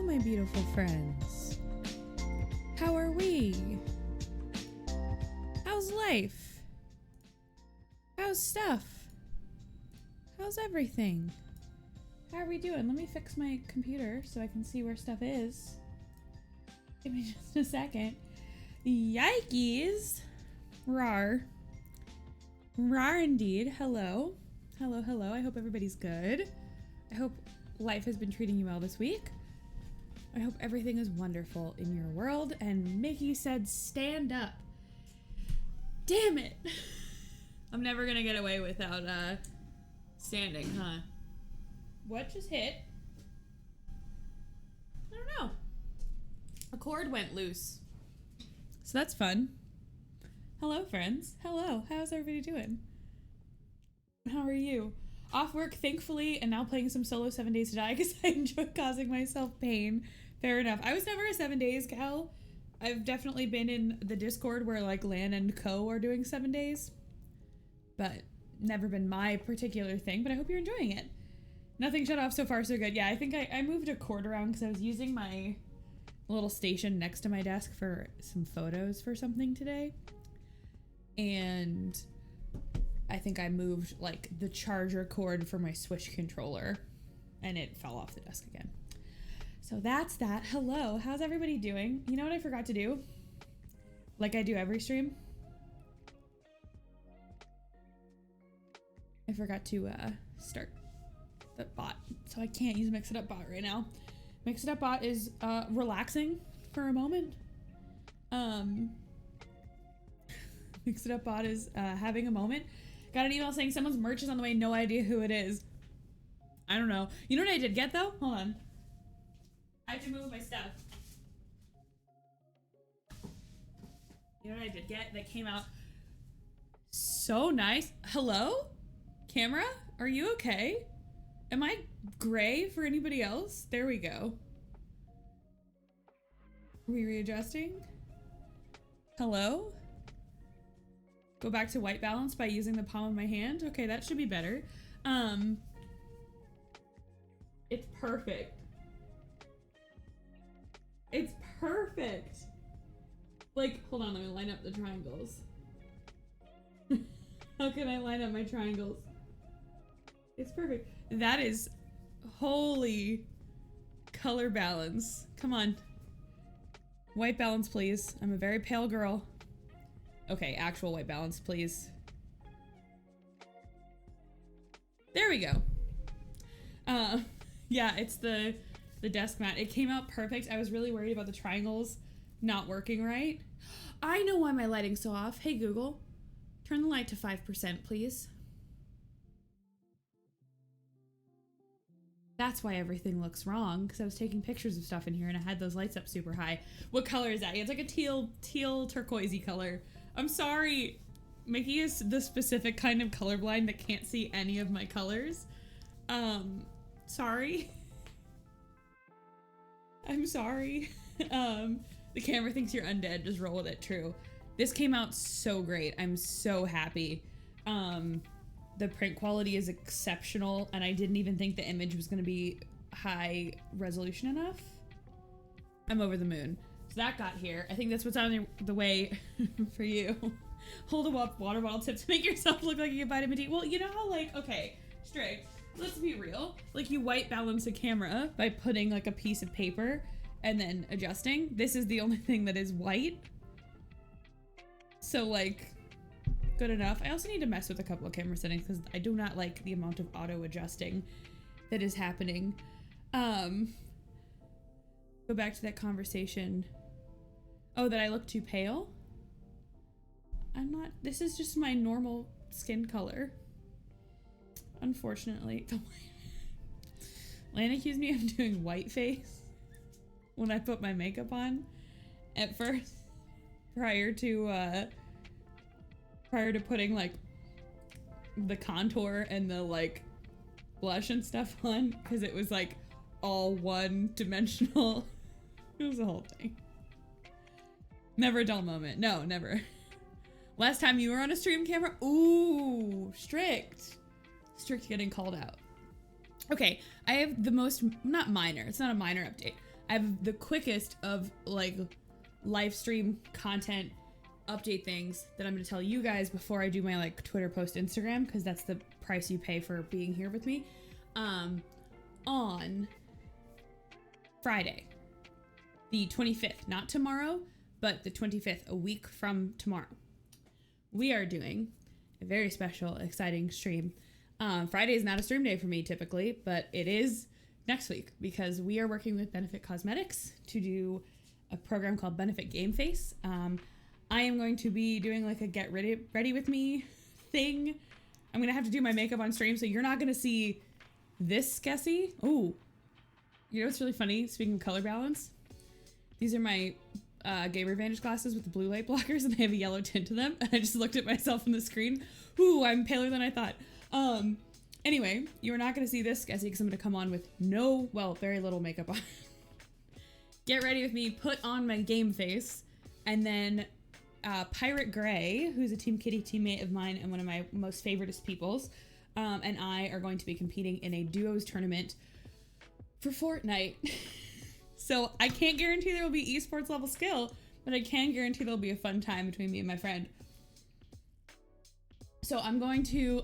my beautiful friends. How are we? How's life? How's stuff? How's everything? How are we doing? Let me fix my computer so I can see where stuff is. Give me just a second. Yikes. Rar. Rar indeed. Hello. Hello, hello. I hope everybody's good. I hope life has been treating you well this week. I hope everything is wonderful in your world. And Mickey said, stand up. Damn it. I'm never gonna get away without standing, huh? What just hit? I don't know. A cord went loose. So that's fun. Hello, friends. Hello. How's everybody doing? How are you? Off work, thankfully, and now playing some solo 7 Days to Die because I enjoy causing myself pain. Fair enough. I was never a 7 Days gal. I've definitely been in the Discord where like Lan and Co are doing 7 days, but never been my particular thing, but I hope you're enjoying it. Nothing shut off so far so good. Yeah, I think I moved a cord around because I was using my little station next to my desk for some photos for something today. And I think I moved like the charger cord for my Switch controller and it fell off the desk again. So that's that. Hello, how's everybody doing? You know what I forgot to do? Like I do every stream? I forgot to start the bot. So I can't use Mix It Up Bot right now. Mix It Up Bot is relaxing for a moment. Mix It Up Bot is having a moment. Got an email saying someone's merch is on the way. No idea who it is. I don't know. You know what I did get though? Hold on. I have to move my stuff. You know what I did get that came out so nice? Hello? Camera? Are you okay? Am I gray for anybody else? There we go. Are we readjusting? Hello? Go back to white balance by using the palm of my hand. Okay, that should be better. It's perfect. It's perfect. Like, hold on, let me line up the triangles. How can I line up my triangles? It's perfect. That is holy color balance. Come on. White balance, please. I'm a very pale girl. Okay, actual white balance, please. There we go. Yeah, it's the desk mat. It came out perfect. I was really worried about the triangles not working right. I know why my lighting's so off. Hey, Google, turn the light to 5%, please. That's why everything looks wrong, because I was taking pictures of stuff in here and I had those lights up super high. What color is that? It's like a teal turquoisey color. I'm sorry. Mickey is the specific kind of colorblind that can't see any of my colors. Sorry. I'm sorry. The camera thinks you're undead. Just roll with it. True. This came out so great. I'm so happy. The print quality is exceptional, and I didn't even think the image was going to be high resolution enough. I'm over the moon. So that got here. I think that's what's on the way for you. Hold a water bottle tip to make yourself look like you get vitamin D. Well, you know how, like, okay, straight. Let's be real. Like, you white balance a camera by putting, like, a piece of paper and then adjusting. This is the only thing that is white. So, like, good enough. I also need to mess with a couple of camera settings because I do not like the amount of auto adjusting that is happening. Go back to that conversation. Oh, that I look too pale? I'm not. This is just my normal skin color. Unfortunately. Lana accused me of doing whiteface when I put my makeup on at first, prior to putting like the contour and the like blush and stuff on, because it was like all one dimensional. It was a whole thing. Never a dull moment. No, never. Last time you were on a stream camera? Ooh, strict. Strict getting called out. Okay, I have the most, not minor, it's not a minor update. I have the quickest of like live stream content update things that I'm going to tell you guys before I do my like Twitter post, Instagram, because that's the price you pay for being here with me. On Friday, the 25th, not tomorrow, but the 25th, a week from tomorrow, we are doing a very special, exciting stream. Friday is not a stream day for me typically, but it is next week because we are working with Benefit Cosmetics to do a program called Benefit Game Face. I am going to be doing like a get ready with me thing. I'm going to have to do my makeup on stream, so you're not going to see this Skessy. Oh, you know what's really funny? Speaking of color balance, these are my Gamer Advantage glasses with the blue light blockers, and they have a yellow tint to them. And I just looked at myself on the screen. Ooh, I'm paler than I thought. Anyway, you're not going to see this Skessy because I'm going to come on with very little makeup on. Get ready with me, put on my game face, and then Pirate Gray, who's a Team Kitty teammate of mine and one of my most favoritist peoples, and I are going to be competing in a duos tournament for Fortnite. So I can't guarantee there will be esports level skill, but I can guarantee there'll be a fun time between me and my friend. So I'm going to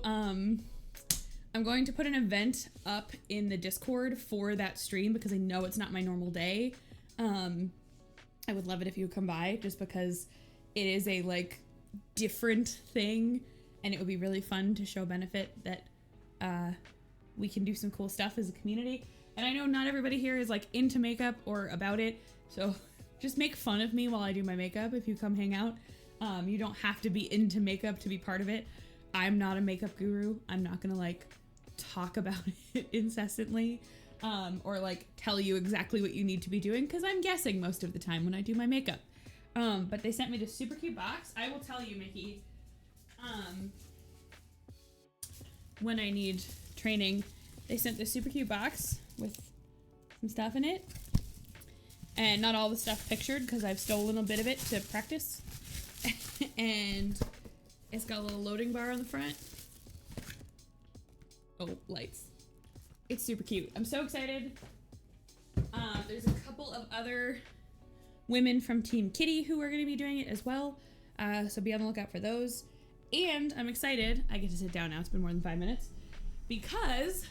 put an event up in the Discord for that stream because I know it's not my normal day. I would love it if you would come by just because it is a like different thing and it would be really fun to show Benefit that we can do some cool stuff as a community. And I know not everybody here is like into makeup or about it, so just make fun of me while I do my makeup if you come hang out. You don't have to be into makeup to be part of it. I'm not a makeup guru. I'm not gonna like talk about it incessantly or like tell you exactly what you need to be doing because I'm guessing most of the time when I do my makeup. But they sent me this super cute box. I will tell you, Mickey, when I need training, they sent this super cute box with some stuff in it. And not all the stuff pictured because I've stolen a bit of it to practice. And it's got a little loading bar on the front. Oh, lights. It's super cute. I'm so excited. There's a couple of other women from Team Kitty who are going to be doing it as well. So be on the lookout for those. And I'm excited. I get to sit down now. It's been more than 5 minutes. Because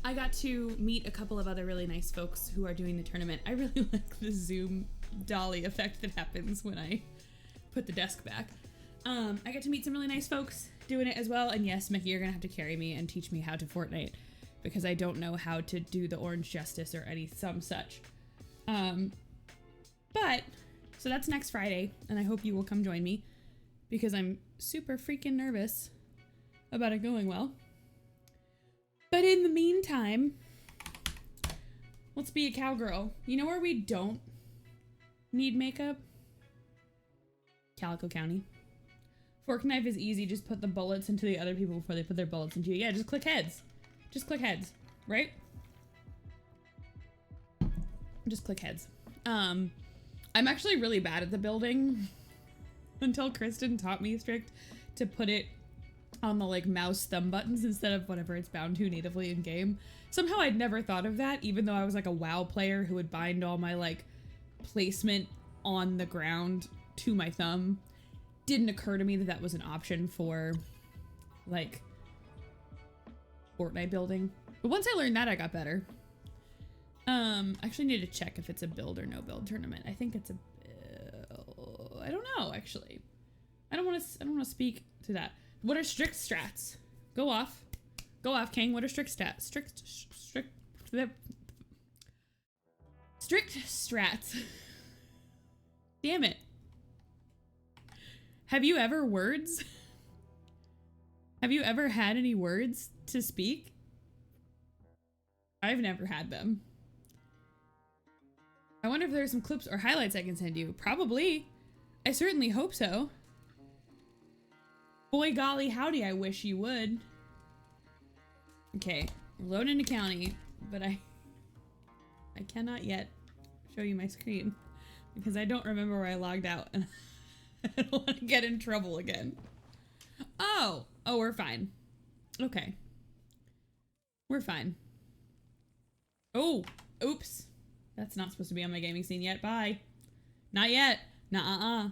I got to meet a couple of other really nice folks who are doing the tournament. I really like the zoom dolly effect that happens when I put the desk back. I get to meet some really nice folks doing it as well. And yes, Mickey, you're going to have to carry me and teach me how to Fortnite because I don't know how to do the orange justice or some such. But, so that's next Friday, and I hope you will come join me because I'm super freaking nervous about it going well. But in the meantime, let's be a cowgirl. You know where we don't need makeup? Calico County. Fork knife is easy. Just put the bullets into the other people before they put their bullets into you. Yeah, just click heads. Just click heads, right? Just click heads. I'm actually really bad at the building until Kristen taught me strict to put it on the like mouse thumb buttons instead of whatever it's bound to natively in game. Somehow I'd never thought of that, even though I was like a WoW player who would bind all my like placement on the ground to my thumb. Didn't occur to me that that was an option for like Fortnite building. But once I learned that, I got better. I actually need to check if it's a build or no build tournament. I think it's a build. I don't know, actually. I don't want to speak to that. What are strict strats? Go off. Go off, King. What are strict stats? Strict strats. Damn it. Have you ever words? Have you ever had any words to speak? I've never had them. I wonder if there's some clips or highlights I can send you. Probably. I certainly hope so. Boy golly howdy, I wish you would. Okay, we're loading into county, but I cannot yet show you my screen because I don't remember where I logged out and I don't want to get in trouble again. Oh, we're fine. Okay. We're fine. Oh, oops. That's not supposed to be on my gaming scene yet. Bye. Not yet. Nuh-uh-uh.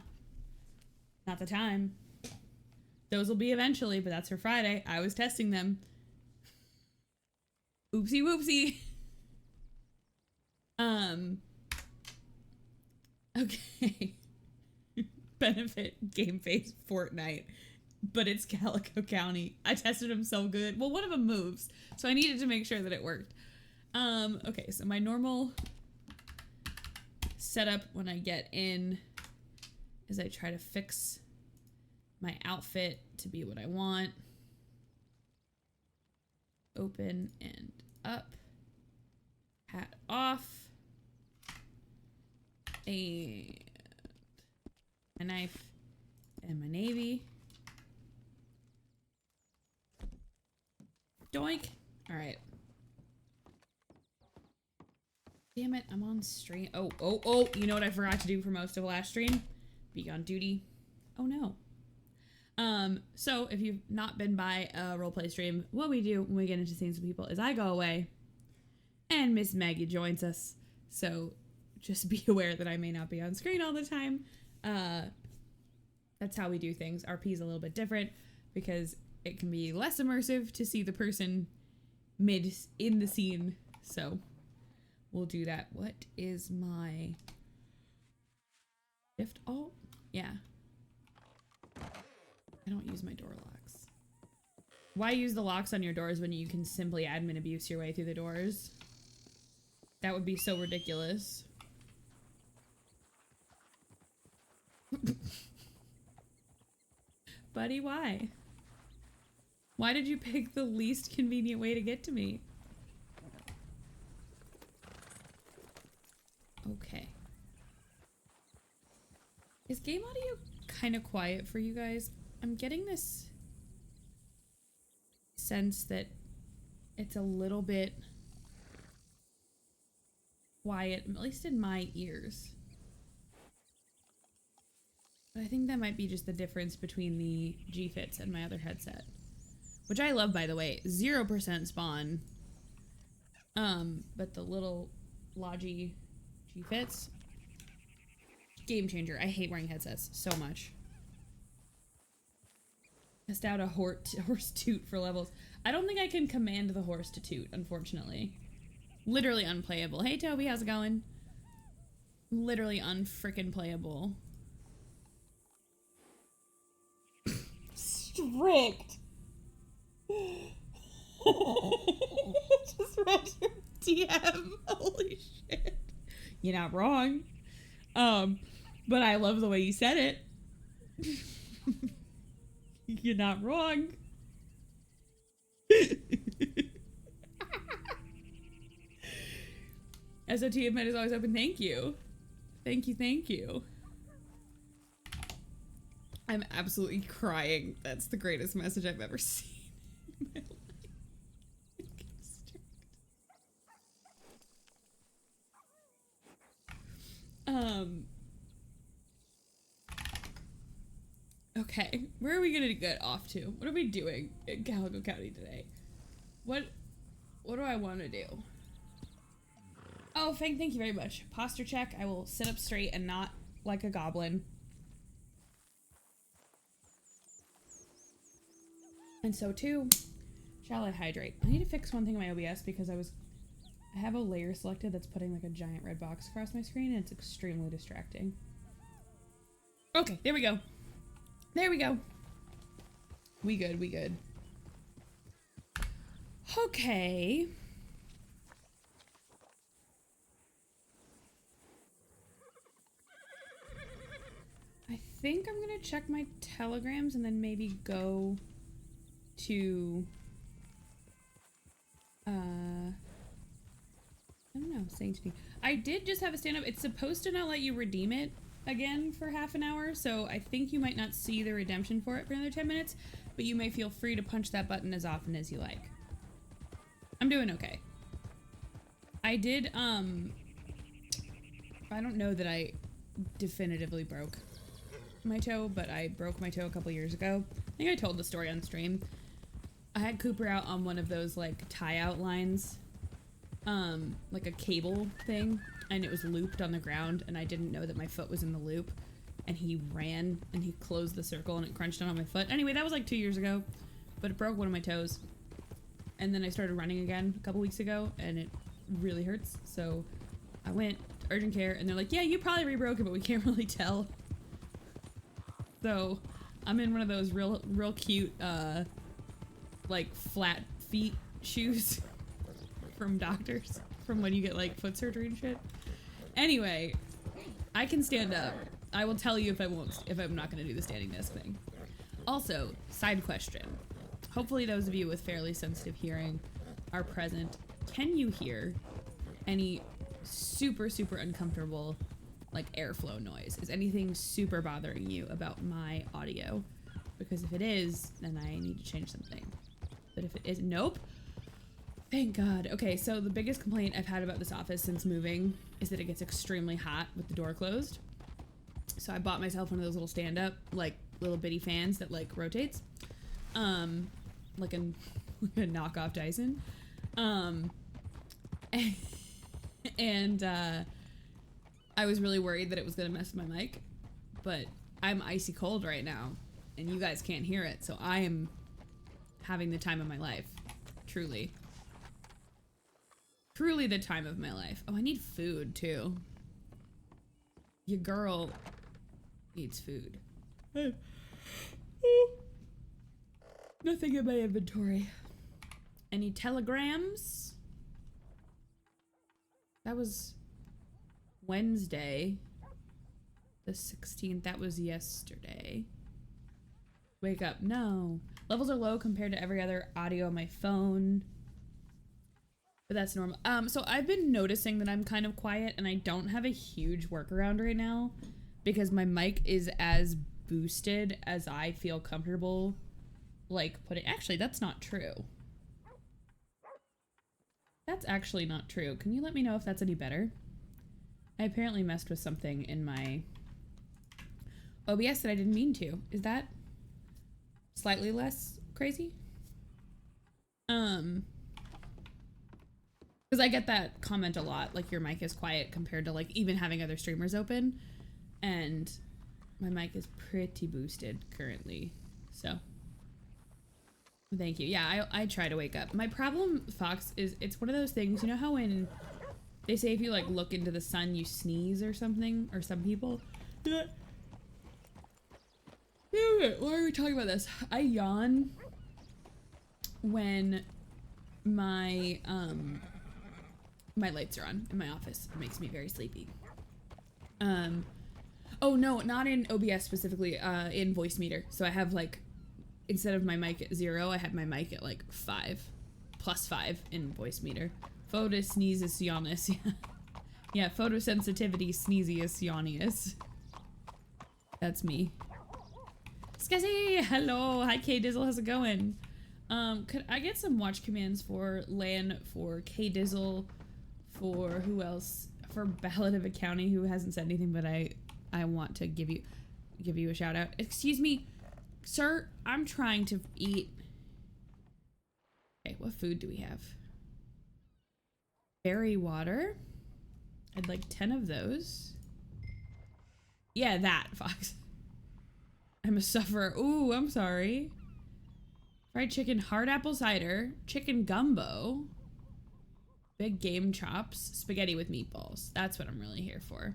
Not the time. Those will be eventually, but that's for Friday. I was testing them. Oopsie whoopsie. Okay. Benefit game face Fortnite, but it's Calico County. I tested them so good. Well, one of them moves, so I needed to make sure that it worked. Okay, so my normal setup when I get in is I try to fix my outfit to be what I want. Open and up. Hat off. And my knife and my navy. Doink. All right. Damn it, I'm on stream. Oh, you know what I forgot to do for most of last stream? Be on duty. Oh no. So if you've not been by a roleplay stream, what we do when we get into scenes with people is I go away and Miss Maggie joins us. So just be aware that I may not be on screen all the time. That's how we do things. RP is a little bit different because it can be less immersive to see the person mid in the scene. So we'll do that. What is my Shift Alt? Yeah. I don't use my door locks. Why use the locks on your doors when you can simply admin abuse your way through the doors? That would be so ridiculous. Buddy, why? Why did you pick the least convenient way to get to me? Okay. Is game audio kind of quiet for you guys? I'm getting this sense that it's a little bit quiet, at least in my ears. But I think that might be just the difference between the G-Fits and my other headset. Which I love, by the way. 0% spawn. But the little Logi G-Fits, game changer. I hate wearing headsets so much. Test out a horse toot for levels. I don't think I can command the horse to toot, unfortunately. Literally unplayable. Hey Toby, how's it going? Literally unfrickin' playable. Strict. Just read your DM. Holy shit. You're not wrong. But I love the way you said it. You're not wrong. SOT event is always open. Thank you. Thank you, thank you. I'm absolutely crying. That's the greatest message I've ever seen in my life. Okay, where are we gonna get off to? What are we doing in Calico County today? What do I want to do? Oh, thank you very much. Posture check. I will sit up straight and not like a goblin. And so too, shall I hydrate? I need to fix one thing in my OBS because I have a layer selected that's putting like a giant red box across my screen and it's extremely distracting. Okay, there we go. There we go. We good, we good. Okay. I think I'm gonna check my telegrams and then maybe go to I don't know, Sanctity. I did just have a stand-up. It's supposed to not let you redeem it again for half an hour, so I think you might not see the redemption for it for another 10 minutes, but you may feel free to punch that button as often as you like. I'm doing okay. I did, I don't know that I definitively broke my toe, but I broke my toe a couple years ago. I think I told the story on stream. I had Cooper out on one of those, like, tie-out lines, like a cable thing, and it was looped on the ground, and I didn't know that my foot was in the loop, and he ran and he closed the circle and it crunched down on my foot. Anyway, that was like 2 years ago, but it broke one of my toes. And then I started running again a couple weeks ago, and it really hurts. So I went to urgent care, and they're like, yeah, you probably re-broke it, but we can't really tell. So I'm in one of those real cute, like flat feet shoes from doctors, from when you get like foot surgery and shit. Anyway, I can stand up. I will tell you if I'm not gonna do the standing desk thing. Also, side question. Hopefully those of you with fairly sensitive hearing are present. Can you hear any super uncomfortable like airflow noise? Is anything super bothering you about my audio? Because if it is, then I need to change something. But if it isn't, nope. Thank God. Okay, so the biggest complaint I've had about this office since moving is that it gets extremely hot with the door closed. So I bought myself one of those little stand-up, like little bitty fans that like rotates. Like a knockoff Dyson. And I was really worried that it was gonna mess with my mic, but I'm icy cold right now and you guys can't hear it, so I am having the time of my life. Truly the time of my life. Oh, I need food too. Your girl needs food. Nothing in my inventory. Any telegrams? That was Wednesday, the 16th. That was yesterday. Wake up. No. Levels are low compared to every other audio on my phone. But that's normal. So I've been noticing that I'm kind of quiet and I don't have a huge workaround right now because my mic is as boosted as I feel comfortable like putting. Actually, that's not true. That's actually not true. Can you let me know if that's any better? I apparently messed with something in my OBS that I didn't mean to. Is that slightly less crazy? Because I get that comment a lot, like your mic is quiet compared to like even having other streamers open, and my mic is pretty boosted currently, so thank you. Yeah, I try to wake up. My problem, Fox, is it's one of those things, you know how when they say if you like look into the sun you sneeze or something, or some people why are we talking about this? I yawn when my my lights are on in my office. It makes me very sleepy. Oh no, not in OBS specifically, in voice meter. So I have like, instead of my mic at 0, I have my mic at like 5, +5 in voice meter. Photo sneezes yawnis. Yeah. Yeah, photosensitivity sneezius yawnius. That's me. Skizzy, hello. Hi K Dizzle, how's it going? Could I get some watch commands for Lan, for K Dizzle, for who else? For Ballad of a County, who hasn't said anything, but I want to give you a shout out. Excuse me, sir, I'm trying to eat. Okay, what food do we have? Berry water. I'd like 10 of those. Yeah, that, Fox. I'm a sufferer. Ooh, I'm sorry. Fried chicken, hard apple cider, chicken gumbo, big game chops, spaghetti with meatballs. That's what I'm really here for.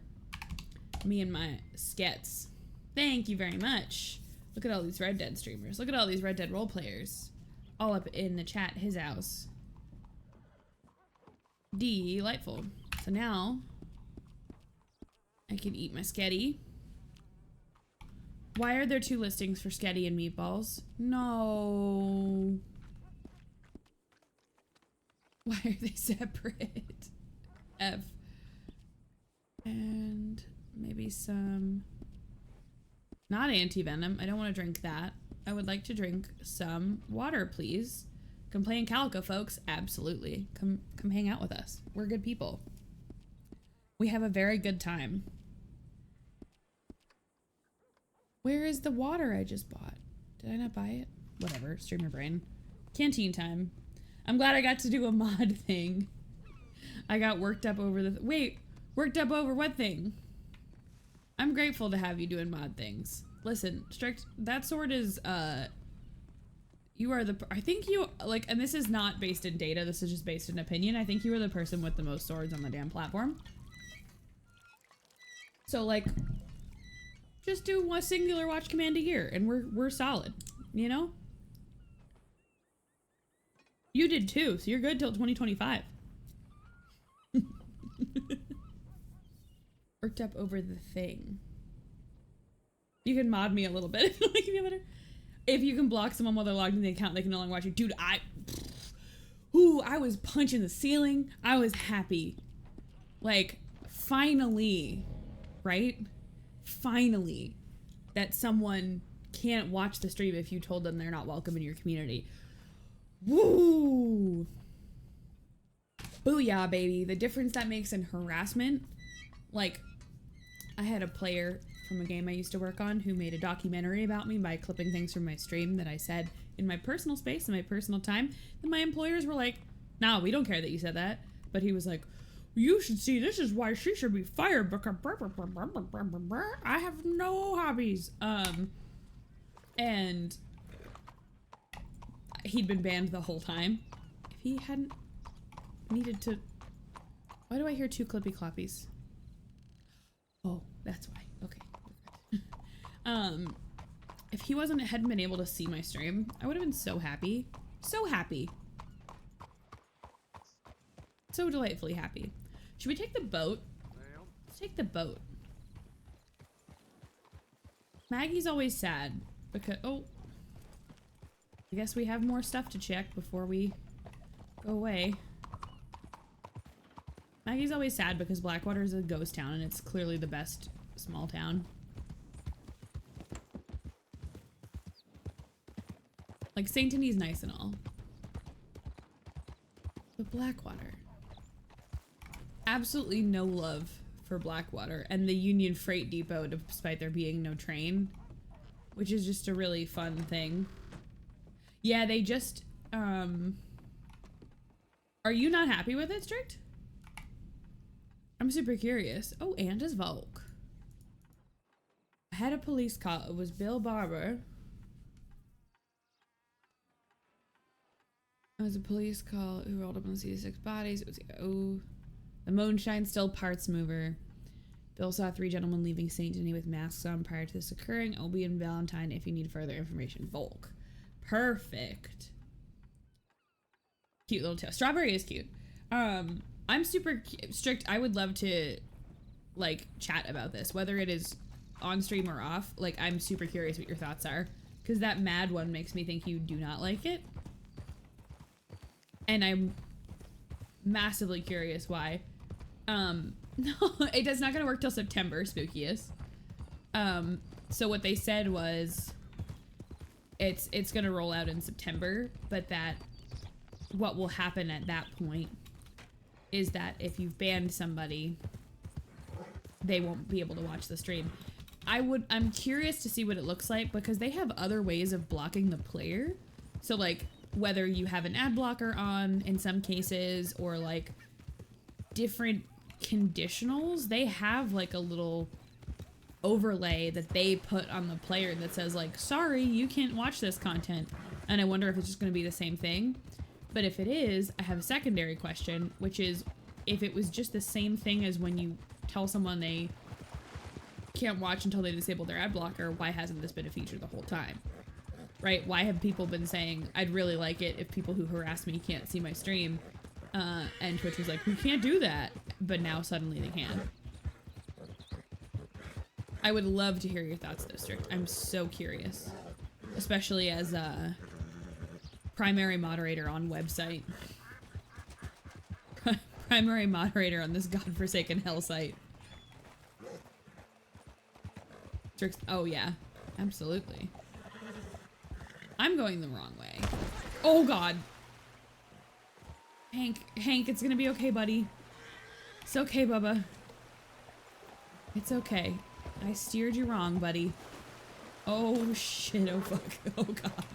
Me and my skets. Thank you very much. Look at all these Red Dead streamers. Look at all these Red Dead role players. All up in the chat, his house. Delightful. So now I can eat my sketty. Why are there 2 listings for sketty and meatballs? No. Why are they separate? F. And maybe some, not anti-venom. I don't want to drink that. I would like to drink some water, please. Come play in Calico, folks. Absolutely. Come hang out with us. We're good people. We have a very good time. Where is the water I just bought? Did I not buy it? Whatever, streamer brain. Canteen time. I'm glad I got to do a mod thing. I got worked up over the, wait, Worked up over what thing? I'm grateful to have you doing mod things. Listen, Strict, that sword is, you are the, I think you, like, and this is not based in data, this is just based in opinion. I think you are the person with the most swords on the damn platform. So, like, just do one singular watch command a year, and we're solid, you know? You did too, so you're good till 2025. Worked up over the thing. You can mod me a little bit if you like me better. If you can block someone while they're logged in the account, they can no longer watch you. Dude, I was punching the ceiling. I was happy. Like, finally, right? Finally, that someone can't watch the stream if you told them they're not welcome in your community. Woo! Booyah, baby. The difference that makes in harassment. Like, I had a player from a game I used to work on who made a documentary about me by clipping things from my stream that I said in my personal space, in my personal time. And my employers were like, "No, we don't care that you said that." But he was like, "You should see, this is why she should be fired because I have no hobbies." And he'd been banned the whole time. If he hadn't needed to... Why do I hear two clippy cloppies? Oh, that's why. Okay. If he hadn't been able to see my stream, I would have been so happy. So happy. So delightfully happy. Should we take the boat? Let's take the boat. Maggie's always sad because, oh, I guess we have more stuff to check before we go away. Maggie's always sad because Blackwater is a ghost town and it's clearly the best small town. Like, St. Denis nice and all. But Blackwater. Absolutely no love for Blackwater and the Union Freight Depot despite there being no train. Which is just a really fun thing. Yeah, they just, are you not happy with it, Strict? I'm super curious. Oh, and is Volk. I had a police call. It was Bill Barber. It was a police call who rolled up on the scene 6 bodies. It was, oh, the moonshine still parts mover. Bill saw 3 gentlemen leaving St. Denis with masks on prior to this occurring. I'll be in Valentine if you need further information. Volk. Perfect. Cute little tail. Strawberry is cute. I'm super strict. I would love to, like, chat about this, whether it is on stream or off. Like, I'm super curious what your thoughts are, because that mad one makes me think you do not like it. And I'm massively curious why. No, it's not gonna work till September, spookiest. So what they said was it's gonna roll out in September, but that what will happen at that point is that if you've banned somebody, they won't be able to watch the stream. I'm curious to see what it looks like because they have other ways of blocking the player. So, like, whether you have an ad blocker on in some cases or like different conditionals, they have like a little overlay that they put on the player that says like, sorry, you can't watch this content. And I wonder if it's just going to be the same thing. But if it is, I have a secondary question, which is if it was just the same thing as when you tell someone they can't watch until they disable their ad blocker, why hasn't this been a feature the whole time? Right? Why have people been saying, I'd really like it if people who harass me can't see my stream? And Twitch was like, we can't do that. But now suddenly they can. I would love to hear your thoughts, District. I'm so curious. Especially as a primary moderator on website. Primary moderator on this godforsaken hell site. Oh yeah, absolutely. I'm going the wrong way. Oh god. Hank, it's gonna be okay, buddy. It's okay, Bubba. It's okay. I steered you wrong, buddy. Oh shit, oh fuck, oh god.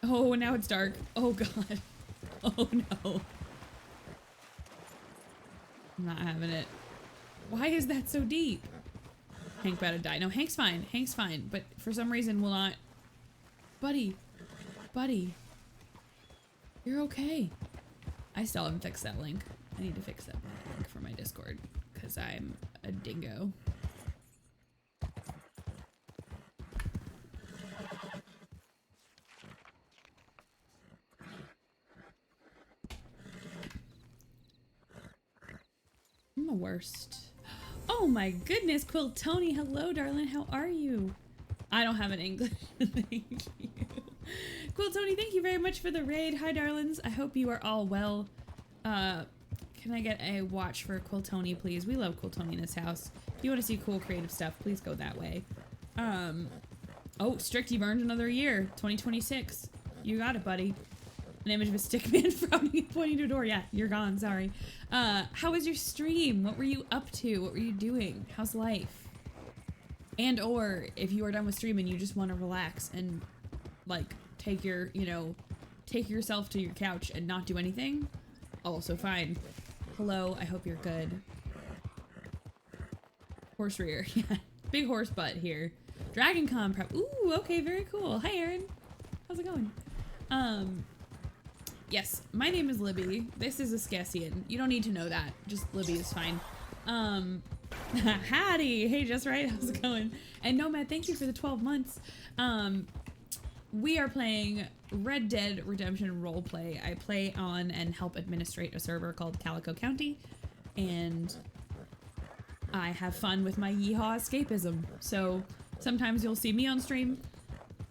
Oh, now it's dark. Oh god. Oh no. I'm not having it. Why is that so deep? Hank about to die. No, Hank's fine. Hank's fine. But for some reason will not... Buddy. Buddy. You're okay. I still haven't fixed that link. I need to fix that link for my Discord. Because I'm a dingo. I'm the worst. Oh my goodness, Quill Tony, hello darling, how are you? I don't have an English, thank you. Quill Tony, thank you very much for the raid. Hi darlings, I hope you are all well. Can I get a watch for Quill Tony, please? We love Quill Tony in this house. If you want to see cool creative stuff, please go that way. Oh, Strict, you've earned another year, 2026. You got it, buddy. An image of a stick man frowning and pointing to a door. Yeah, you're gone, sorry. How was your stream? What were you up to? What were you doing? How's life? And or if you are done with streaming, you just want to relax and like take your, you know, take yourself to your couch and not do anything, also fine. Hello, I hope you're good. Horse rear, yeah. Big horse butt here. Dragon Con prep. Ooh, okay, very cool. Hi, Aaron. How's it going? Yes, my name is Libby. This is a Scassian. You don't need to know that. Just Libby is fine. Howdy. Hey, just right. How's it going? And Nomad, thank you for the 12 months. We are playing Red Dead Redemption roleplay. I play on and help administrate a server called Calico County, and I have fun with my yeehaw escapism. So sometimes you'll see me on stream,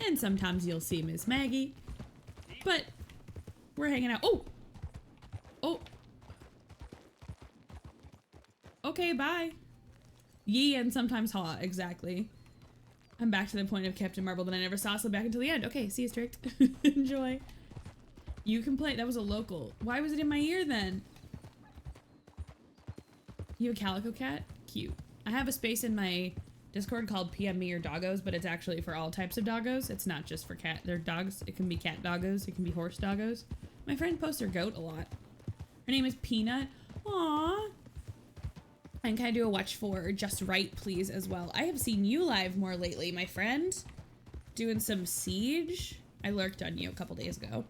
and sometimes you'll see Miss Maggie, but we're hanging out. Oh! Oh! Okay, bye. Yee and sometimes haw, exactly. I'm back to the point of Captain Marvel that I never saw, so back until the end. Okay, see you, Strict. Enjoy. You can play. That was a local. Why was it in my ear then? You a calico cat? Cute. I have a space in my Discord called PM Me Your Doggos, but it's actually for all types of doggos. It's not just for cat. They're dogs. It can be cat doggos. It can be horse doggos. My friend posts her goat a lot. Her name is Peanut. Aww. And can I do a watch for Just Right, please, as well? I have seen you live more lately, my friend. Doing some Siege. I lurked on you a couple days ago.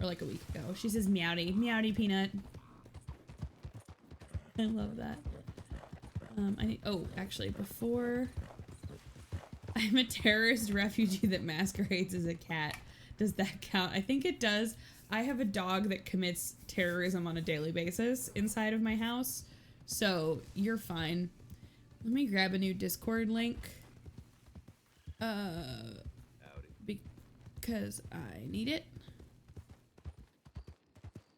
Or like a week ago. She says meowdy. Meowdy, Peanut. I love that. Oh, actually, before... I'm a terrorist refugee that masquerades as a cat. Does that count? I think it does. I have a dog that commits terrorism on a daily basis inside of my house. So, you're fine. Let me grab a new Discord link. Because I need it.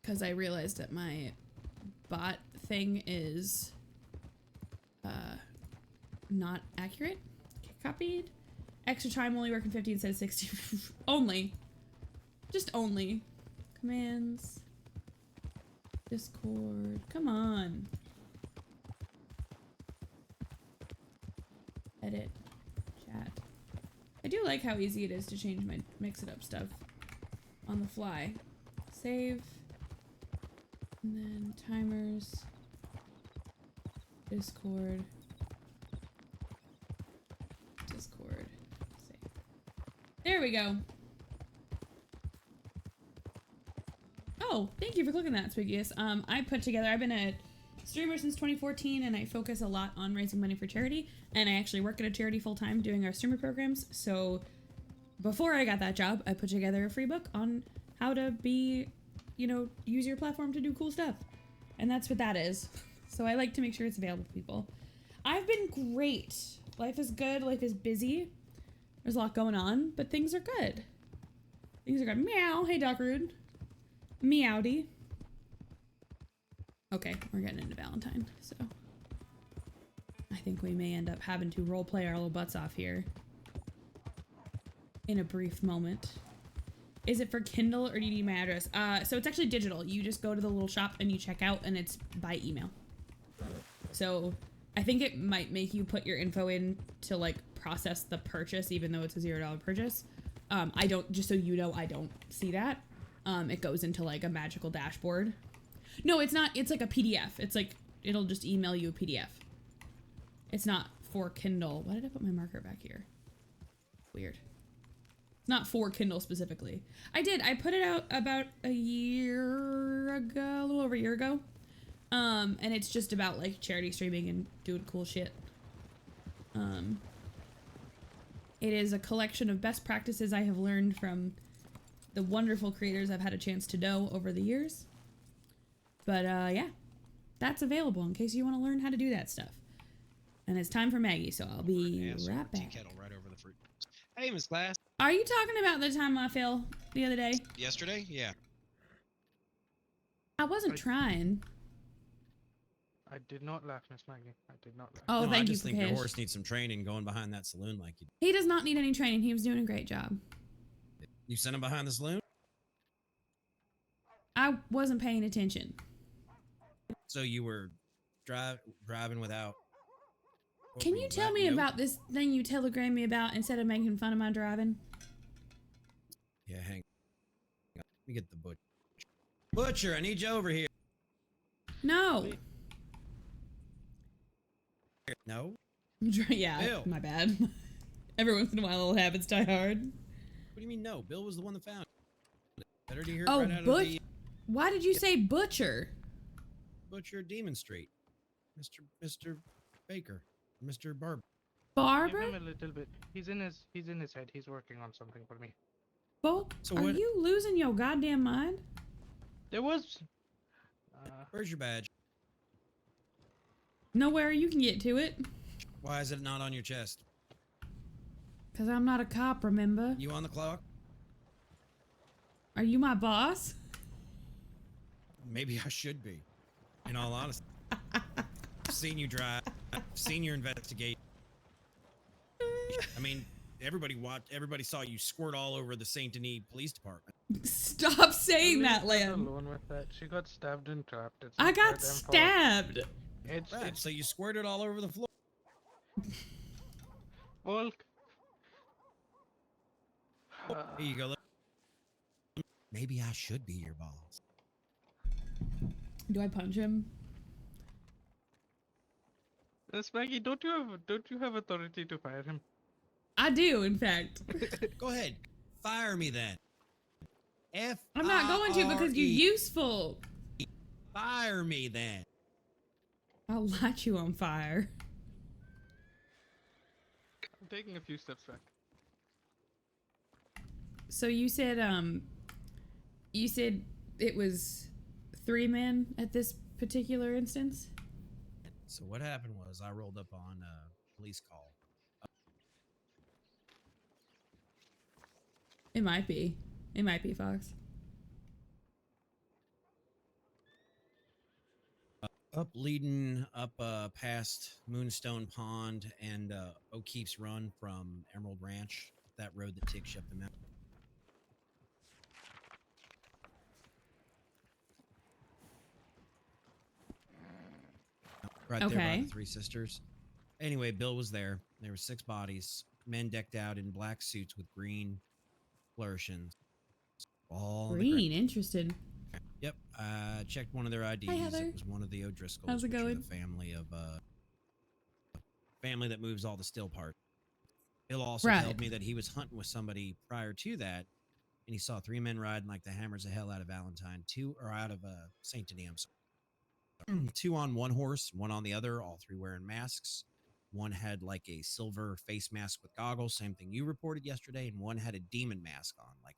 Because I realized that my bot thing is not accurate. Okay, copied. Extra time, only working 50 instead of 60. Only. Just only. Commands. Discord. Come on. Edit. Chat. I do like how easy it is to change my mix it up stuff on the fly. Save. And then timers. Discord. Discord. Save. There we go. Oh, thank you for clicking that, Spookiest. I put together, I've been a streamer since 2014 and I focus a lot on raising money for charity, and I actually work at a charity full-time doing our streamer programs. So before I got that job, I put together a free book on how to be, you know, use your platform to do cool stuff. And that's what that is. So I like to make sure it's available to people. I've been great. Life is good. Life is busy. There's a lot going on, but things are good. Things are good. Meow. Hey, Doc Rude. Meowdy. Okay, we're getting into Valentine, so I think we may end up having to roleplay our little butts off here in a brief moment. Is it for Kindle or do you need my address? So it's actually digital. You just go to the little shop and you check out, and it's by email. So I think it might make you put your info in to like process the purchase, even though it's a $0 purchase. I don't, just so you know, I don't see that. It goes into like a magical dashboard. No, it's not. It's like a PDF. It's like it'll just email you a PDF. It's not for Kindle. Why did I put my marker back here? Weird. It's not for Kindle specifically. I put it out about a year ago, a little over a year ago. And it's just about like charity streaming and doing cool shit. It is a collection of best practices I have learned from the wonderful creators I've had a chance to know over the years. But yeah, that's available in case you want to learn how to do that stuff. And it's time for Maggie, so I'll be right back. Kettle right over the fruit. Hey, Miss Glass. Are you talking about the time I fell the other day? Yesterday? Yeah. I wasn't trying. I did not laugh, Miss Maggie. I did not laugh. Oh, No, thank I you, just think your Prakash. horse needs some training going behind that saloon like you. He does not need any training. He was doing a great job. You sent him behind the saloon? I wasn't paying attention. So you were driving without. what Can were you tell that me note? about this thing you telegrammed me about instead of making fun of my driving? Yeah, hang on. Let me get the butcher. Butcher, I need you over here. No. No? Yeah, Bill. my bad. Every once in a while, little habits die hard. What do you mean no? Bill was the one that found it. Better to hear it Oh, right out of Butch. the Why did you say butcher? Butcher Demon Street. Mr. Baker. Mr. Barber. Give Barber? him a little bit. He's in his head. He's working on something for me. Folk, So are what- you losing your goddamn mind? There was. Where's your badge? Nowhere you can get to it. Why is it not on your chest? Because I'm not a cop, remember? You on the clock? Are you my boss? Maybe I should be. In all honesty. I've seen you drive. I've seen your investigate. I mean, everybody saw you squirt all over the Saint Denis Police Department. Stop saying Leave that, her Lamb. alone with that. She got stabbed and trapped. It's I not her got damn fault. stabbed. It's Right, so you squirted all over the floor. Volk. Here you go. Look. Maybe I should be your boss. Do I punch him? Miss Maggie, don't you have authority to fire him? I do, in fact. Go ahead. Fire me then. I'm not going to because you're useful. Fire me then. I'll light you on fire. I'm taking a few steps back. So you said it was 3 men at this particular instance? So what happened was I rolled up on a police call. It might be. It might be, Fox. Up leading up past Moonstone Pond and O'Keefe's Run from Emerald Ranch, that road that takes you up the mountain. Right there by Okay. the Three Sisters. Anyway, Bill was there. There were 6 bodies, men decked out in black suits with green flourishes. All on the ground. Green, interested. Yep, I checked one of their IDs. Heather. It was one of the O'Driscolls. How's it which are going? The family that moves all the still parts. Bill also Right. told me that he was hunting with somebody prior to that, and he saw 3 men riding like the hammers of hell out of Valentine, 2 or out of Saint Denis. I'm sorry. 2 on one horse, 1 on the other, all 3 wearing masks. 1 had like a silver face mask with goggles, same thing you reported yesterday, and 1 had a demon mask on, like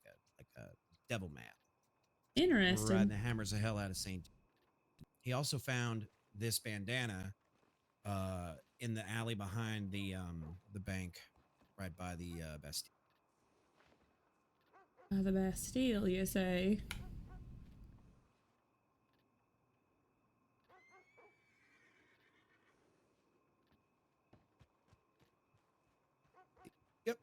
a devil mask. We're riding Interesting. the hammers of hell out of Saint. He also found this bandana in the alley behind the bank, right by the Bastille. The Bastille, you say? Yep.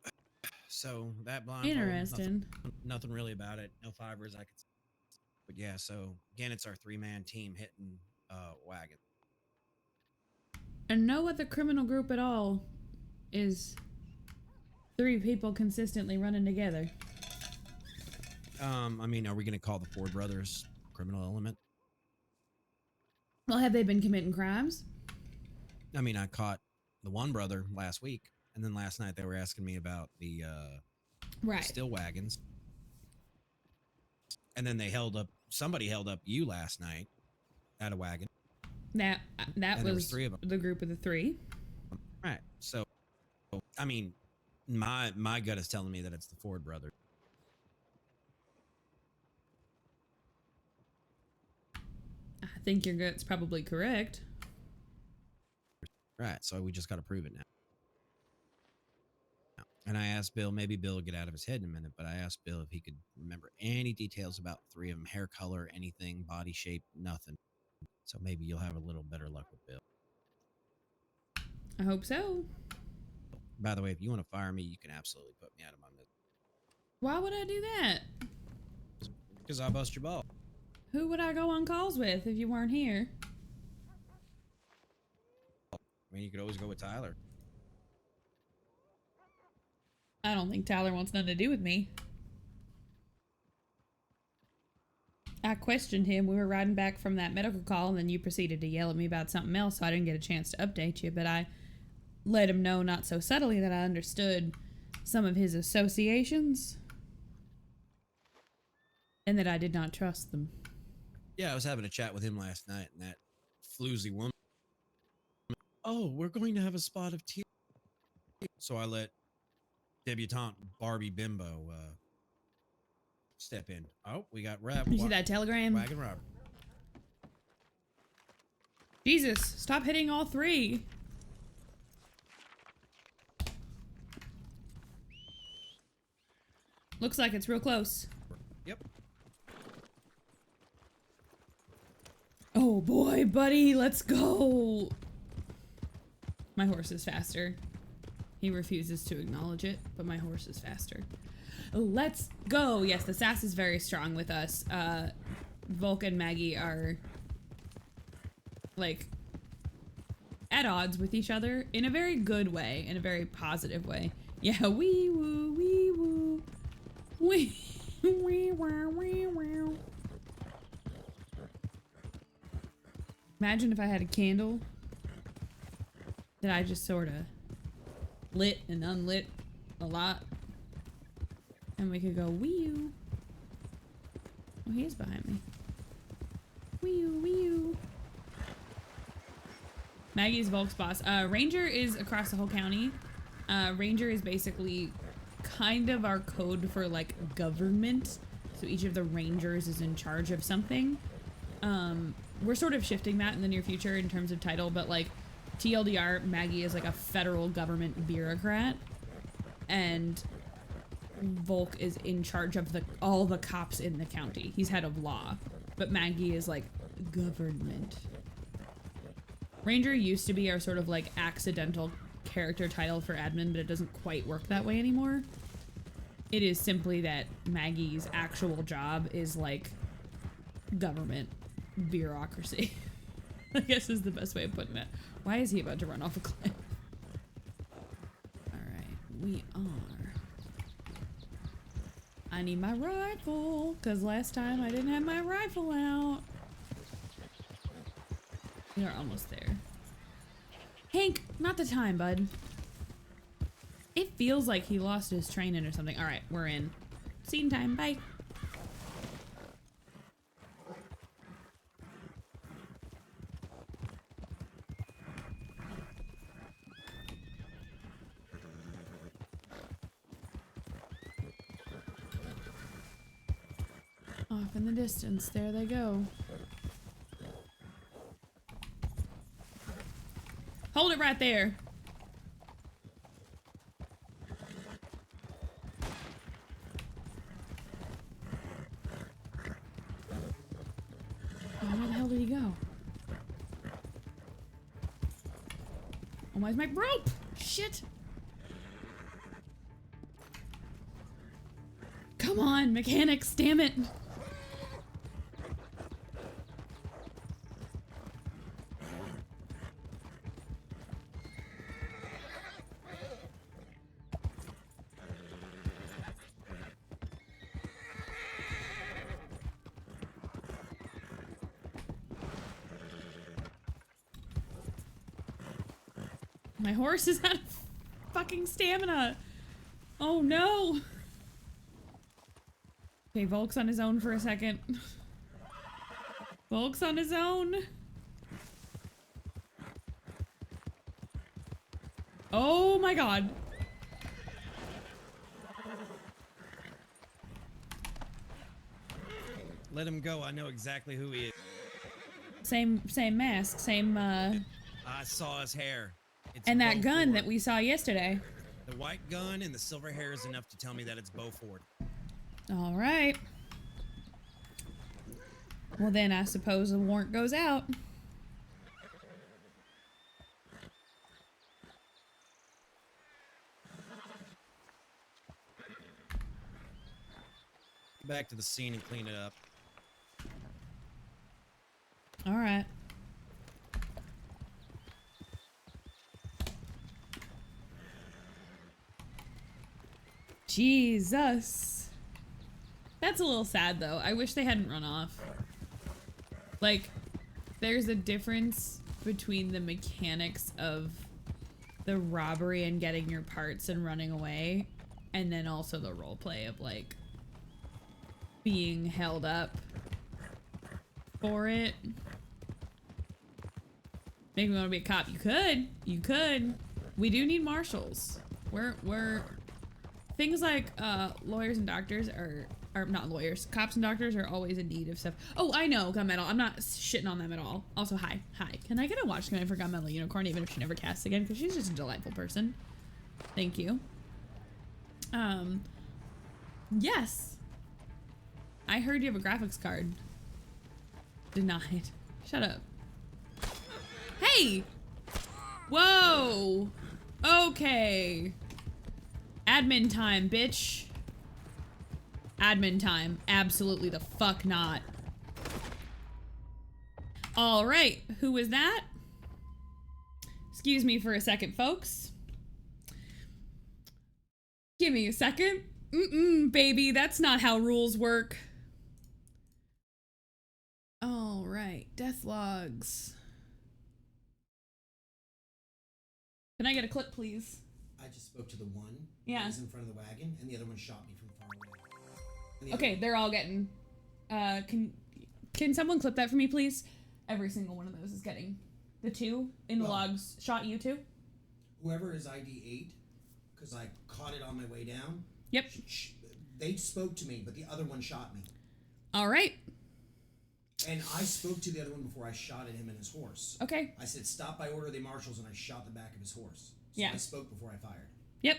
So that blindfold. Interesting. Nothing really about it. No fibers I could. But yeah, so again, it's our 3-man team hitting wagon. And no other criminal group at all is 3 people consistently running together. I mean, are we gonna call the Ford brothers criminal element? Well, have they been committing crimes? I mean, I caught the one brother last week, and then last night they were asking me about the Right. still wagons. And then somebody held up you last night at a wagon. That And there was was 3 of them. the group of the 3. Right. So, I mean, my gut is telling me that it's the Ford brothers. I think your gut's probably correct. Right. So we just got to prove it now. And I asked Bill, maybe Bill will get out of his head in a minute, but I asked Bill if he could remember any details about the 3 of them, hair color, anything, body shape, nothing. So maybe you'll have a little better luck with Bill. I hope so. By the way, if you want to fire me, you can absolutely put me out of my misery. Why would I do that? Because I bust your ball. Who would I go on calls with if you weren't here? I mean, you could always go with Tyler. I don't think Tyler wants nothing to do with me. I questioned him. We were riding back from that medical call, and then you proceeded to yell at me about something else, so I didn't get a chance to update you, but I let him know not so subtly that I understood some of his associations and that I did not trust them. Yeah, I was having a chat with him last night, and that floozy woman. Oh, we're going to have a spot of tea. So I let debutante Barbie Bimbo step in. Oh, we got You see that telegram? Wagon Robert. Jesus, stop hitting all 3. Looks like it's real close. Yep. Oh boy, buddy, let's go. My horse is faster. He refuses to acknowledge it, but my horse is faster. Let's go. Yes, the sass is very strong with us. Volk and Maggie are like at odds with each other in a very good way, in a very positive way. Yeah, wee woo, wee woo. Wee wee wow, wee wow. Imagine if I had a candle that I just sort of lit and unlit a lot, and we could go wee-oo. Oh, he is behind me. Wee-oo, wee-oo. Maggie's Volk's boss. Ranger is across the whole county. Ranger is basically kind of our code for like government. So each of the rangers is in charge of something. We're sort of shifting that in the near future in terms of title, but like TLDR, Maggie is like a federal government bureaucrat, and Volk is in charge of all the cops in the county. He's head of law, but Maggie is like government. Ranger used to be our sort of like accidental character title for admin, but it doesn't quite work that way anymore. It is simply that Maggie's actual job is like government bureaucracy. I guess is the best way of putting it. Why is he about to run off a cliff? Alright, we are. I need my rifle, because last time I didn't have my rifle out. We are almost there. Hank, not the time, bud. It feels like he lost his training or something. Alright, we're in. Scene time, bye. Off in the distance, there they go. Hold it right there. Oh, where the hell did he go? Oh, where's my rope? Shit. Come on, mechanics, damn it. My horse is out of fucking stamina. Oh no. Okay, Volk's on his own for a second. Volk's on his own. Oh my god. Let him go. I know exactly who he is. Same mask, same I saw his hair. It's and that Beau gun Ford. that we saw yesterday. The white gun and the silver hair is enough to tell me that it's Beau Ford. All right. Well then I suppose the warrant goes out. Get back to the scene and clean it up. All right. Jesus. That's a little sad though. I wish they hadn't run off. Like, there's a difference between the mechanics of the robbery and getting your parts and running away, and then also the roleplay of like being held up for it. Make me want to be a cop. You could. You could. We do need marshals. We're things like lawyers and doctors are not lawyers. Cops and doctors are always in need of stuff. Oh, I know, Gunmetal. I'm not shitting on them at all. Also, hi. Can I get a watch command for Gunmetal Unicorn even if she never casts again? Because she's just a delightful person. Thank you. Yes. I heard you have a graphics card. Denied. Shut up. Hey! Whoa! Okay. Admin time, bitch. Admin time. Absolutely the fuck not. All right. Who was that? Excuse me for a second, folks. Give me a second. Baby, that's not how rules work. All right. Death logs. Can I get a clip, please? I just spoke to the one Yeah. that was in front of the wagon, and the other one shot me from far away. And the Okay, other they're all getting. Can someone clip that for me, please? Every single one of those is getting. The two in the Well- logs shot you too? whoever is ID 8, because I caught it on my way down. Yep. They spoke to me, but the other one shot me. All right. And I spoke to the other one before I shot at him and his horse. Okay. I said, stop by order of the marshals, and I shot the back of his horse. So Yeah. I spoke before I fired. Yep.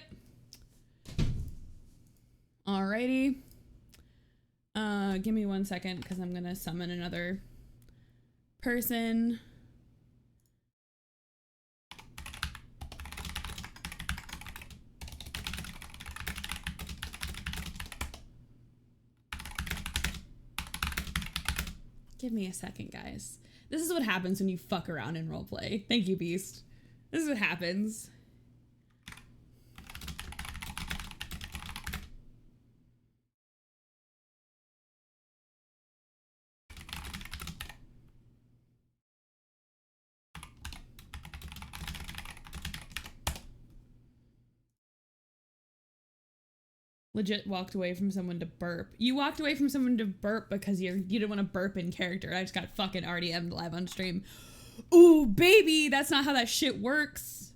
Alrighty. Give me 1 second because I'm gonna summon another person. Give me a second, guys. This is what happens when you fuck around in roleplay. Thank you, Beast. This is what happens. Legit walked away from someone to burp. You walked away from someone to burp because you didn't want to burp in character. I just got fucking RDM'd live on stream. Ooh, baby, that's not how that shit works.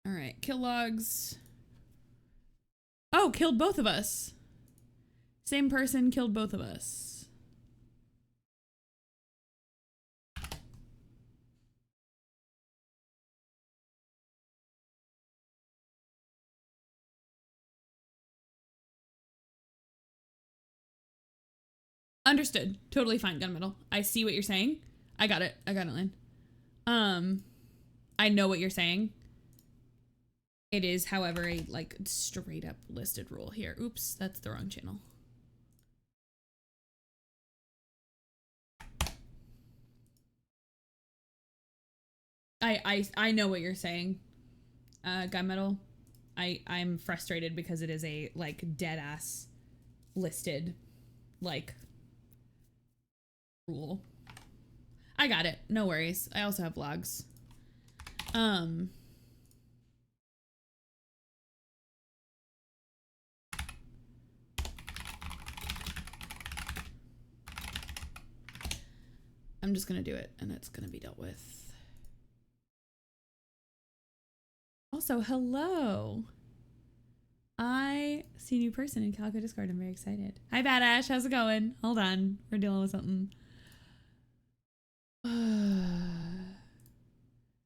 All right, kill logs. Oh, killed both of us. Same person killed both of us. Understood. Totally fine, Gunmetal. I see what you're saying. I got it, Lynn. I know what you're saying. It is, however, a like straight up listed rule here. Oops, that's the wrong channel. I know what you're saying, Gunmetal. I'm frustrated because it is a like dead ass listed like rule. I got it. No worries. I also have logs. I'm just gonna do it and it's gonna be dealt with. Also, hello. I see a new person in Calico Discord. I'm very excited. Hi, Badash. How's it going? Hold on. We're dealing with something.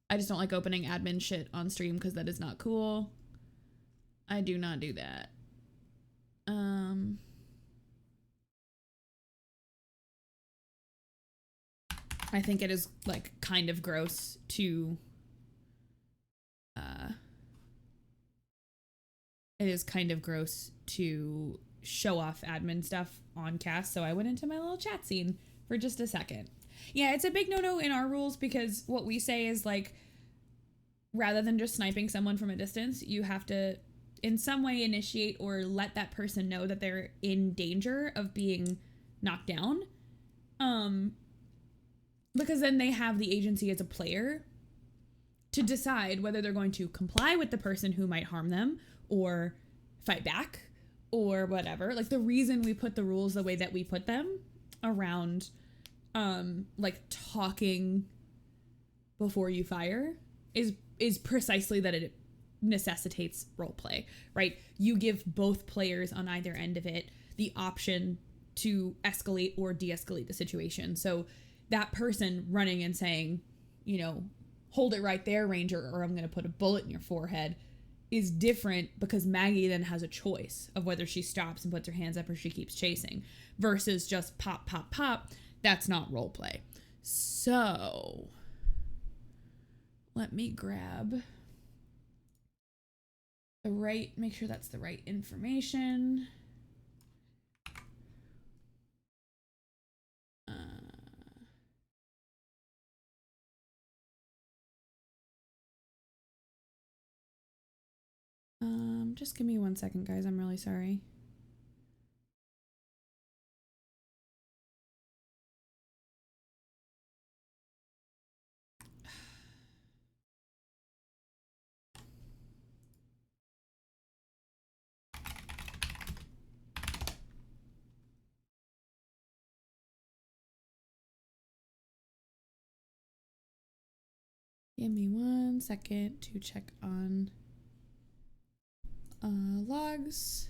I just don't like opening admin shit on stream because that is not cool. I do not do that. I think it is like kind of gross to show off admin stuff on cast, so I went into my little chat scene for just a second. Yeah, it's a big no-no in our rules because what we say is like, rather than just sniping someone from a distance, you have to in some way initiate or let that person know that they're in danger of being knocked down. Because then they have the agency as a player to decide whether they're going to comply with the person who might harm them or fight back or whatever. Like the reason we put the rules the way that we put them around like talking before you fire is precisely that it necessitates role play, right? You give both players on either end of it the option to escalate or de-escalate the situation. So that person running and saying, you know, hold it right there, Ranger, or I'm going to put a bullet in your forehead is different because Maggie then has a choice of whether she stops and puts her hands up or she keeps chasing versus just pop, pop, pop. That's not role play. So let me grab the right, make sure that's the right information. Just give me 1 second, guys. I'm really sorry. Give me 1 second to check on logs.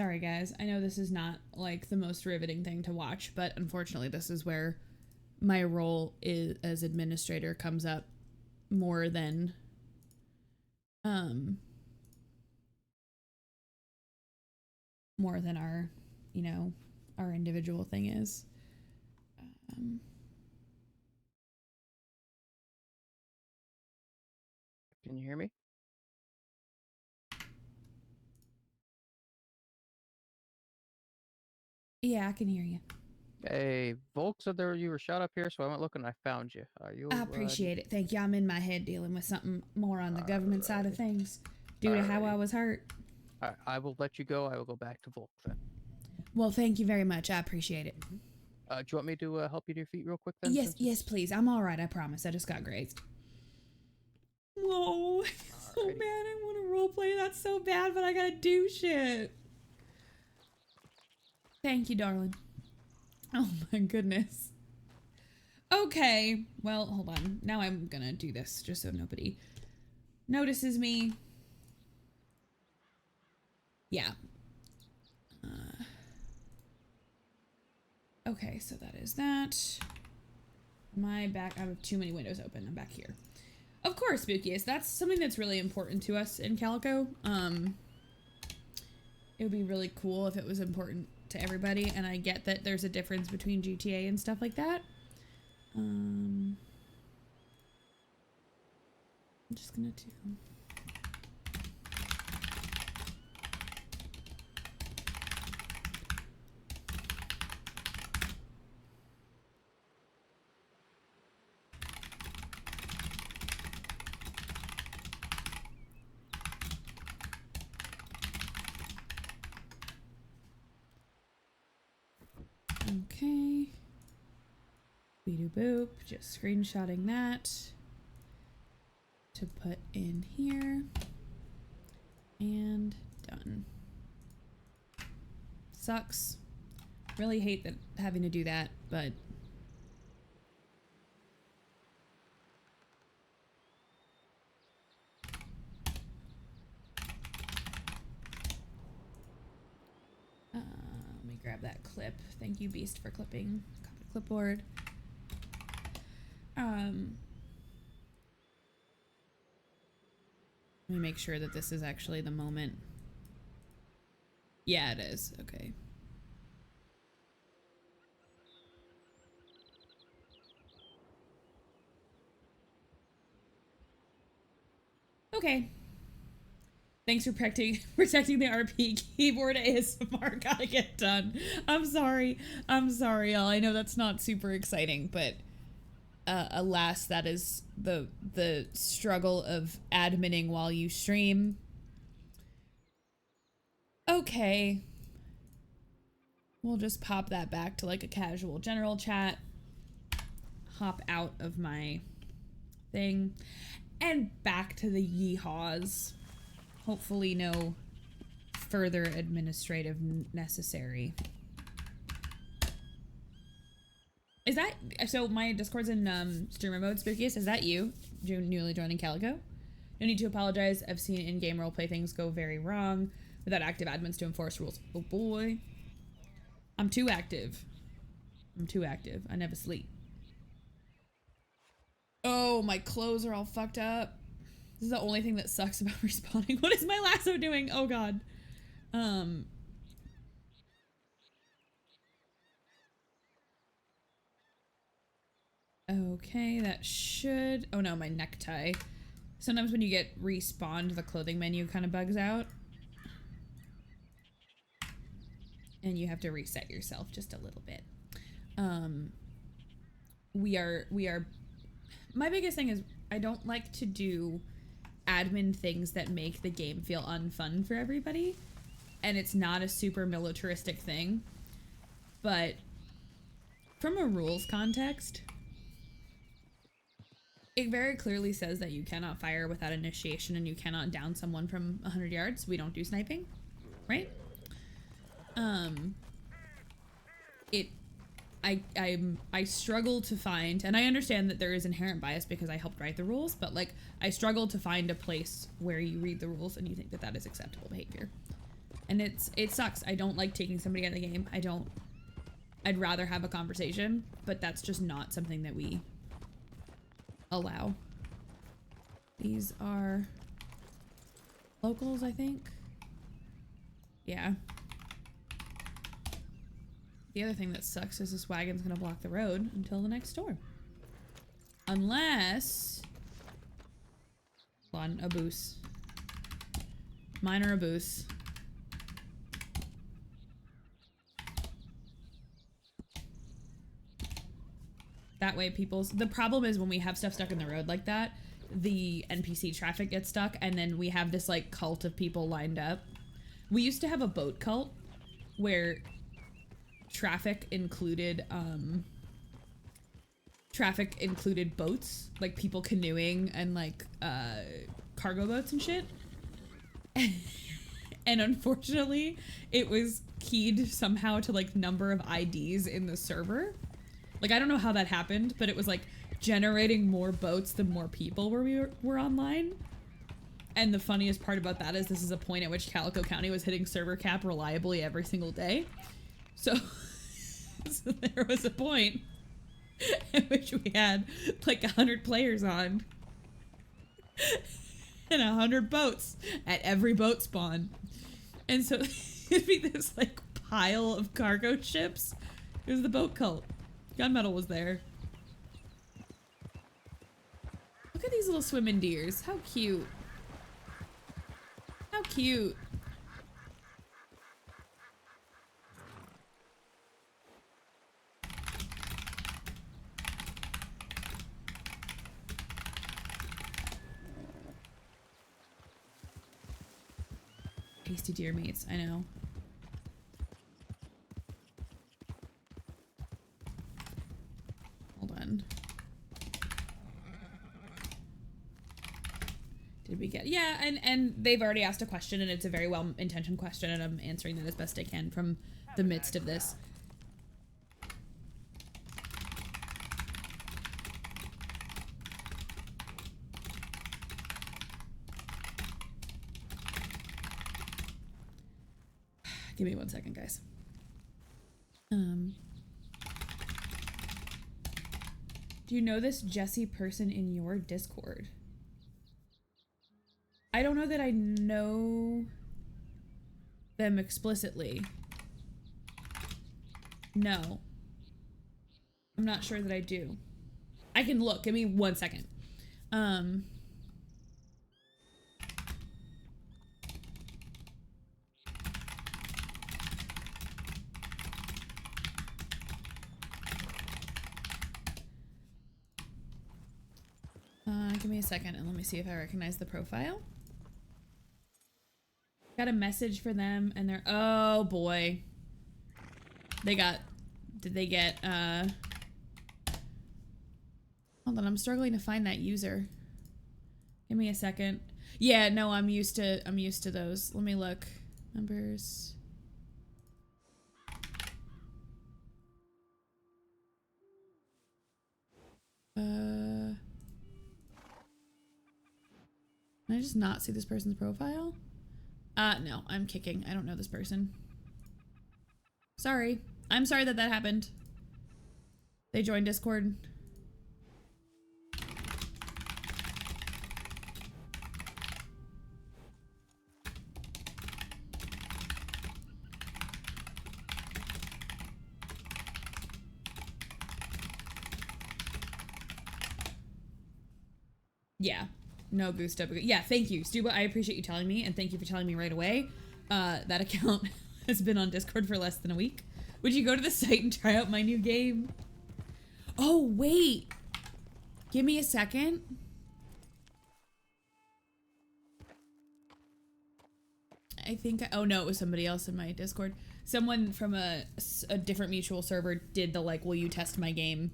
Sorry guys, I know this is not like the most riveting thing to watch, but unfortunately this is where my role as administrator comes up more than our, you know, our individual thing is. Can you hear me? Yeah, I can hear you. Hey, Volk said there you were shot up here, so I went looking and I found you. Are you? I appreciate it. Thank you. I'm in my head dealing with something more on the government side of things due to how I was hurt. I will let you go. I will go back to Volk then. Well, thank you very much. I appreciate it. Do you want me to help you to your feet real quick then? Yes, please. I'm all right. I promise. I just got grazed. Whoa, so bad. I want to roleplay. That's so bad, but I gotta do shit. Thank you, darling. Oh my goodness. Okay, well, hold on. Now I'm gonna do this just so nobody notices me. Yeah. Okay, so that is that. My back, I have too many windows open. I'm back here. Of course, Spookiest. That's something that's really important to us in Calico. It would be really cool if it was important to everybody, and I get that there's a difference between GTA and stuff like that. I'm just gonna do... Okay. Beedoo boop. Just screenshotting that to put in here. And done. Sucks. Really hate that having to do that, but let me grab that clip. Thank you, Beast, for clipping. Copy clipboard. Let me make sure that this is actually the moment. Yeah, it is. Okay. Okay. Thanks for protecting the RP keyboard ASMR. Gotta get done. I'm sorry. I'm sorry, y'all. I know that's not super exciting, but alas, that is the struggle of adminning while you stream. Okay. We'll just pop that back to like a casual general chat. Hop out of my thing. And back to the yeehaws. Hopefully no further administrative necessary. Is that, so my Discord's in streamer mode, Spookiest, is that you, newly joining Calico? No need to apologize, I've seen in-game roleplay things go very wrong without active admins to enforce rules. Oh boy. I'm too active. I'm too active, I never sleep. Oh, my clothes are all fucked up. This is the only thing that sucks about respawning. What is my lasso doing? Oh god. Okay, that should... Oh no, my necktie. Sometimes when you get respawned, the clothing menu kind of bugs out. And you have to reset yourself just a little bit. We are... My biggest thing is I don't like to do admin things that make the game feel unfun for everybody. And it's not a super militaristic thing. But from a rules context, it very clearly says that you cannot fire without initiation and you cannot down someone from 100 yards. We don't do sniping, right? I struggle to find, and I understand that there is inherent bias because I helped write the rules, but like I struggle to find a place where you read the rules and you think that that is acceptable behavior. And it sucks. I don't like taking somebody out of the game. I'd rather have a conversation, but that's just not something that we allow. These are locals, I think. Yeah. The other thing that sucks is this wagon's gonna block the road until the next door. Unless... Hold on, a boost. Mine are a boost. That way people's... The problem is when we have stuff stuck in the road like that, the NPC traffic gets stuck and then we have this like cult of people lined up. We used to have a boat cult where traffic included boats, like people canoeing and like cargo boats and shit. And unfortunately it was keyed somehow to like number of IDs in the server. Like I don't know how that happened, but it was like generating more boats the more people were online. And the funniest part about that is this is a point at which Calico County was hitting server cap reliably every single day. So, so there was a point at which we had like 100 players on and 100 boats at every boat spawn. And so it'd be this like pile of cargo ships. It was the boat cult. Gunmetal was there. Look at these little swimming deers. How cute. How cute. Tasty deer meats, I know. Did we get? Yeah, and they've already asked a question, and it's a very well-intentioned question, and I'm answering that as best I can from the midst of this. Give me 1 second, guys. Do you know this Jesse person in your Discord? I don't know that I know them explicitly. No. I'm not sure that I do. I can look. Give me 1 second. Give me a second and let me see if I recognize the profile. Got a message for them and they're, oh boy. Did they get, hold on, I'm struggling to find that user. Give me a second. Yeah, no, I'm used to those. Let me look. Numbers. Can I just not see this person's profile? No, I'm kicking. I don't know this person. Sorry. I'm sorry that happened. They joined Discord. Yeah. No Gusto. Yeah, thank you, Stuba. I appreciate you telling me, and thank you for telling me right away. That account has been on Discord for less than a week. Would you go to the site and try out my new game? Oh, wait. Give me a second. I think, oh no, it was somebody else in my Discord. Someone from a different mutual server did the, like, will you test my game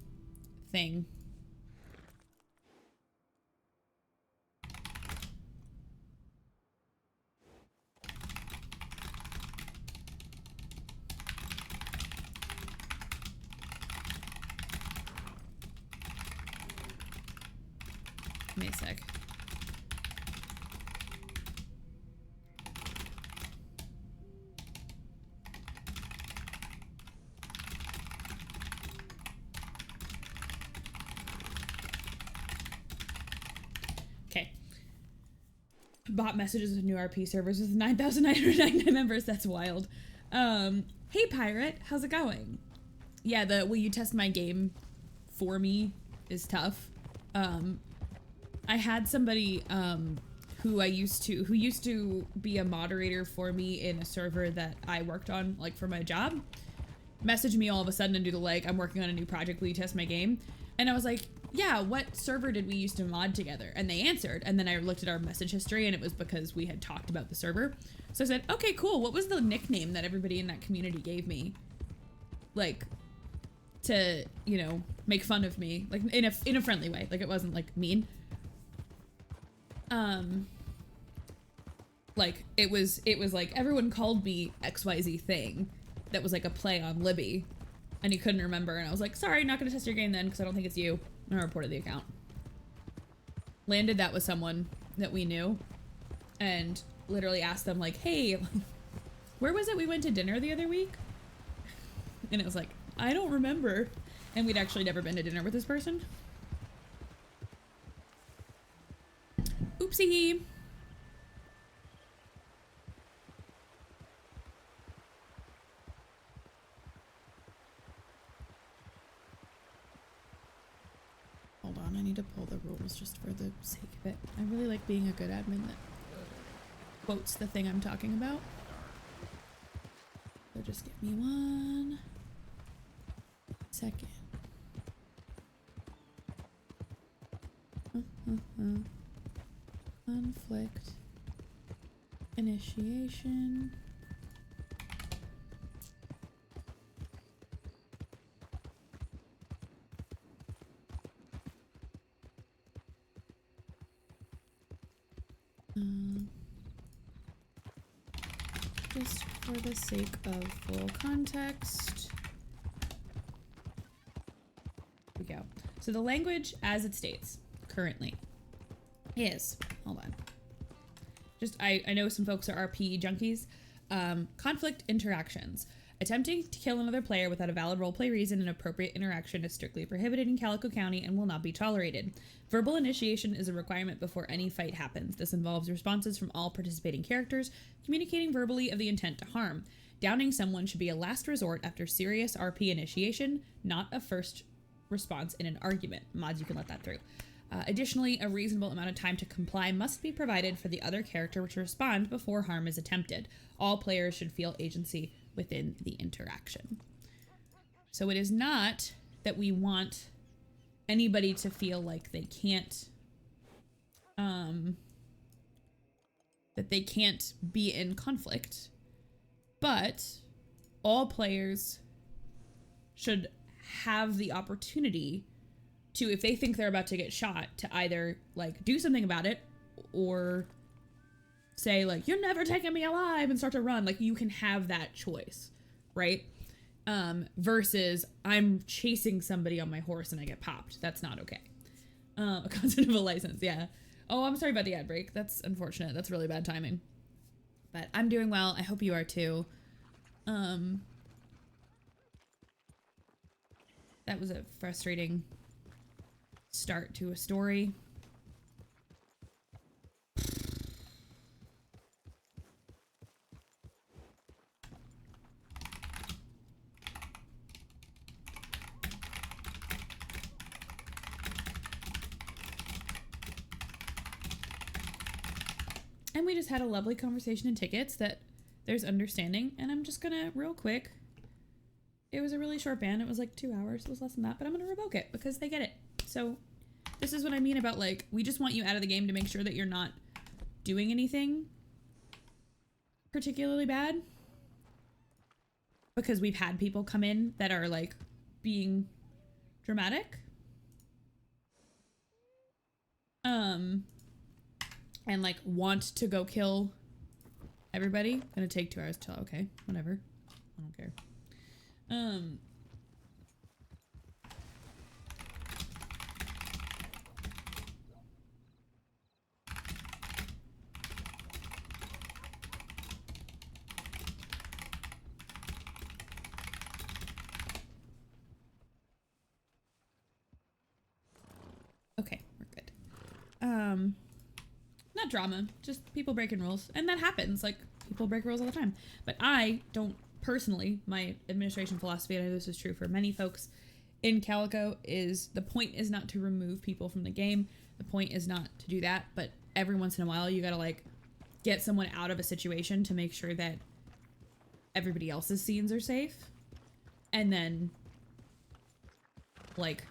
thing. Give me a sec. Okay. Bot messages with new RP servers with 9,999 members. That's wild. Hey Pirate, how's it going? Yeah, the will you test my game for me is tough. I had somebody who used to be a moderator for me in a server that I worked on, like, for my job, message me all of a sudden and do the, like, I'm working on a new project, will you test my game? And I was like, yeah, what server did we used to mod together? And they answered, and then I looked at our message history and it was because we had talked about the server. So I said, okay, cool, what was the nickname that everybody in that community gave me? Like, to, you know, make fun of me, like, in a friendly way, like, it wasn't, like, mean. Like, it was like, everyone called me XYZ thing that was like a play on Libby, and he couldn't remember, and I was like, sorry, not gonna test your game then, because I don't think it's you, and I reported the account. Landed that with someone that we knew, and literally asked them, like, hey, where was it we went to dinner the other week? And it was like, I don't remember. And we'd actually never been to dinner with this person. Oopsie. Hold on, I need to pull the rules just for the sake of it. I really like being a good admin that quotes the thing I'm talking about. So just give me 1 second. Conflict initiation. Just for the sake of full context. Here we go. So the language as it states currently is, hold on. I know some folks are RP junkies. Conflict interactions. Attempting to kill another player without a valid roleplay reason and appropriate interaction is strictly prohibited in Calico County and will not be tolerated. Verbal initiation is a requirement before any fight happens. This involves responses from all participating characters, communicating verbally of the intent to harm. Downing someone should be a last resort after serious RP initiation, not a first response in an argument. Mods, you can let that through. Additionally, a reasonable amount of time to comply must be provided for the other character to respond before harm is attempted. All players should feel agency within the interaction. So it is not that we want anybody to feel like they can't be in conflict, but all players should have the opportunity to, if they think they're about to get shot, to either like do something about it or say like, you're never taking me alive, and start to run. Like, you can have that choice, right? Versus I'm chasing somebody on my horse and I get popped. That's not okay. A concept of a license. Yeah. Oh, I'm sorry about the ad break. That's unfortunate. That's really bad timing, but I'm doing well. I hope you are too. That was a frustrating start to a story. And we just had a lovely conversation in tickets that there's understanding, and I'm just gonna real quick. It was a really short ban. It was like 2 hours. It was less than that, but I'm gonna revoke it because they get it. So this is what I mean about, like, we just want you out of the game to make sure that you're not doing anything particularly bad. Because we've had people come in that are like being dramatic. And like want to go kill everybody. Gonna take 2 hours till, okay, whatever. I don't care. Okay, we're good. Not drama, just people breaking rules. And that happens, like, people break rules all the time. But I don't personally, my administration philosophy, and I know this is true for many folks in Calico, is the point is not to remove people from the game. The point is not to do that, but every once in a while you gotta, like, get someone out of a situation to make sure that everybody else's scenes are safe. And then, like,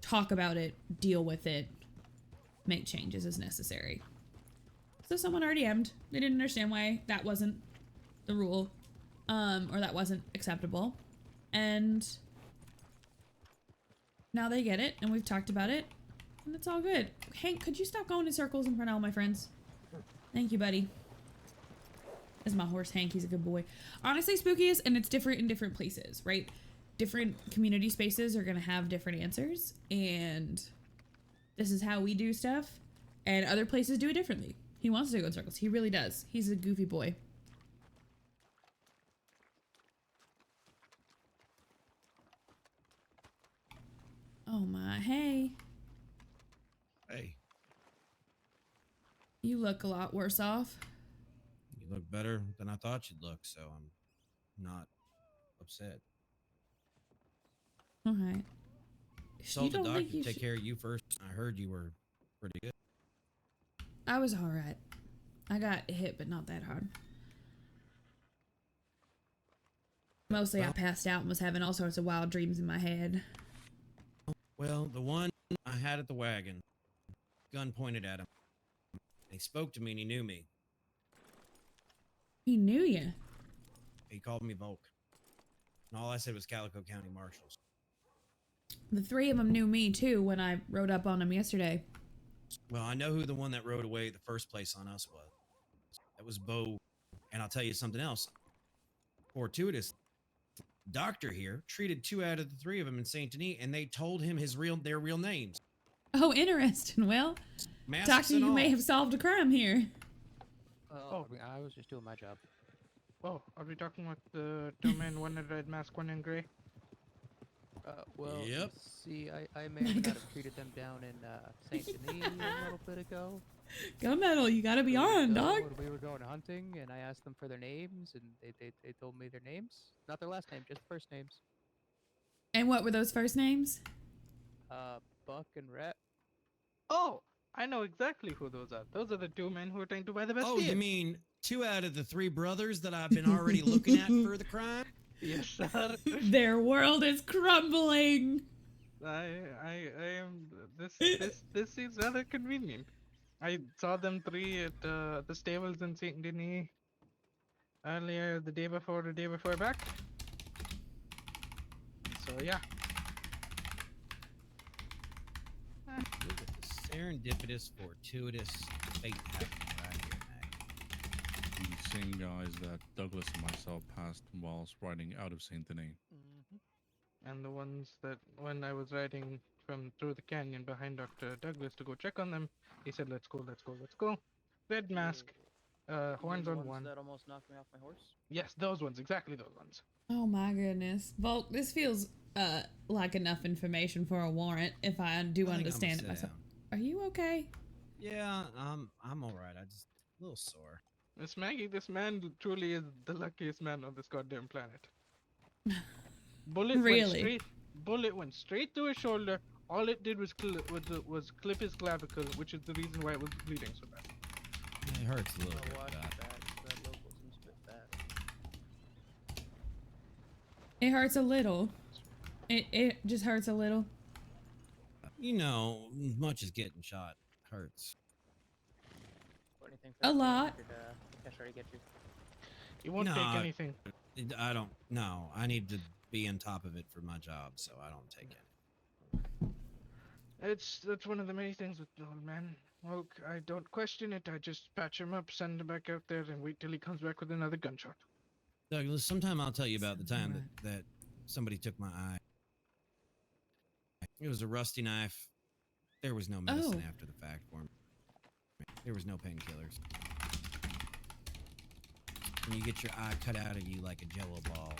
talk about it, deal with it, make changes as necessary. So someone already M'd. They didn't understand why that wasn't the rule, or that wasn't acceptable. And now they get it, and we've talked about it, and it's all good. Hank, could you stop going in circles in front of all my friends? Thank you, buddy. This is my horse, Hank. He's a good boy. Honestly, spookiest, and it's different in different places, right? Different community spaces are gonna have different answers, and this is how we do stuff, and other places do it differently. He wants to go in circles. He really does. He's a goofy boy. Oh my, hey. Hey, You look a lot worse off. you look better than I thought you'd look, so I'm not upset. Alright. Told the doctor to take care of you first. I heard you were pretty good. I was alright. I got hit, but not that hard. Mostly I passed out and was having all sorts of wild dreams in my head. Well, the one I had at the wagon, gun pointed at him. He spoke to me and he knew me. He knew you. He called me Volk. And all I said was Calico County Marshals. The three of them knew me too when I rode up on them yesterday. Well, I know who the one that rode away the first place on us was. That was Bo. And I'll tell you something else. Fortuitous. Doctor here treated 2 out of the 3 of them in Saint Denis, and they told him their real names. Oh, interesting. Well, Masks Doctor, and you may all. have solved a crime here. Oh, I mean, I was just doing my job. Oh, are we talking about the 2 men, 1 in red mask, 1 in gray? Well, Yep. see, I may or may not have treated them down in Saint Denis a little bit ago. Gunmetal, you gotta be So, on, dog. when we were going hunting, and I asked them for their names, and they told me their names. Not their last name, just first names. And what were those first names? Buck and Rhett. Oh, I know exactly who those are. Those are the 2 men who are trying to buy the best Oh, beer. you mean 2 out of the 3 brothers that I've been already looking at for the crime? Yes, sir. Their world is crumbling. I am. This seems rather convenient. I saw them 3 at the stables in Saint Denis earlier the day before back. So yeah. Look at the serendipitous, fortuitous fate happening right here, Maggie. The same guys that Douglas and myself passed whilst riding out of Saint Denis. And the ones that when I was riding through the canyon behind Dr. Douglas to go check on them, he said, "Let's go, let's go, let's go." Red mask, horns on one. That almost knocked me off my horse. Yes, those ones, exactly those ones. Oh my goodness. Volk, this feels like enough information for a warrant if I do I think I'm understand it gonna sit myself. Are you okay? Yeah, I'm all right. I just a little sore. Miss Maggie, this man truly is the luckiest man on this goddamn planet. Really? Bullet went straight through his shoulder. All it did was clip his clavicle, which is the reason why it was bleeding so bad. It hurts a little bit. Wash but back. That local seems a bit bad. It hurts a little. It just hurts a little. you know, as much as getting shot hurts. Or anything A lot. Cash already get you. He won't No, take anything. I don't. No, I need to be on top of it for my job, so I don't take it. That's one of the many things with the old man. Well, I don't question it. I just patch him up, send him back out there, and wait till he comes back with another gunshot. Douglas, sometime I'll tell you about the time Right. that somebody took my eye. It was a rusty knife. There was no medicine Oh. after the fact for me. There was no painkillers. When you get your eye cut out of you like a jello ball,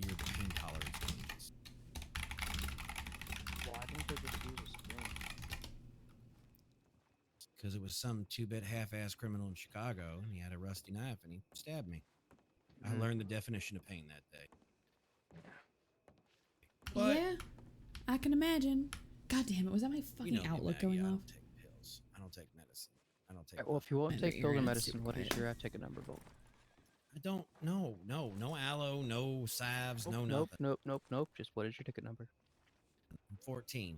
your pain tolerance changes. Why didn't they just use a spoon? Because it was some two-bit half-ass criminal in Chicago, and he had a rusty knife, and he stabbed me. I learned the definition of pain that day. But, Yeah, I can imagine. God damn it, was that my you fucking know me, outlook Maggie, going I off? don't take pills. I don't take medicine. I don't take. Well, if you won't Man, take you're pills or in medicine, super what is quiet. your ticket number, Volt? I don't. No aloe, no salves, no Nope, nothing. nope. Just what is your ticket number? I'm 14.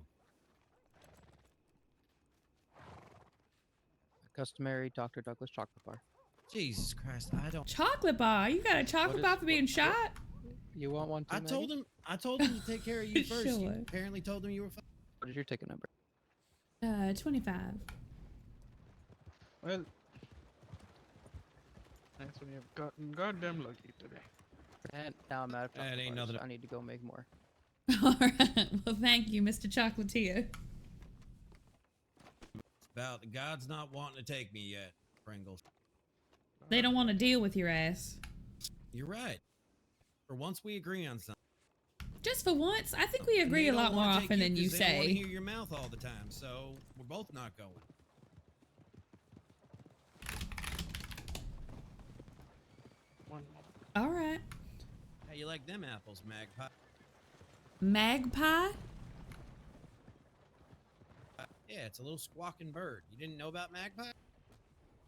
Customary Dr. Douglas chocolate bar. Jesus Christ, I don't. Chocolate bar? You got a chocolate is- bar for being what- shot? You want one too, I told Maggie? him. I told him to take care of you first. You Sure. apparently told him you were fine. What is your ticket number? 25. Well, that's when you've gotten goddamn lucky today. And now I'm out of That chocolate ain't bars. nothing to- I need to go make more. All right. Well, thank you, Mr. Chocolatier. It's about the God's not wanting to take me yet, Pringles. They don't want to deal with your ass. You're right. For once, we agree on something. Just for once, I think we And agree they a don't lot more wanna take often than 'cause you they don't wanna say. hear your mouth all the time, so we're both not going. One. All right. How you like them apples, Magpie? Magpie? Yeah, it's a little squawking bird. You didn't know about Magpie?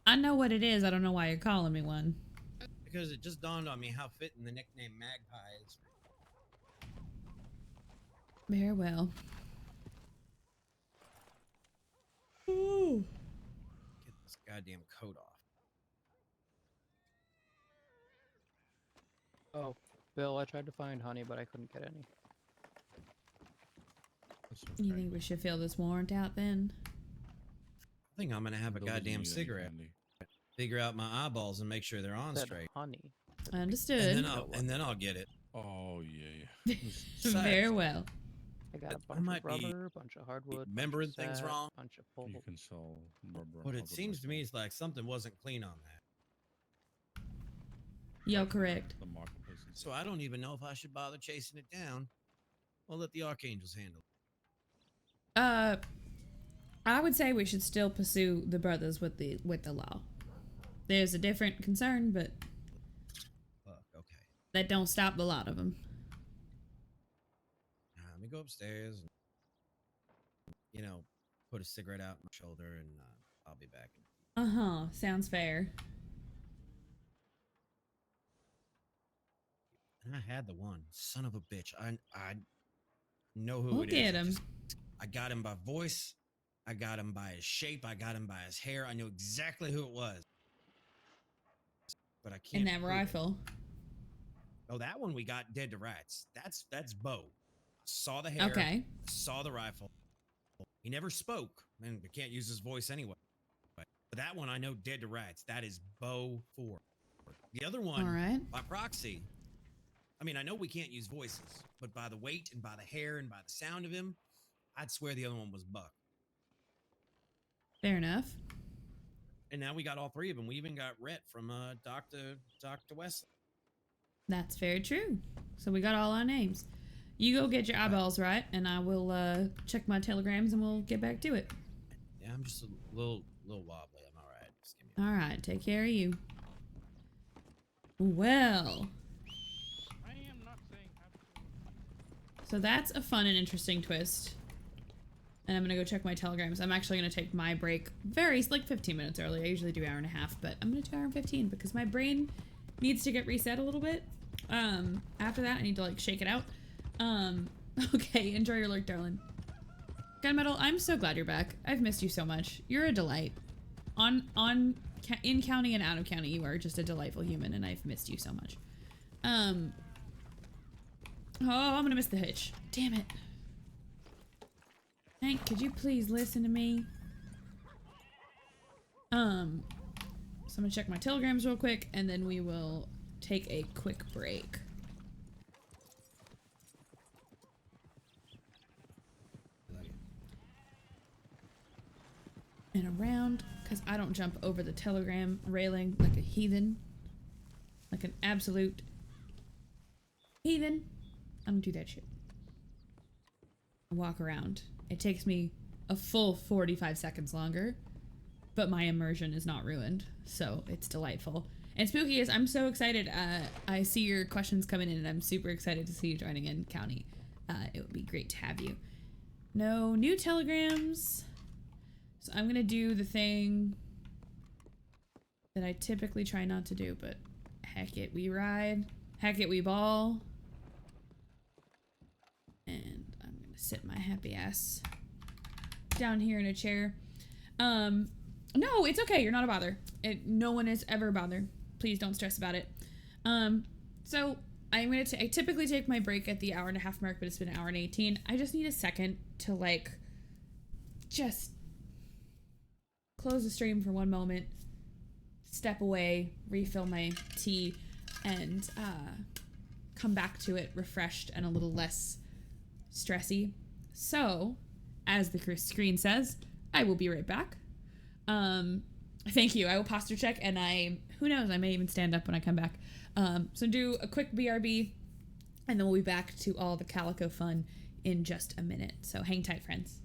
I know what it is. I don't know why you're calling me one. Because it just dawned on me how fitting the nickname Magpie is. Very well. Ooh. Get this goddamn coat off. Oh, Bill, I tried to find honey, but I couldn't get any. That's You okay. think we should fill this warrant out then? I think I'm gonna have a Bill doesn't goddamn need any cigarette. candy. Figure out my eyeballs and make sure they're on Said straight. honey. Understood. And then I'll get it. Oh yeah. Very well. I got a I bunch might of be rubber, bunch of hardwood, remembering things wrong. bunch of You pulp. can sell rubber. But it hardwood seems to me myself. it's like something wasn't clean on that. You're correct. The marketplace. and So stuff. I don't even know if I should bother chasing it down. I'll let the archangels handle it. I would say we should still pursue the brothers with the law. There's a different concern, but Fuck, okay. that don't stop a lot of them. Let me go upstairs and, put a cigarette out my shoulder and I'll be back. Sounds fair. And I had the one. Son of a bitch. I know who We'll it is. get him. I got him by voice. I got him by his shape. I got him by his hair. I knew exactly who it was. But I can't. And that prove it. rifle. Oh, that one we got dead to rights. That's Bo. Saw the hair. Okay. Saw the rifle. He never spoke, and we can't use his voice anyway. But that one I know dead to rights. That is Bo 4. The other one, All right. by proxy. I mean, I know we can't use voices, but by the weight and by the hair and by the sound of him, I'd swear the other one was Buck. Fair enough. And now we got all three of them. We even got Rhett from Dr. Wesley. That's very true. So we got all our names. You go get your eyeballs right, and I will check my telegrams, and we'll get back to it. Yeah, I'm just a little wobbly. I'm all right. Just give me All right. Take care of you. Well, I am not saying absolutely. so that's a fun and interesting twist. And I'm gonna go check my telegrams. I'm actually gonna take my break like 15 minutes early. I usually do hour and a half, but I'm gonna do hour and 15 because my brain needs to get reset a little bit. After that, I need to like shake it out. Okay, enjoy your lurk, darling. Gunmetal, I'm so glad you're back. I've missed you so much. You're a delight. In county and out of county, you are just a delightful human, and I've missed you so much. Oh, I'm gonna miss the hitch. Damn it. Hank, could you please listen to me? So I'm gonna check my telegrams real quick, and then we will take a quick break. And around, because I don't jump over the telegram railing like a heathen. Like an absolute heathen. I don't do that shit. I walk around. It takes me a full 45 seconds longer, but my immersion is not ruined, so it's delightful. And spooky is, I'm so excited. I see your questions coming in, and I'm super excited to see you joining in, County. It would be great to have you. No new telegrams. So I'm gonna do the thing that I typically try not to do, but heck it, we ride. Heck it, we ball. And I'm gonna sit my happy ass down here in a chair. No, it's okay. You're not a bother. No one is ever a bother. Please don't stress about it. So I typically take my break at the hour and a half mark, but it's been an hour and 18. I just need a second to like, just close the stream for one moment, step away, refill my tea, and come back to it refreshed and a little less stressy. So, as the screen says, I will be right back. Thank you. I will posture check, and who knows, I may even stand up when I come back. So do a quick BRB, and then we'll be back to all the calico fun in just a minute. So hang tight, friends.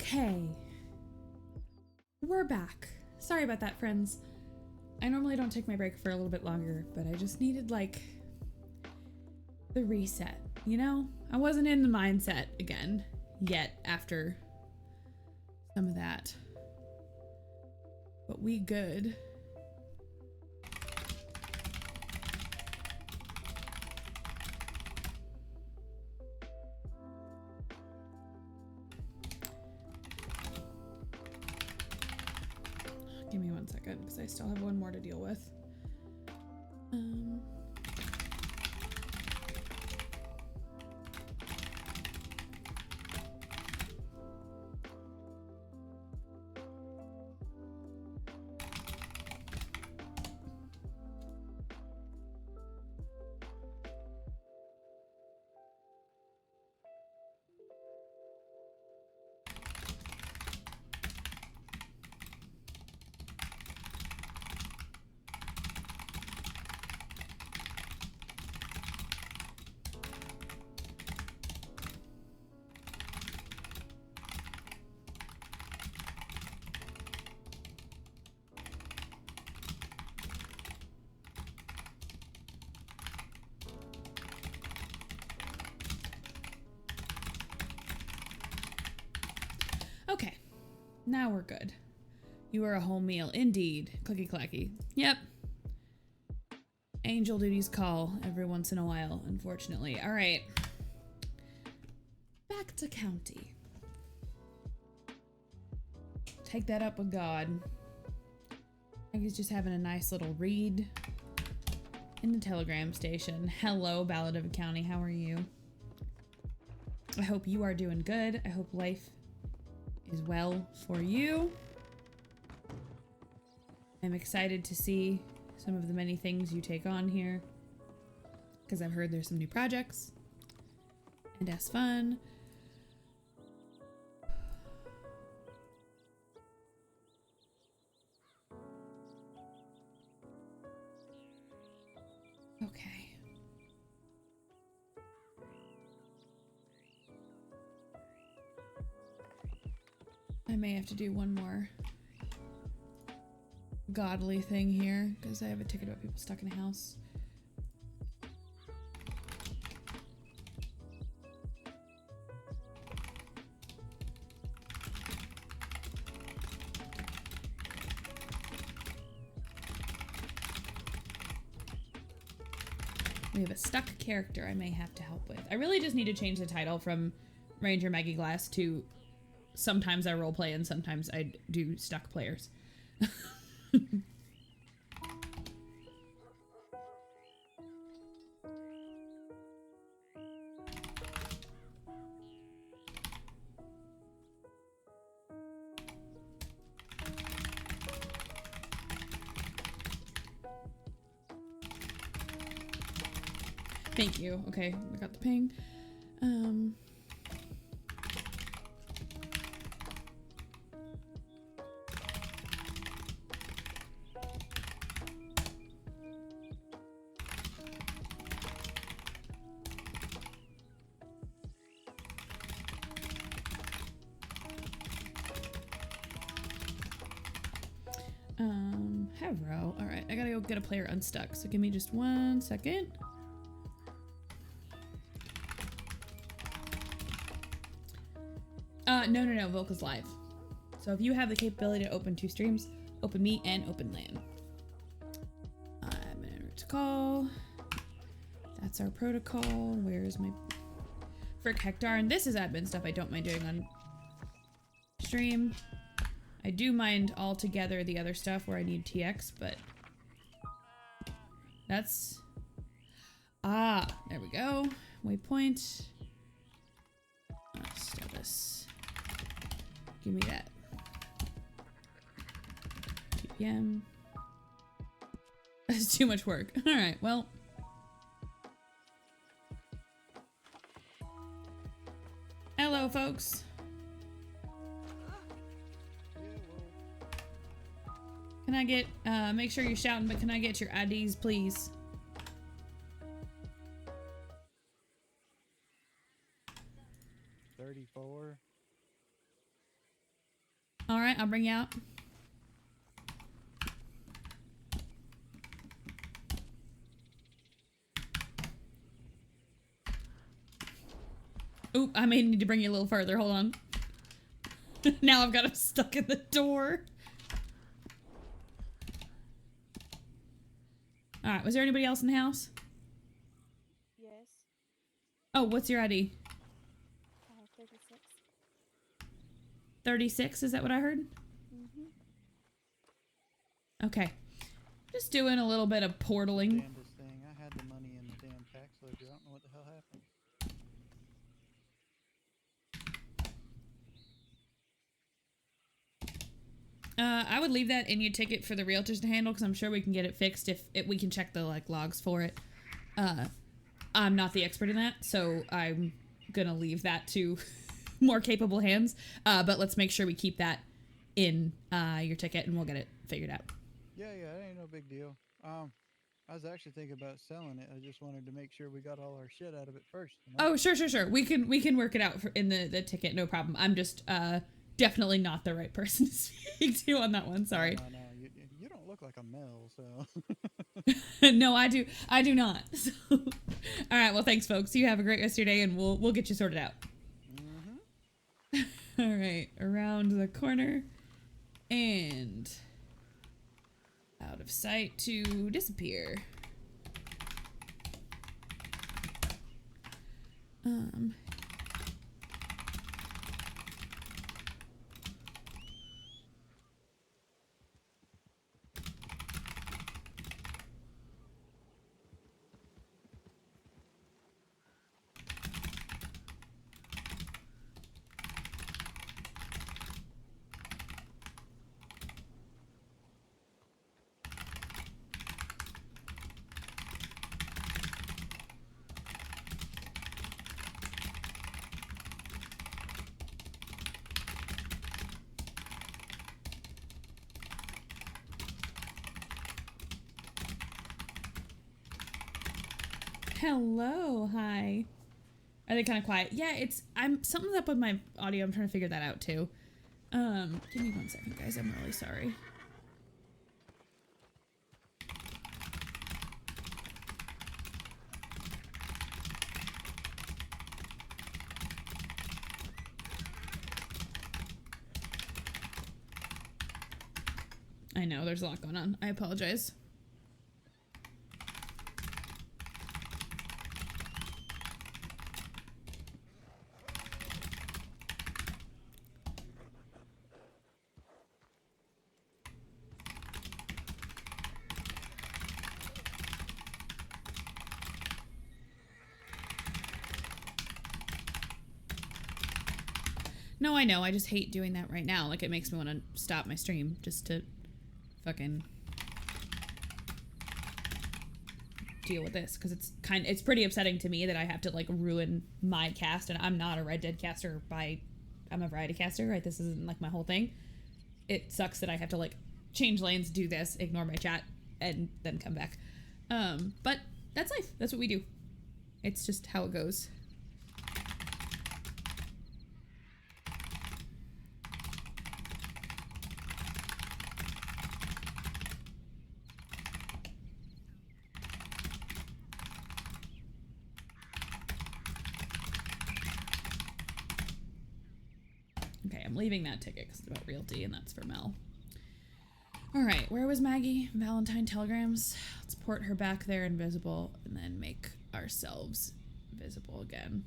Okay. We're back. Sorry about that, friends. I normally don't take my break for a little bit longer, but I just needed, like, the reset, you know? I wasn't in the mindset again yet after some of that. But we good. Give me 1 second, because I still have one more to deal with. Okay, now we're good. You are a whole meal, indeed. Clicky clacky. Yep. Angel duties call every once in a while, unfortunately. All right. Back to county. Take that up with God. Maggie's just having a nice little read in the telegram station. Hello, Ballad of a County. How are you? I hope you are doing good. I hope life is well for you. I'm excited to see some of the many things you take on here, because I've heard there's some new projects, and that's fun. Okay. I may have to do one more godly thing here, because I have a ticket about people stuck in a house. We have a stuck character I may have to help with. I really just need to change the title from Ranger Maggie Glass to sometimes I roleplay and sometimes I do stuck players. Thank you. Okay, I got the ping. Hevro. All right, I gotta go get a player unstuck. So give me just 1 second. No, Volca's live. So if you have the capability to open 2 streams, open me and open LAN. I'm gonna call. That's our protocol. Where's my frick hectar? And this is admin stuff I don't mind doing on stream. I do mind altogether the other stuff where I need TX, but that's... Ah, there we go. Waypoint. Status. Give me that. GPM. That's too much work. Alright, well. Hello, folks. Can I get, make sure you're shouting, but can I get your IDs, please? All right, I'll bring you out. Oop, I may need to bring you a little further. Hold on. Now I've got him stuck in the door. All right, was there anybody else in the house? Yes. Oh, what's your ID? 36. 36, is that what I heard? Mm-hmm. Okay. Just doing a little bit of portaling. Damnedest thing. I had the money in the damn tax ledger. I don't know what the hell happened. I would leave that in your ticket for the realtors to handle because I'm sure we can get it fixed if we can check the like logs for it. I'm not the expert in that, so I'm gonna leave that to more capable hands. But let's make sure we keep that in your ticket and we'll get it figured out. Yeah, it ain't no big deal. I was actually thinking about selling it. I just wanted to make sure we got all our shit out of it first. You know? Oh, sure. We can work it out in the ticket, no problem. I'm just definitely not the right person to speak to on that one. Sorry. No. You don't look like a Mel, so. No, I do not. So, all right. Well, thanks, folks. You have a great rest of your day, and we'll get you sorted out. Mm-hmm. All right, around the corner, and out of sight to disappear. Hello, hi. Are they kind of quiet? Yeah, something's up with my audio. I'm trying to figure that out too. Give me 1 second, guys. I'm really sorry. I know, there's a lot going on. I apologize. No, I know. I just hate doing that right now. Like, it makes me want to stop my stream just to fucking deal with this, because it's pretty upsetting to me that I have to like ruin my cast, and I'm not a Red Dead caster I'm a variety caster, right? This isn't like my whole thing. It sucks that I have to like change lanes, do this, ignore my chat, and then come back. But that's life. That's what we do. It's just how it goes. Okay, I'm leaving that ticket because it's about realty, and that's for Mel. All right, where was Maggie? Valentine telegrams. Let's port her back there invisible, and then make ourselves visible again.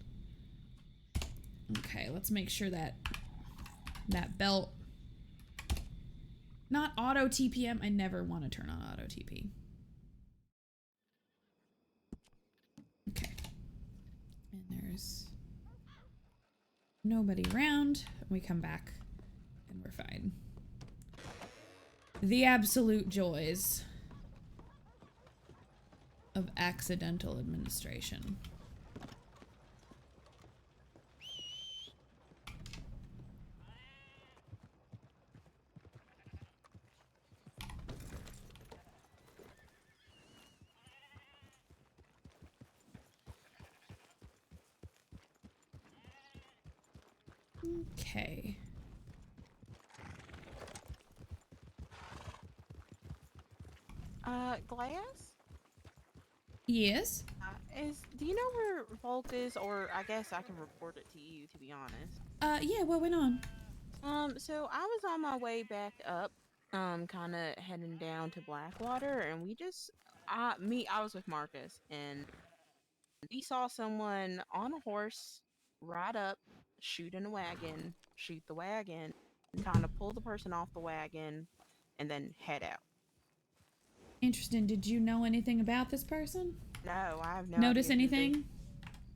Okay, let's make sure that belt, not auto TPM. I never want to turn on auto TP. Okay, and there's nobody around. We come back and we're fine. The absolute joys of accidental administration. Okay. Glass? Yes. Do you know where Volk is? Or I guess I can report it to you, to be honest. Yeah, what went on? So I was on my way back up, kind of heading down to Blackwater, and I was with Marcus, and we saw someone on a horse ride up, shoot in a wagon, shoot the wagon, kind of pull the person off the wagon, and then head out. Interesting. Did you know anything about this person? No, I have no Notice idea who they. anything?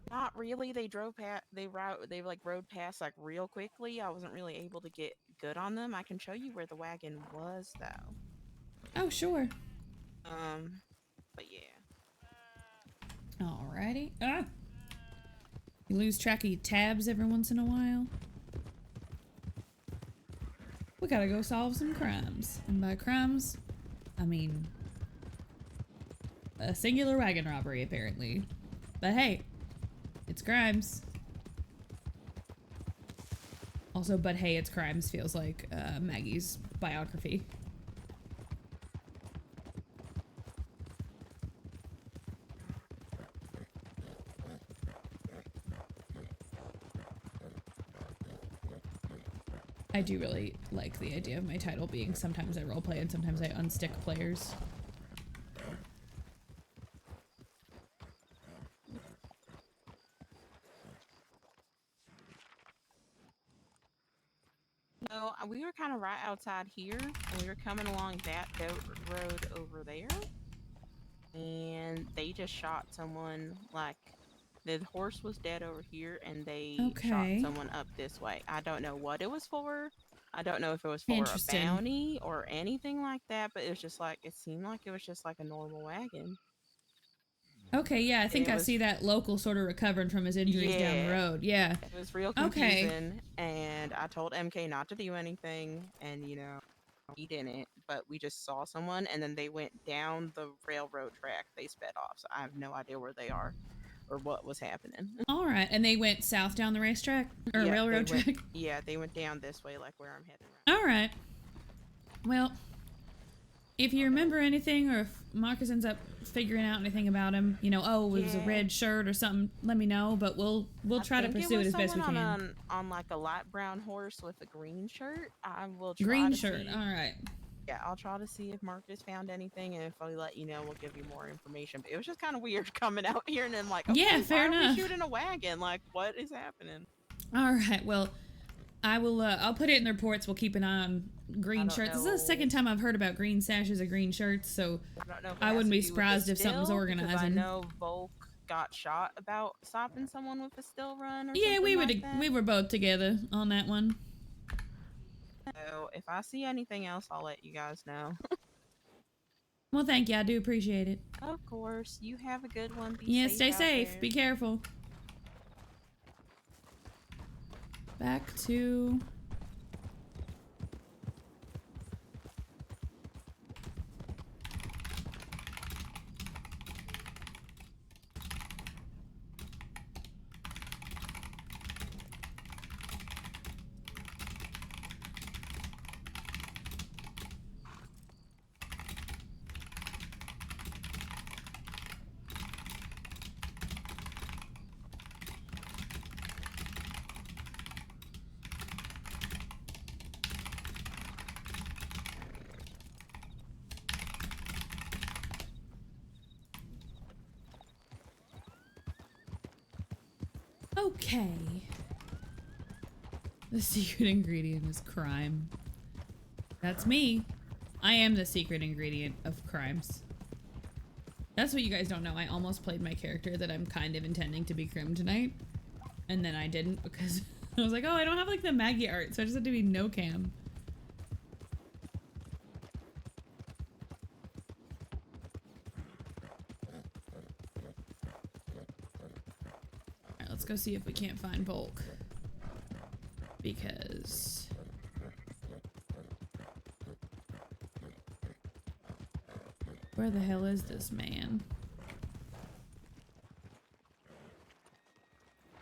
Not really. They drove past. They like rode past like real quickly. I wasn't really able to get good on them. I can show you where the wagon was though. Oh, sure. But yeah. Alrighty. Ah! You lose track of your tabs every once in a while. We gotta go solve some crimes. And by crimes, I mean a singular wagon robbery, apparently. But hey, it's crimes. Also, but hey, it's crimes feels like Maggie's biography. I do really like the idea of my title being sometimes I roleplay and sometimes I unstick players. No, we were kind of right outside here, and we were coming along that road over there, and they just shot someone. Like, the horse was dead over here, and they shot Okay. someone up this way. I don't know what it was for. I don't know if it was for a Interesting. bounty or anything like that, but it was just like, it seemed like it was just like a normal wagon. Okay, yeah, I think It I was- see that local sort of recovering from his injuries down the Yeah. road. Yeah. It was real Okay. confusing, and I told MK not to do anything, and he didn't. But we just saw someone, and then they went down the railroad track. They sped off, so I have no idea where they are or what was happening. All right, and they went south down the racetrack or Yeah, railroad they went- track. Yeah, they went down this way, like where I'm heading. Right. All right. Well, if you remember anything, or if Marcus ends up figuring out anything about him, oh, it was a Yeah. red shirt or something, let me know. But we'll try to I think pursue it was as best we someone can. on like a light brown horse with a green shirt. I will try Green to shirt. see- All right. Yeah, I'll try to see if Marcus found anything, and if I let you know, we'll give you more information. But it was just kind of weird coming out here and then like, okay, Yeah, fair why are enough. we shooting a wagon? Like, what is happening? All right. Well, I will. I'll put it in the reports. We'll keep an eye on green don't shirts. This is the know. second time I've heard about green sashes or green shirts, so I don't know. If it I has wouldn't to be do with the surprised if something's still, because I organizing. know Volk got shot about stopping someone with a still run or Yeah, something like that. we were both together on that one. So if I see anything else, I'll let you guys know. Well, thank you. I do appreciate it. Of course. You have a good one. Be Yeah, safe stay out safe. there. Be careful. Back to... Okay. The secret ingredient is crime. That's me. I am the secret ingredient of crimes. That's what you guys don't know. I almost played my character that I'm kind of intending to be Crim tonight. And then I didn't because I was like, oh, I don't have like the Maggie art, so I just have to be no cam. Alright, let's go see if we can't find Volk. Because... where the hell is this man?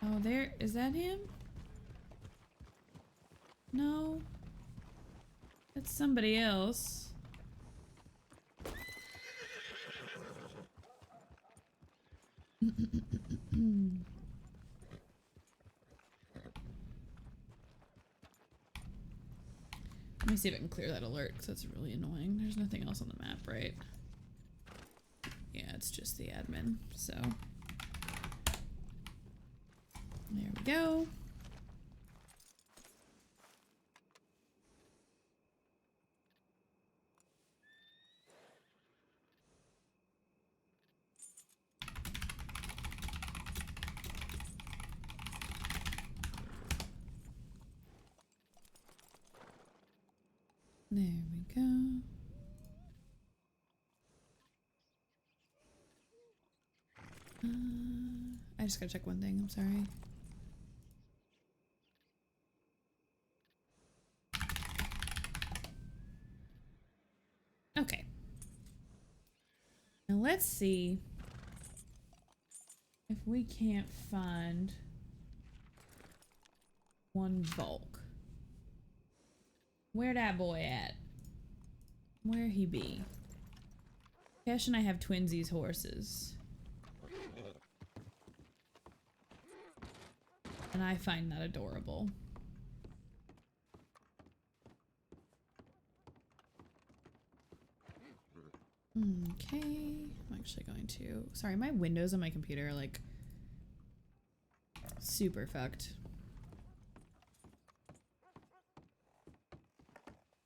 Oh, there, is that him? No. That's somebody else. Let me see if I can clear that alert, because that's really annoying. There's nothing else on the map, right? Yeah, it's just the admin, so. There we go. There we go. I just gotta check one thing, I'm sorry. Okay. Now let's see if we can't find one Volk. Where that boy at? Where he be? Kesh and I have twinsies horses. And I find that adorable. Okay, I'm actually going to... Sorry, my windows on my computer are like super fucked.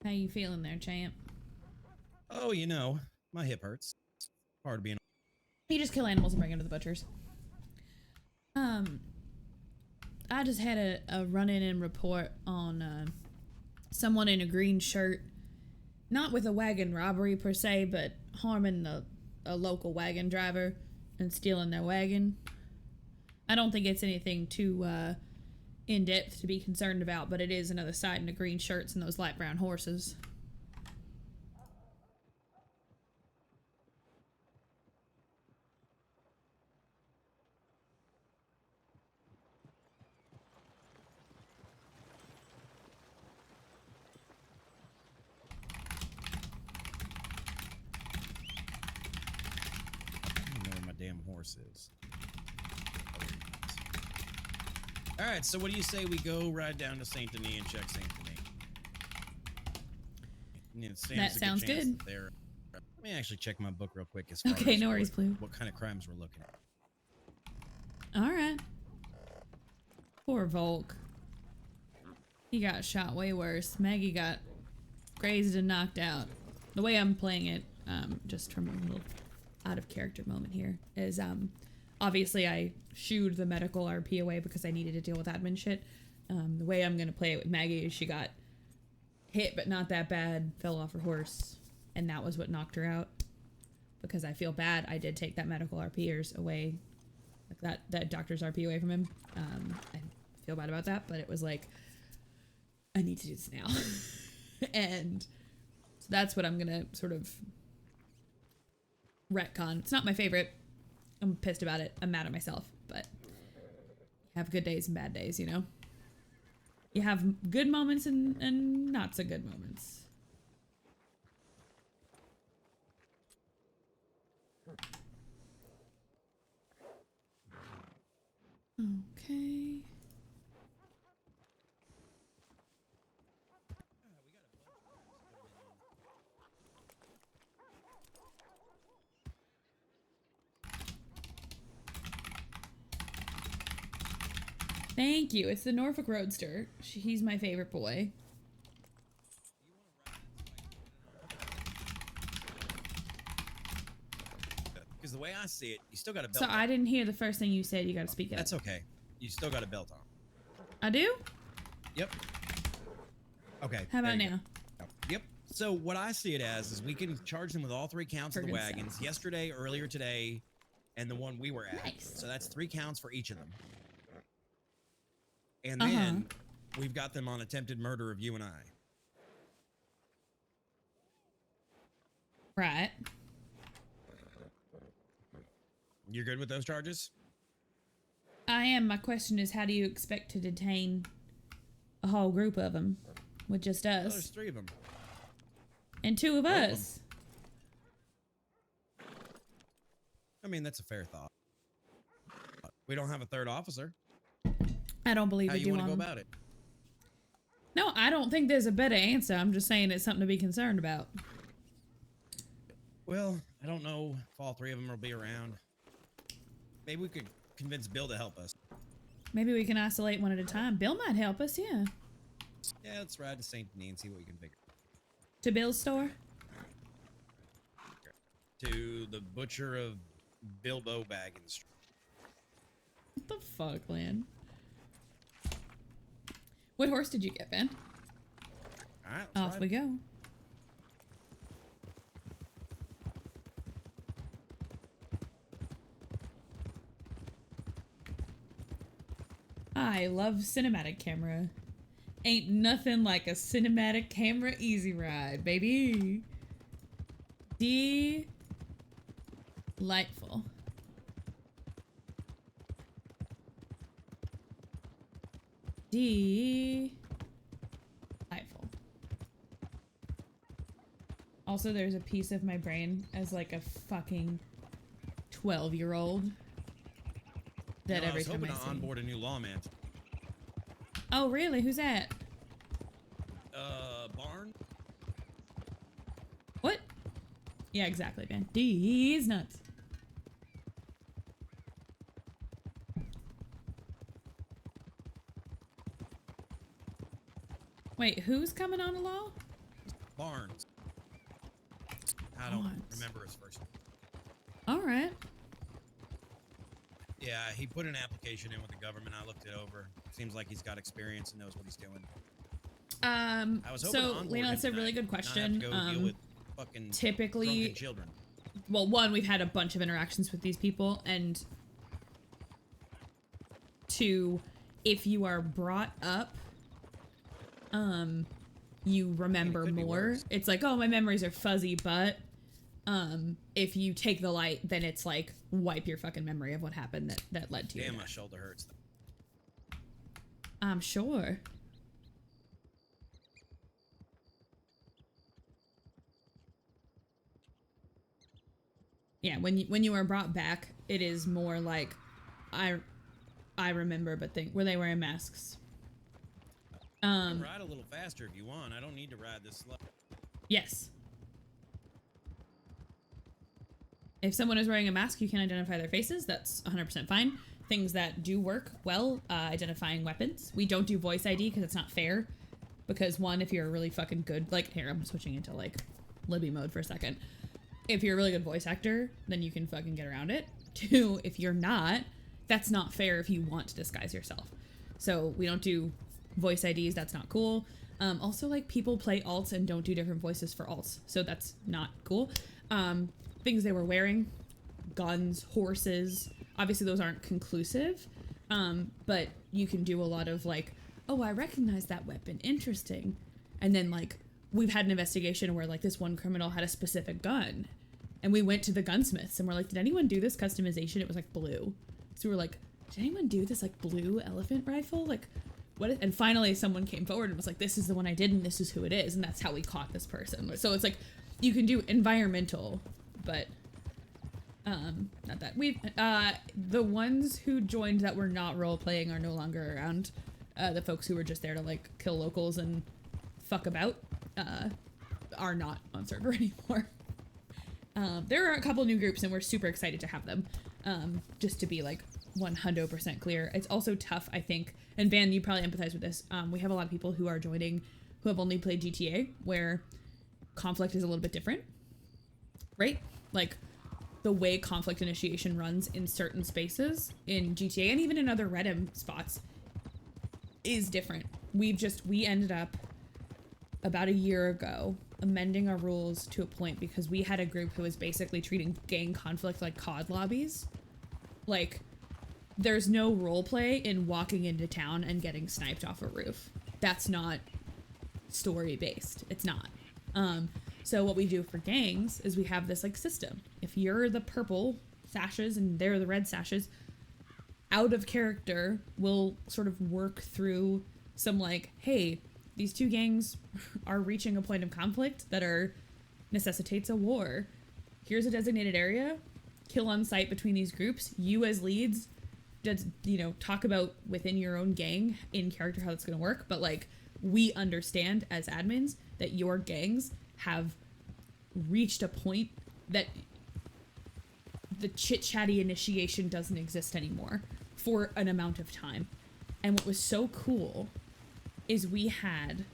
How you feeling there, champ? Oh, you know, my hip hurts. Hard being. You just kill animals and bring them to the butchers. I just had a run-in and report on someone in a green shirt, not with a wagon robbery per se, but harming a local wagon driver and stealing their wagon. I don't think it's anything too in-depth to be concerned about, but it is another sight in the green shirts and those light brown horses. Damn horses. All right, so what do you say we go ride down to Saint Denis and check Saint Denis? That sounds good. Let me actually check my book real quick as far Okay, as no worries, Blue. what kind of crimes we're looking at. All right. Poor Volk. He got shot way worse. Maggie got grazed and knocked out. The way I'm playing it, just from a little out of character moment here, is obviously I shooed the medical RP away because I needed to deal with admin shit. The way I'm gonna play it with Maggie is she got hit but not that bad, fell off her horse, and that was what knocked her out. Because I feel bad, I did take that medical RPers away, like that doctor's RP away from him. I feel bad about that, but it was like, I need to do this now. And so that's what I'm gonna sort of retcon. It's not my favorite. I'm pissed about it. I'm mad at myself, but you have good days and bad days, you know? You have good moments and not so good moments. Okay. Thank you. It's the Norfolk Roadster. He's my favorite boy. Because the way I see it, you still got a belt So on. I didn't hear the first thing you said. You got to speak up. That's okay. You still got a belt on. I do? Yep. Okay. How about there you now? go. Yep. So what I see it as is we can charge them with all 3 counts of the Fergus wagons. sounds. Yesterday, earlier today, and the one we were at. Nice. So that's 3 counts for each of them. And then we've got them on attempted murder of you and I. Right. You're good with those charges? I am. My question is, how do you expect to detain a whole group of them with just Well, there's us 3 of them. and 2 of Both of 'em. us? I mean, that's a fair thought. We don't have a third officer. I don't believe How we you do want to go on- about it? No, I don't think there's a better answer. I'm just saying it's something to be concerned about. Well, I don't know if all three of them will be around. Maybe we could convince Bill to help us. Maybe we can isolate one at a time. Bill might help us, yeah. Yeah, let's ride to St. Denis and see what we can figure. To Bill's store? To the butcher of Bilbo Baggins. What the fuck, man? What horse did you get, Ben? All right, Off we go. I love cinematic camera. Ain't nothing like a cinematic camera easy ride, baby. Delightful. Delightful. Also, there's a piece of my brain as like a fucking 12-year-old that I every was time hoping I to see. onboard a new lawman. Oh, really? Who's that? Barn? What? Yeah, exactly, man. These nuts. Wait, who's coming on a law? Barnes. I don't Barnes. remember his first name. All right. Yeah, he put an application in with the government. I looked it over. Seems like he's got experience and knows what he's doing. I was hoping to So onboard Lena, him that's a really tonight, good not have question. to go deal with fucking Typically, drunken children. well, one, we've had a bunch of interactions with these people, and two, if you are brought up, you remember could be more. worse. It's like, oh, my memories are fuzzy, but if you take the light, then it's like wipe your fucking memory of what happened that led to you. Damn, my shoulder hurts. I'm sure. Yeah, when you are brought back, it is more like I remember, but were they wearing masks? You can ride a little faster if you want. I don't need to ride this slow. Yes. If someone is wearing a mask, you can identify their faces. That's 100% fine. Things that do work well, identifying weapons. We don't do voice ID because it's not fair. Because one, if you're a really fucking good, like, here, I'm switching into like Libby mode for a second. If you're a really good voice actor, then you can fucking get around it. Two, if you're not, that's not fair if you want to disguise yourself. So we don't do voice IDs. That's not cool. Also, like, people play alts and don't do different voices for alts. So that's not cool. Things they were wearing, guns, horses. Obviously, those aren't conclusive. But you can do a lot of like, oh, I recognize that weapon. Interesting. And then like, we've had an investigation where like this one criminal had a specific gun. And we went to the gunsmiths and we're like, did anyone do this customization? It was like blue. So we were like, did anyone do this like blue elephant rifle? Like, what? And finally someone came forward and was like, this is the one I did and this is who it is. And that's how we caught this person. So it's like, you can do environmental, but not that. The ones who joined that were not role playing are no longer around. The folks who were just there to like kill locals and fuck about are not on server anymore. There are a couple new groups and we're super excited to have them. Just to be like 100% clear. It's also tough, I think, and Van, you probably empathize with this. We have a lot of people who are joining who have only played GTA, where conflict is a little bit different, right? Like, the way conflict initiation runs in certain spaces in GTA and even in other Redem spots is different. We ended up about a year ago amending our rules to a point because we had a group who was basically treating gang conflict like COD lobbies. Like, there's no role play in walking into town and getting sniped off a roof. That's not story based. It's not. So what we do for gangs is we have this like system. If you're the purple sashes and they're the red sashes, out of character, we'll sort of work through some like, hey, these two gangs are reaching a point of conflict that necessitates a war. Here's a designated area. Kill on sight between these groups. You as leads talk about within your own gang in character how that's going to work, but like we understand as admins that your gangs have reached a point that the chit-chatty initiation doesn't exist anymore for an amount of time. And what was so cool is we had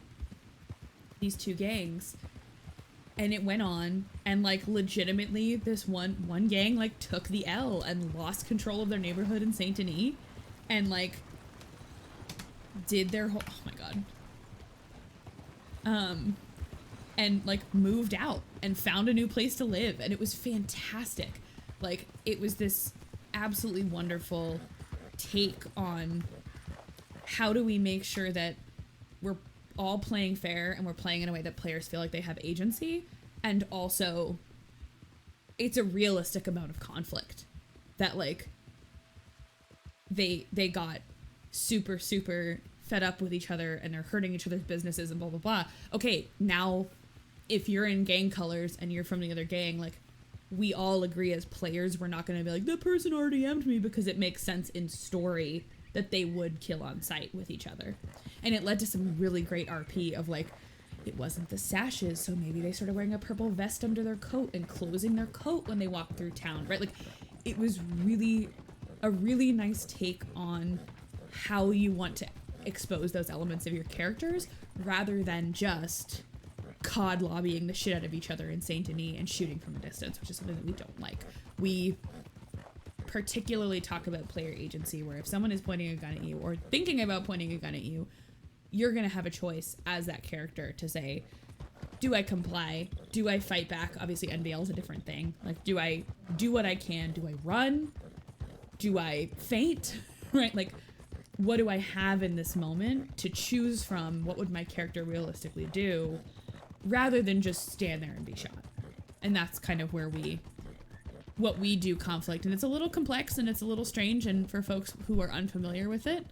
these two gangs, and it went on, and like legitimately this one gang like took the L and lost control of their neighborhood in Saint Denis, and like did their whole, oh my god, and like moved out and found a new place to live, and it was fantastic. Like it was this absolutely wonderful take on how do we make sure that we're all playing fair and we're playing in a way that players feel like they have agency, and also it's a realistic amount of conflict that like they got super fed up with each other and they're hurting each other's businesses and blah blah blah. Okay, now if you're in gang colors and you're from the other gang, like we all agree as players we're not going to be like, the person already M'd me, because it makes sense in story that they would kill on sight with each other. And it led to some really great RP of like, it wasn't the sashes, so maybe they started wearing a purple vest under their coat and closing their coat when they walked through town, right? Like it was really a really nice take on how you want to expose those elements of your characters rather than just COD lobbying the shit out of each other in Saint Denis and shooting from a distance, which is something that we don't like. We particularly talk about player agency, where if someone is pointing a gun at you or thinking about pointing a gun at you, you're going to have a choice as that character to say, do I comply? Do I fight back? Obviously NBL is a different thing. Like, do I do what I can? Do I run? Do I faint? Right? Like, what do I have in this moment to choose from? What would my character realistically do, rather than just stand there and be shot? And that's kind of where what we do conflict. And it's a little complex and it's a little strange, and for folks who are unfamiliar with it,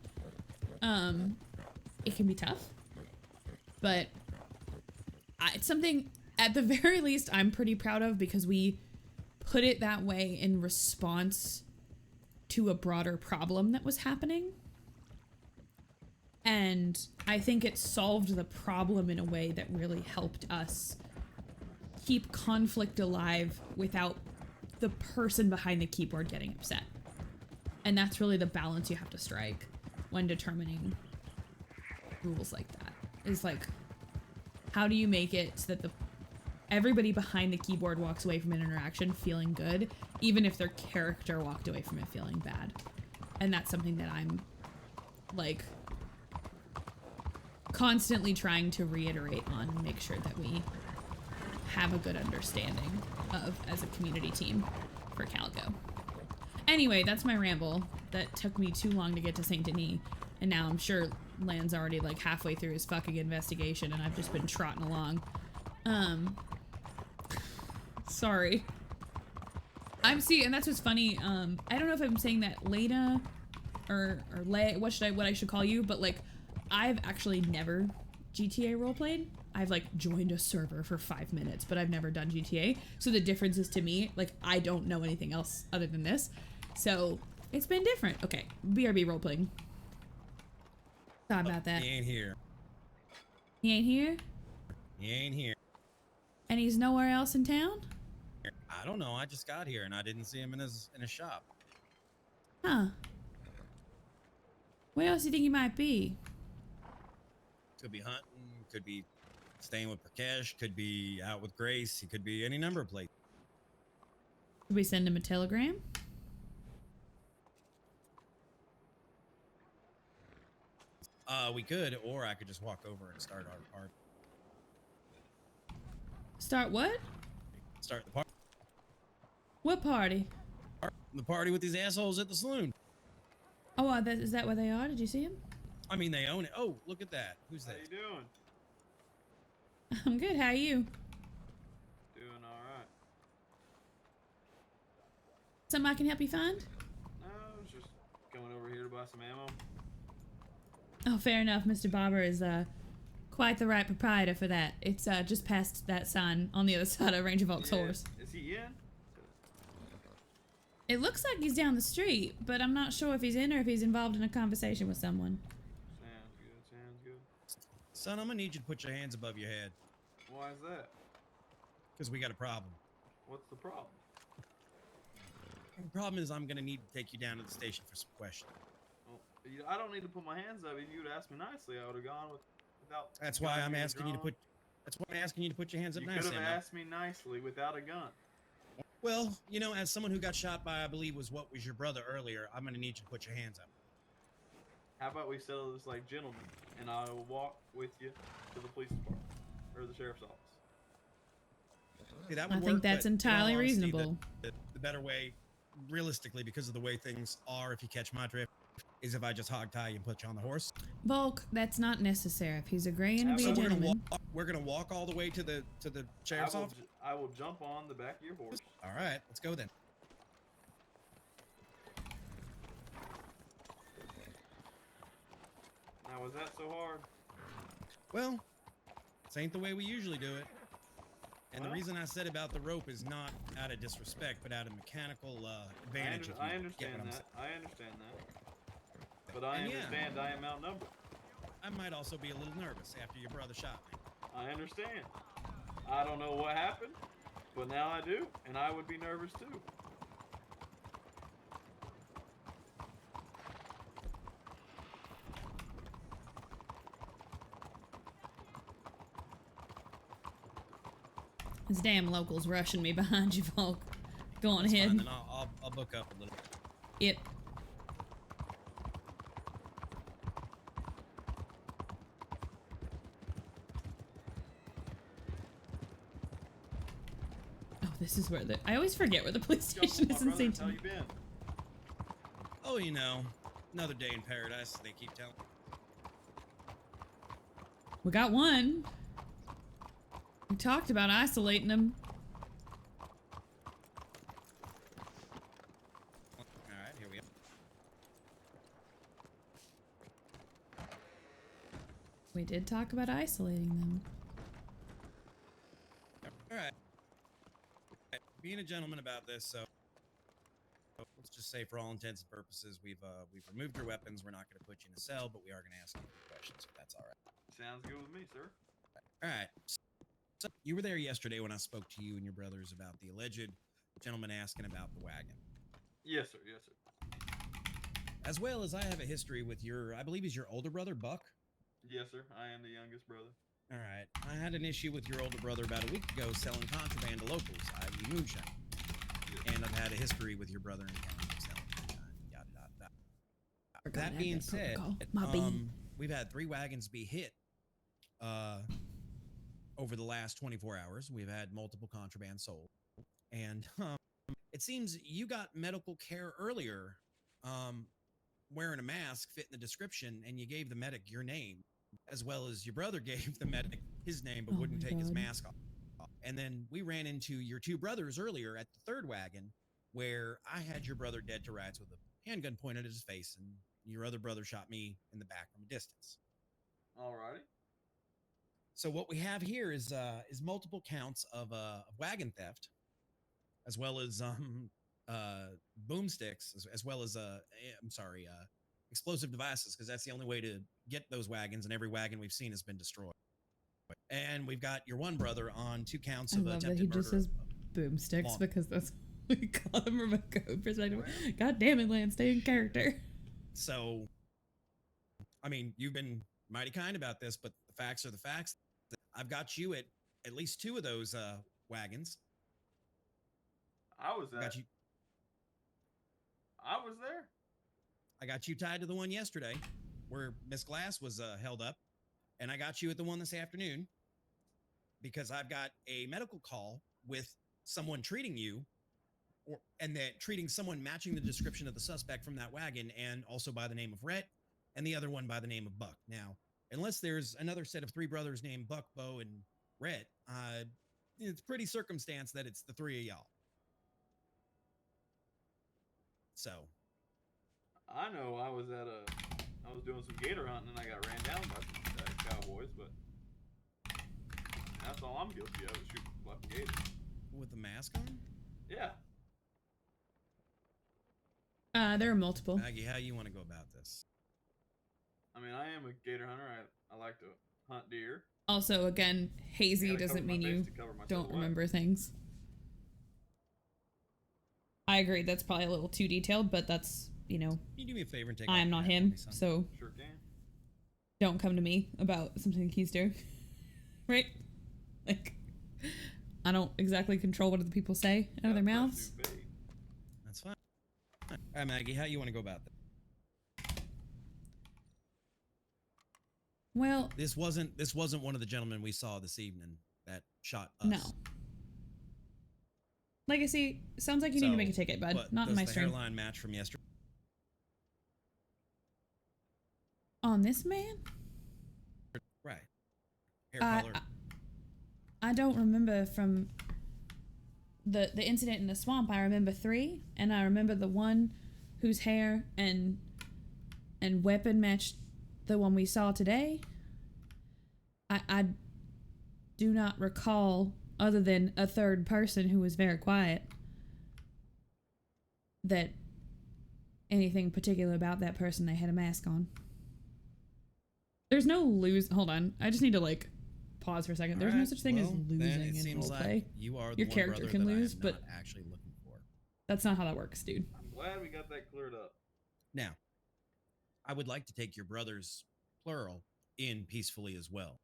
it can be tough. But it's something, at the very least, I'm pretty proud of, because we put it that way in response to a broader problem that was happening. And I think it solved the problem in a way that really helped us keep conflict alive without the person behind the keyboard getting upset. And that's really the balance you have to strike when determining rules like that. Is like, how do you make it so that everybody behind the keyboard walks away from an interaction feeling good, even if their character walked away from it feeling bad? And that's something that I'm like constantly trying to reiterate on and make sure that we have a good understanding of as a community team for Calico. Anyway, that's my ramble. That took me too long to get to Saint Denis, and now I'm sure Lan's already like halfway through his fucking investigation and I've just been trotting along. Sorry. And that's what's funny. I don't know if I'm saying that Lena or Lay, what I should call you, but like I've actually never GTA roleplayed. I've like joined a server for 5 minutes, but I've never done GTA. So the difference is, to me, like I don't know anything else other than this. So it's been different. Okay, BRB roleplaying. Sorry about that. He ain't here. He ain't here? He ain't here. And he's nowhere else in town? I don't know. I just got here and I didn't see him in his shop. Huh. Where else do you think he might be? Could be hunting, could be staying with Prakash, could be out with Grace, he could be any number of places. Could we send him a telegram? We could, or I could just walk over and start our Start what? Start the party. What party? The party with these assholes at the saloon. Oh, is that where they are? Did you see him? I mean, they own it. Oh, look at that. Who's that? How you doing? I'm good. How are you? Doing all right. Something I can help you find? No, I was just coming over here to buy some ammo. Oh, fair enough. Mr. Barber is quite the right proprietor for that. It's just past that sign on the other side of Ranger Volk's horse. Is he in? It looks like he's down the street, but I'm not sure if he's in or if he's involved in a conversation with someone. Sounds good. Sounds good. Son, I'm gonna need you to put your hands above your head, Why is that? because we got a problem. What's the problem? The problem is I'm gonna need to take you down to the station for some questions. Well, I don't need to put my hands up. If you'd asked me nicely, I would have gone without. That's why I'm being asking you to drawn. put. That's why I'm asking you to put your hands up You nice. could have Sam. asked me nicely without a gun. Well, you know, as someone who got shot by, I believe, was your brother earlier, I'm gonna need you to put your hands up. How about we settle this like gentlemen, and I will walk with you to the police department or the sheriff's office. See, that I would think work, that's but in all entirely honesty, reasonable. The better way, realistically, because of the way things are, if you catch my drift, is if I just hog tie you and put you on the horse. Volk, that's not necessary. If he's agreeing to be So a gentleman. We're gonna walk all the way to the sheriff's office. I will jump on the back of your horse. All right, let's go then. Now, was that so hard? Well, this ain't the way we usually do it. And Well, the reason I said about the rope is not out of disrespect, but out of mechanical advantage. if you I get understand what I'm that. saying. I understand that. But I And yeah. understand I am outnumbered. I might also be a little nervous after your brother shot me. I understand. I don't know what happened, but now I do, and I would be nervous too. This damn local's rushing me behind you, Volk. Go on That's ahead. fine, then I'll book up a little. Yep. Oh, this is where I always forget where the police Jump on station my is in brother, St. how you been? Oh, you know, another day in paradise. They keep telling. We got one. We talked about isolating them. All right, here we go. We did talk about isolating them. All right. Being a gentleman about this, so let's just say, for all intents and purposes, we've removed your weapons. We're not going to put you in a cell, but we are going to ask you questions, if that's all right. Sounds good with me, sir. All right. So you were there yesterday when I spoke to you and your brothers about the alleged gentleman asking about the wagon. Yes, sir. Yes, sir. As well as I have a history with I believe he's your older brother, Buck. Yes, sir. I am the youngest brother. All right. I had an issue with your older brother about a week ago selling contraband to locals, i.e. moonshine. And I've had a history with your brother in town selling moonshine, yada, yada, yada. That being said, we've had 3 wagons be hit over the last 24 hours. We've had multiple contraband sold. And it seems you got medical care earlier wearing a mask, fitting the description, and you gave the medic your name, as well as your brother gave the medic his name but wouldn't take his mask off. And then we ran into your 2 brothers earlier at the 3rd wagon, where I had your brother dead to rights with a handgun pointed at his face, and your other brother shot me in the back from a distance. Alrighty. So what we have here is multiple counts of wagon theft, as well as boomsticks, as well as explosive devices, because that's the only way to get those wagons, and every wagon we've seen has been destroyed. And we've got your one brother on 2 counts of attempted murder. He just says boomsticks because that's what we call them from a code perspective. God damn it, Lance, stay in character. So, I mean, you've been mighty kind about this, but the facts are the facts. I've got you at least 2 of those wagons. I was there. I was there. I got you tied to the one yesterday where Miss Glass was held up, and I got you at the one this afternoon because I've got a medical call with someone treating you, and that treating someone matching the description of the suspect from that wagon, and also by the name of Rhett, and the other one by the name of Buck. Now, unless there's another set of 3 brothers named Buck, Bo, and Rhett, it's pretty circumstance that it's the 3 of y'all. So, I know I was doing some gator hunting and I got ran down by some cowboys, but that's all I'm guilty of is shooting fucking gators. With the mask on? Yeah. There are multiple. Maggie, how you want to go about this? I mean, I am a gator hunter. I like to hunt deer. Also, again, I hazy gotta doesn't cover my mean face you to cover my don't silhouette. remember things. I agree, that's probably a little too detailed, but that's, you know, Can you do me a favor and take I off am your not hat for him, me, son? so Sure can. don't come to me about something he's doing. Right? Like, I don't exactly control what other people say out of their Gotta press mouths. new bait. That's fine. All right, Maggie, how you want to go about this? Well, This wasn't one of the gentlemen we saw this evening that shot us. no. Legacy, sounds like you need to make a ticket, bud. But Not in does my the stream. hairline match from yesterday? On this man? Right. Hair I, color. I don't remember from the incident in the swamp. I remember 3, and I remember the one whose hair and weapon matched the one we saw today. I do not recall, other than a third person who was very quiet, that anything particular about that person. They had a mask on. There's no hold on. I just need to like pause for a second. There's no such thing as losing in roleplay. You are the Your one character brother can that lose, I am but not actually looking for. that's not how that works, dude. I'm glad we got that cleared up. Now, I would like to take your brothers, plural, in peacefully as well.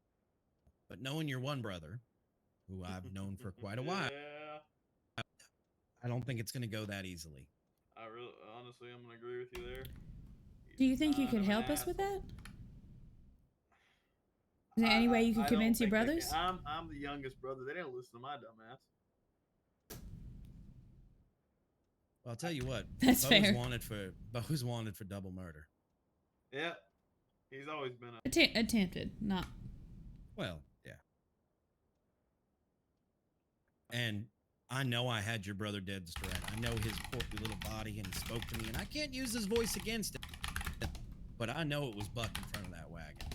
But knowing your one brother, who I've known for quite a while, Yeah. I don't think it's going to go that easily. Honestly, I'm gonna agree with you there. Do you think you Kind could of an help us with asshole. that? Is there any way you could I don't convince your think they brothers? can. I'm the youngest brother. They don't listen to my dumb ass. Well, I'll tell you what. That's Bo's fair. Bo's wanted for double murder. Yeah. He's always been a. Attempted, not. Well, yeah. And I know I had your brother dead to threat. I know his portly little body, and he spoke to me, and I can't use his voice against it. But I know it was Buck in front of that wagon.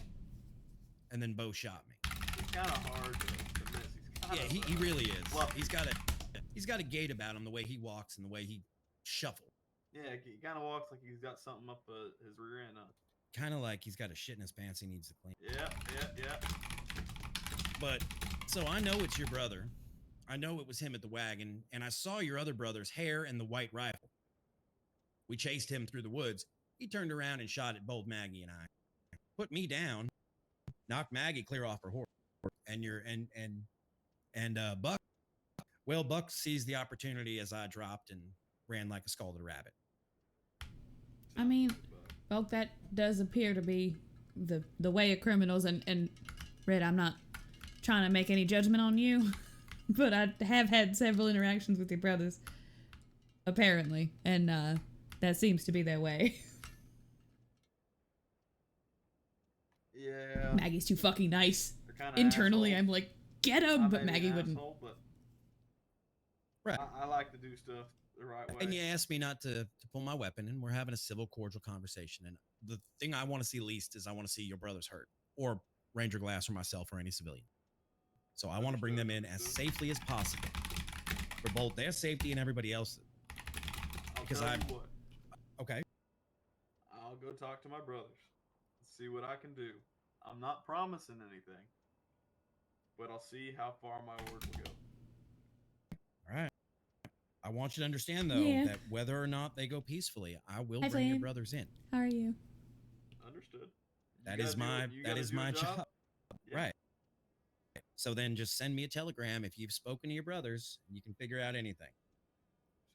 And then Bo shot me. He's kind of hard to miss. He's Yeah, he really is. fluffy. He's got a gait about him, the way he walks and the way he shuffles. Yeah, he kind of walks like he's got something up his rear end. Kind of like he's got a shit in his pants he needs to clean. Yeah. But, so I know it's your brother. I know it was him at the wagon, and I saw your other brother's hair and the white rifle. We chased him through the woods. He turned around and shot at both Maggie and I. Put me down, knocked Maggie clear off her horse. And Buck, well, Buck seized the opportunity as I dropped and ran like a scalded rabbit. I mean, well, that does appear to be the way of criminals. And Red, I'm not trying to make any judgment on you, but I have had several interactions with your brothers, apparently, and that seems to be their way. Yeah. Maggie's too fucking nice. They're kinda Internally, assholes. I'm like, get I him, but may be Maggie an wouldn't. asshole, but Right. I like to do stuff the right way. And you asked me not to pull my weapon, and we're having a civil, cordial conversation. And the thing I want to see least is I want to see your brothers hurt, or Ranger Glass, or myself, or any civilian. So I want to bring them in as safely as possible for both their safety and everybody else's. I'll Because tell I'm you what. okay. I'll go talk to my brothers. See what I can do. I'm not promising anything, but I'll see how far my word will go. All right. I want you to understand, though, Yeah. that whether or not they go peacefully, I will Hi, bring your Flame. brothers in. How are you? Understood. That You is gotta do my it- you that gotta is do a my job. Yeah. Right. So then just send me a telegram if you've spoken to your brothers and you can figure out anything.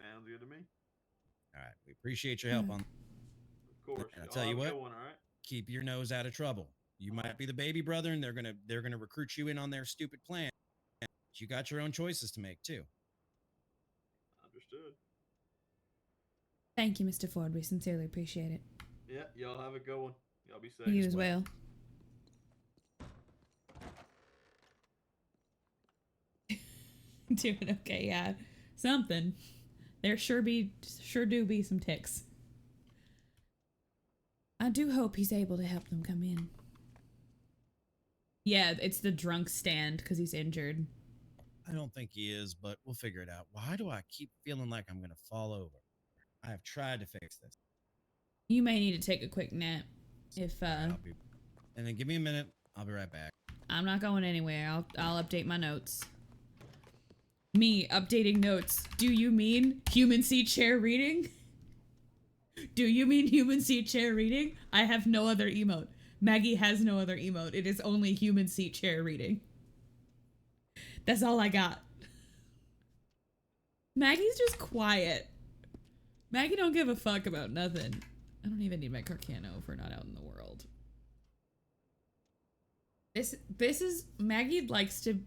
Sounds good to me. All right. We appreciate your help on Of course. And I'll Y'all tell you have a what, good one, all right? keep your nose out of trouble. You might be the baby brother and they're gonna recruit you in on their stupid plan. But you got your own choices to make too. Understood. Thank you, Mr. Ford. We sincerely appreciate it. Yeah, y'all have a good one. Y'all be safe. You as well. Doing okay, yeah. Something. There sure do be some ticks. I do hope he's able to help them come in. Yeah, it's the drunk stand because he's injured. I don't think he is, but we'll figure it out. Why do I keep feeling like I'm gonna fall over? I have tried to fix this. You may need to take a quick nap. If And then give me a minute. I'll be right back. I'm not going anywhere. I'll update my notes. Me updating notes. Do you mean human seat chair reading? Do you mean human seat chair reading? I have no other emote. Maggie has no other emote. It is only human seat chair reading. That's all I got. Maggie's just quiet. Maggie don't give a fuck about nothing. I don't even need my Carcano if we're not out in the world. This is Maggie likes to.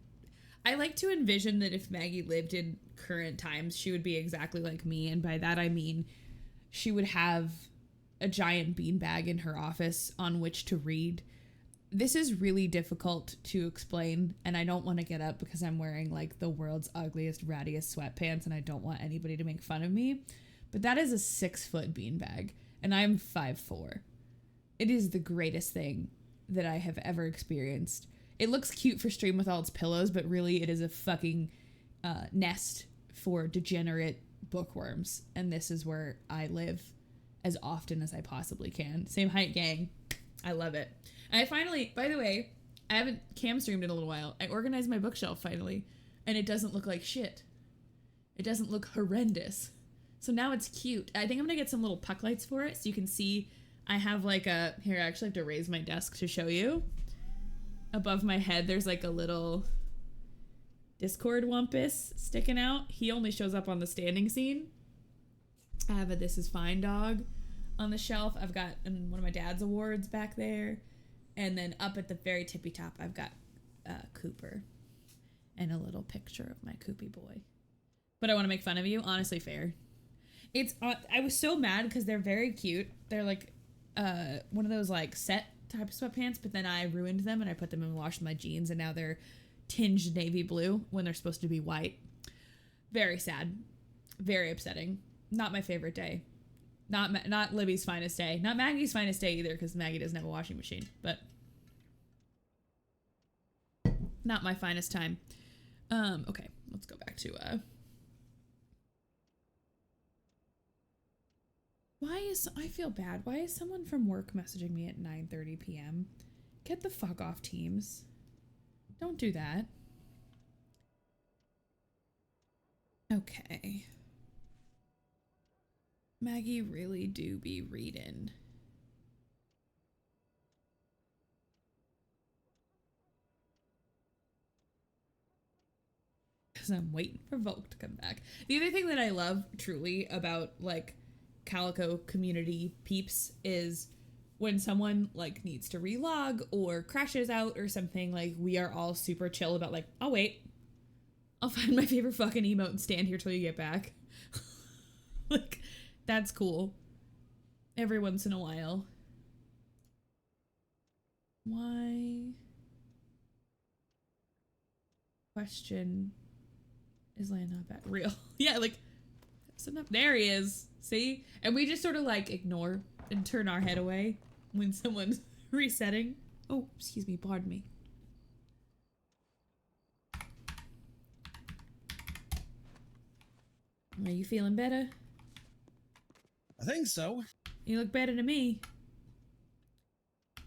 I like to envision that if Maggie lived in current times, she would be exactly like me, and by that I mean she would have a giant beanbag in her office on which to read. This is really difficult to explain, and I don't want to get up because I'm wearing like the world's ugliest, rattiest sweatpants, and I don't want anybody to make fun of me. But that is a 6-foot beanbag, and I'm 5'4". It is the greatest thing that I have ever experienced. It looks cute for stream with all its pillows, but really it is a fucking nest for degenerate bookworms, and this is where I live as often as I possibly can. Same height, gang. I love it. I finally, by the way, I haven't cam streamed in a little while. I organized my bookshelf finally, and it doesn't look like shit. It doesn't look horrendous. So now it's cute. I think I'm gonna get some little puck lights for it so you can see. I have like a, here I actually have to raise my desk to show you. Above my head there's like a little Discord Wumpus sticking out. He only shows up on the standing scene. I have a This Is Fine dog on the shelf. I've got one of my dad's awards back there. And then up at the very tippy top I've got Cooper. And a little picture of my Coopy boy. But I want to make fun of you. Honestly, fair. It's I was so mad because they're very cute. They're like one of those like set type of sweatpants, but then I ruined them and I put them in wash my jeans, and now they're tinged navy blue when they're supposed to be white. Very sad. Very upsetting. Not my favorite day. Not Libby's finest day. Not Maggie's finest day either, because Maggie doesn't have a washing machine. But not my finest time. Okay, let's go back to I feel bad. Why is someone from work messaging me at 9:30 p.m.? Get the fuck off Teams. Don't do that. Okay. Maggie really do be reading. Because I'm waiting for Volk to come back. The other thing that I love truly about like Calico community peeps is when someone like needs to relog or crashes out or something, like we are all super chill about like, I'll wait. I'll find my favorite fucking emote and stand here till you get back. Like, that's cool. Every once in a while. Why? Question. Is land not bad? Real. Yeah, like, that's enough. There he is. See? And we just sort of like ignore and turn our head away when someone's resetting. Oh, excuse me. Pardon me. Are you feeling better? I think so. You look better to me.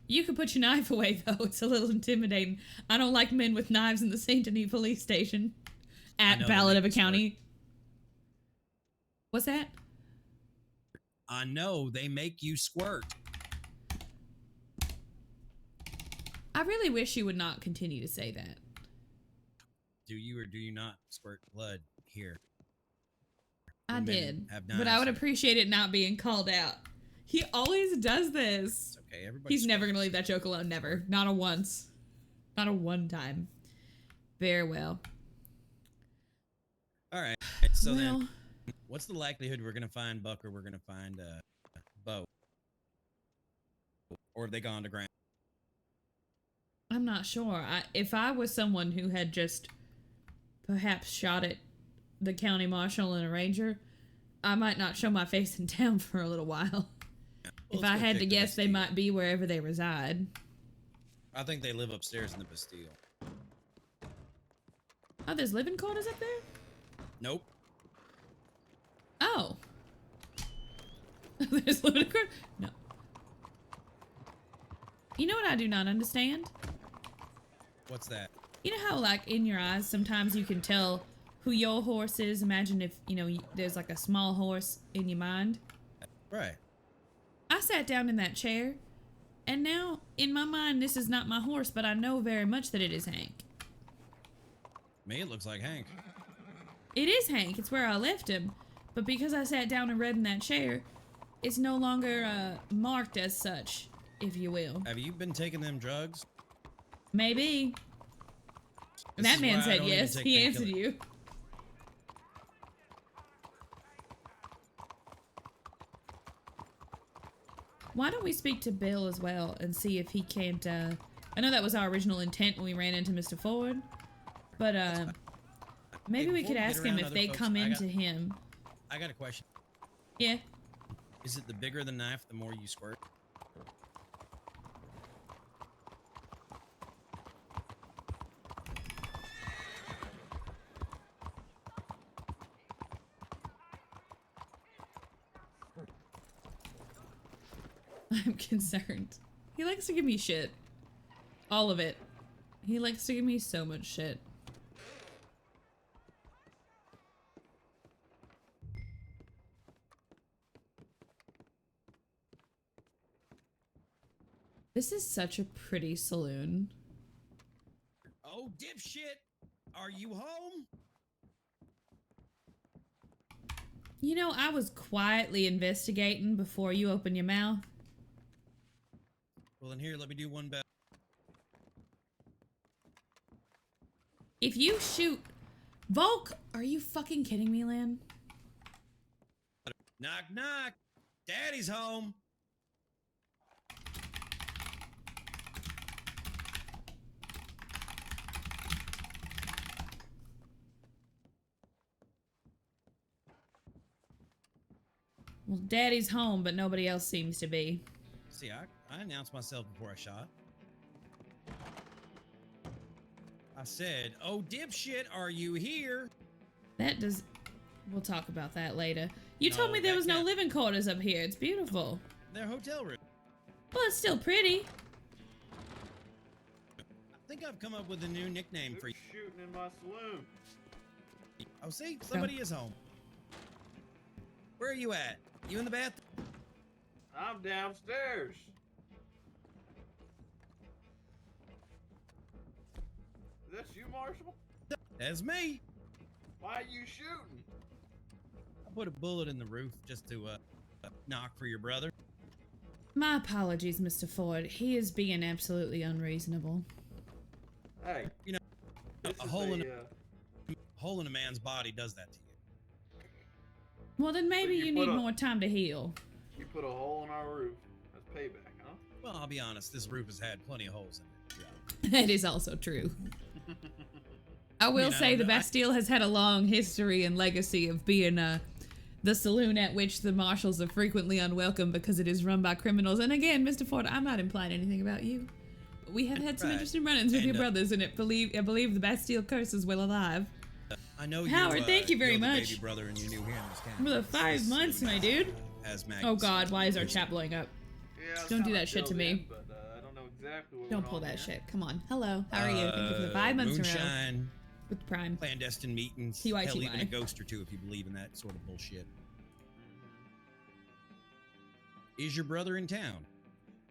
You could put your knife away, though. It's a little intimidating. I don't like men with knives in the St. Denis police station. At Ballad of a County. What's that? I know, they make you squirt. I really wish you would not continue to say that. Do you or do you not squirt blood here? I Women did, have but I would knives. appreciate it not being called out. He always does this. It's okay, everybody. He's never gonna leave that joke alone. Never. Not a once. Not a one time. Very well. All right. So Well, then, what's the likelihood we're gonna find Buck or we're gonna find Bo? Or have they gone to ground? I'm not sure. If I was someone who had just perhaps shot at the county marshal and a ranger, I might not show my face in town for a little while. If I had to guess, they might be wherever they reside. I think they live upstairs in the Bastille. Oh, there's living quarters up there? Nope. Oh. There's limited cord. No. You know what I do not understand? What's that? You know how, like, in your eyes, sometimes you can tell who your horse is? Imagine if, you know, there's like a small horse in your mind. Right. I sat down in that chair, and now, in my mind, this is not my horse, but I know very much that it is Hank. Me, it looks like Hank. It is Hank. It's where I left him. But because I sat down and read in that chair, it's no longer marked as such, if you will. Have you been taking them drugs? Maybe. This That is man why I said don't even yes. take He answered painkillers. you. Why don't we speak to Bill as well and see if he can't, I know that was our original intent when we ran into Mr. Ford, but, maybe Hey, we before could we get ask him around if other they folks, come I into got- him. I got a question. Yeah. Is it the bigger the knife, the more you squirt? I'm concerned. He likes to give me shit. All of it. He likes to give me so much shit. This is such a pretty saloon. Oh, dipshit! Are you home? You know, I was quietly investigating before you open your mouth. Well, then here, let me do one better. If you shoot... Volk, are you fucking kidding me, Lynn? Knock, knock. Daddy's home. Well, Daddy's home, but nobody else seems to be. See, I announced myself before I shot. I said, oh, dipshit, are you here? That does... We'll talk about that later. You No, told me there that was no can't- living quarters up here. It's beautiful. Their hotel room. Well, it's still pretty. I think I've come up with a new nickname for Who's you. shooting in my saloon? Oh, see, somebody is home. Where are you at? You in the bathroom? I'm downstairs. Is that you, Marshall? That's me. Why are you shooting? I put a bullet in the roof just to knock for your brother. My apologies, Mr. Ford. He is being absolutely unreasonable. Hey, You know, this a is hole in a man's body does that to you. Well, then maybe you you put need a- more time to heal. you put a hole in our roof. That's payback, huh? Well, I'll be honest, this roof has had plenty of holes in it. That is also true. I will mean, I say don't the know. Bastille has had a long history and legacy of being the saloon at which the marshals are frequently unwelcome because it is run by criminals. And again, Mr. Ford, I'm not implying anything about you. But we have had some Right. interesting run-ins with And, your brothers, and I believe the Bastille curse is well alive. I know Howard, thank you very you're the much. baby brother, and you're new here in this county. For the This 5 months, saloon my has, dude. Has Maggie. Oh God, why is our chat blowing up? Yeah, it's Don't do kinda that shit to filled me. in, but, I don't know exactly what Don't went pull on that there. shit. Come on. Hello. How are you? Thank you for the 5 months in a row Moonshine, with Prime. clandestine meetings, TY. hell, even a ghost or two if you believe in that sort of bullshit. Is your brother in town?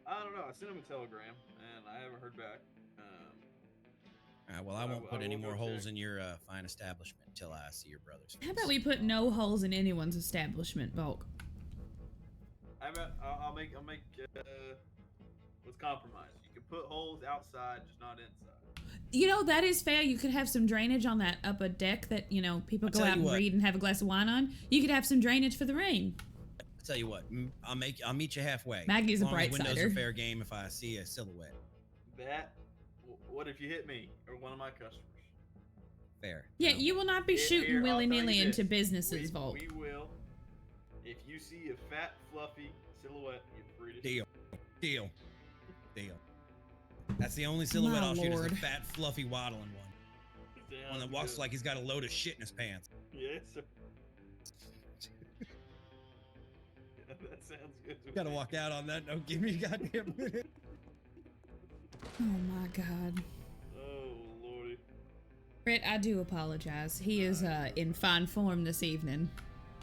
I don't know. I sent him a telegram, and I haven't heard back. Well, I I won't put will any go more holes check. in your fine establishment until I see your brother's face. How about we put no holes in anyone's establishment, Volk? I'll make. Let's compromise. You can put holes outside, just not inside. You know, that is fair. You could have some drainage on that upper deck that, you know, people I'll go tell out you and what. read and have a glass of wine on. You could have some drainage for the rain. I'll tell you what, I'll meet you halfway. Maggie's a As long as bright windows sider. are fair game if I see a silhouette. What if you hit me or one of my customers? Fair. Yeah, you will not be Here, shooting I'll tell willy-nilly you into this. businesses, Volk. We will. If you see a fat, fluffy silhouette, you're free to Deal. Deal. Deal. That's the only silhouette My I'll shoot is lord. a fat, fluffy, waddling one. One that walks like he's got a load of shit in his pants. Yes, sir. Yeah, that's That sounds good. To Gotta me. walk out on that note. Give me a goddamn minute. Oh my god. Oh lordy. Brett, I do apologize. He is in fine form this evening.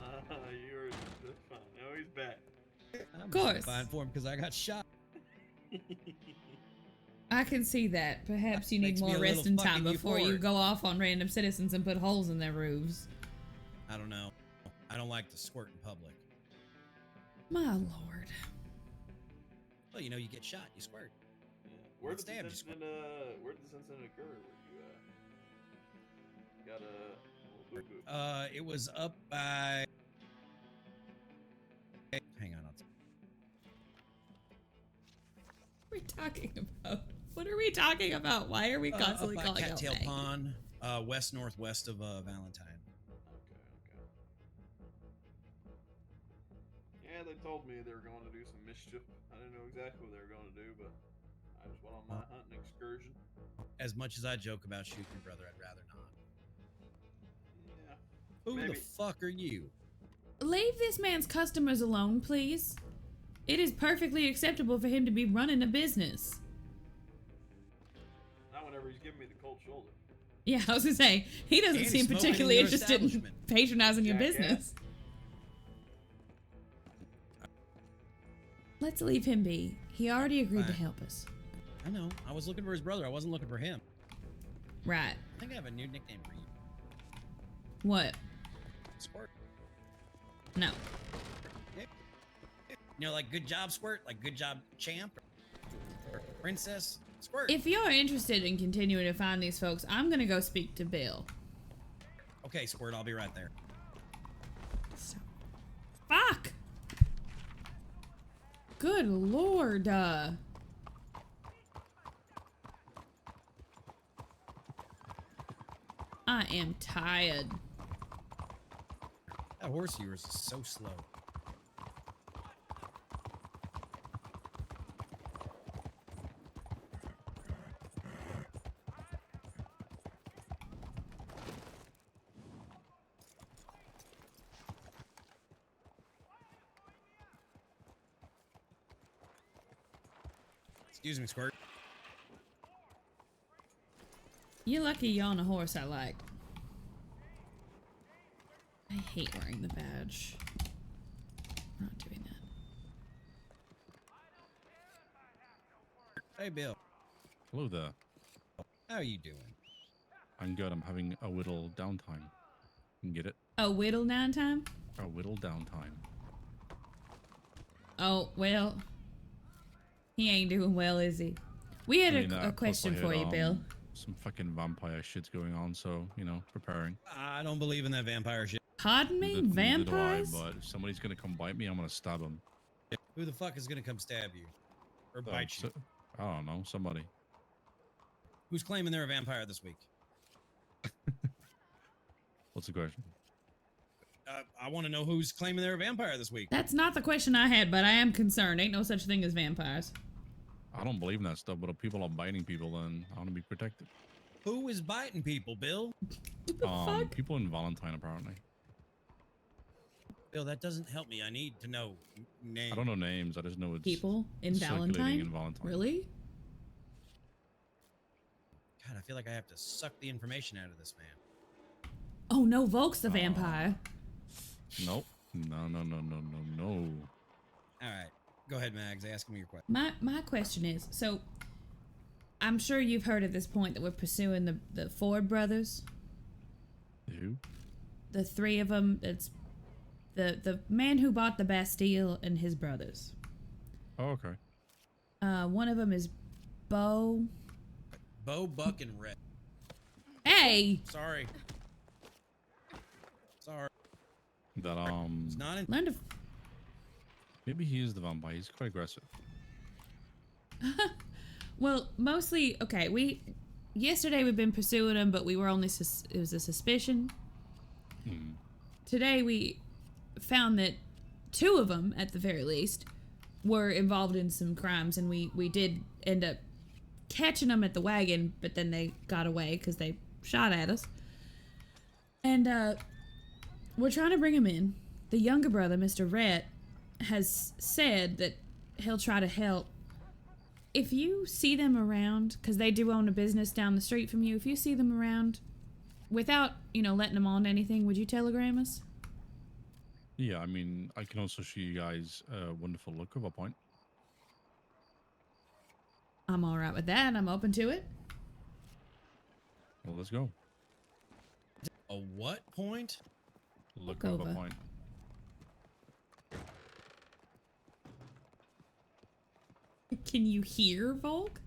You're that's fine. No, he's back. Of course. Fine for him because I got shot. I can see that. Perhaps you need Makes me more a little resting time fucking before you euphoric. go off on random citizens and put holes in their roofs. I don't know. I don't like to squirt in public. My lord. Well, you know, you get shot, you squirt. Yeah. Where Get did stabbed, this you squirt. incident, where did this incident occur? Where you got a little boo-boo? It was up by. Hang on. What are we talking about? What are we talking about? Why are we constantly up by calling out Cattail Maggie? Pond, west northwest of Valentine. Okay. Yeah, they told me they were going to do some mischief. I didn't know exactly what they were going to do, but I just went on my hunting excursion. As much as I joke about shooting your brother, I'd rather not. Yeah. Who Maybe. the fuck are you? Leave this man's customers alone, please. It is perfectly acceptable for him to be running a business. Not whenever he's giving me the cold shoulder. Yeah, I was gonna say, he doesn't And he's seem smoking in particularly your interested in establishment. patronizing your Jackass. business. Let's leave him be. He already agreed to Fine. help us. I know. I was looking for his brother. I wasn't looking for him. Right. I think I have a new nickname for you. What? Squirt. No. You know, like good job, Squirt. Like good job, champ. Or princess, Squirt. If you're interested in continuing to find these folks, I'm gonna go speak to Bill. Okay, Squirt. I'll be right there. Fuck! Good lord, I am tired. That horse of yours is so slow. Excuse me, Squirt. You're lucky you're on a horse I like. I hate wearing the badge. I'm not doing that. Hey, Bill. Hello there. How are you doing? I'm good. I'm having a whittle downtime. You can get it? Oh, whittle 9 time? A whittle downtime. Oh, well. He ain't doing well, is he? We had I mean, a plus question I for had, you, Bill. Some fucking vampire shit's going on, so, you know, preparing. I don't believe in that vampire shit. Pardon me? Neither do I, Vampires? but if somebody's gonna come bite me, I'm gonna stab him. Who the fuck is gonna come stab you? Or bite you? I don't know, somebody. Who's claiming they're a vampire this week? What's the question? I want to know who's claiming they're a vampire this week. That's not the question I had, but I am concerned. Ain't no such thing as vampires. I don't believe in that stuff, but if people are biting people, then I want to be protected. Who is biting people, Bill? What the fuck? People in Valentine, apparently. Bill, that doesn't help me. I need to know names. I don't know names. I just know it's People in circulating Valentine? in Valentine. Really? God, I feel like I have to suck the information out of this man. Oh no, Volk's the vampire. Nope. No. All right, go ahead, Mags. Ask me your question. My question is, so I'm sure you've heard at this point that we're pursuing the Ford brothers. Who? The 3 of them. It's the man who bought the Bastille and his brothers. Oh, okay. One of them is Bo. Bo, Buck, and Red. Hey! Sorry. That It's not in. Learn to. maybe he is the vampire. He's quite aggressive. Well, mostly okay. Yesterday we've been pursuing him, but we were only it was a suspicion. Hmm. Today we found that 2 of them, at the very least, were involved in some crimes, and we did end up catching them at the wagon, but then they got away because they shot at us. And we're trying to bring him in. The younger brother, Mr. Rhett, has said that he'll try to help. If you see them around, because they do own a business down the street from you, if you see them around, without, you know, letting them on to anything, would you telegram us? Yeah, I mean, I can also show you guys a wonderful look of a point. I'm all right with that. I'm open to it. Well, let's go. A what point? Look Look of over. a point. Can you hear Volk?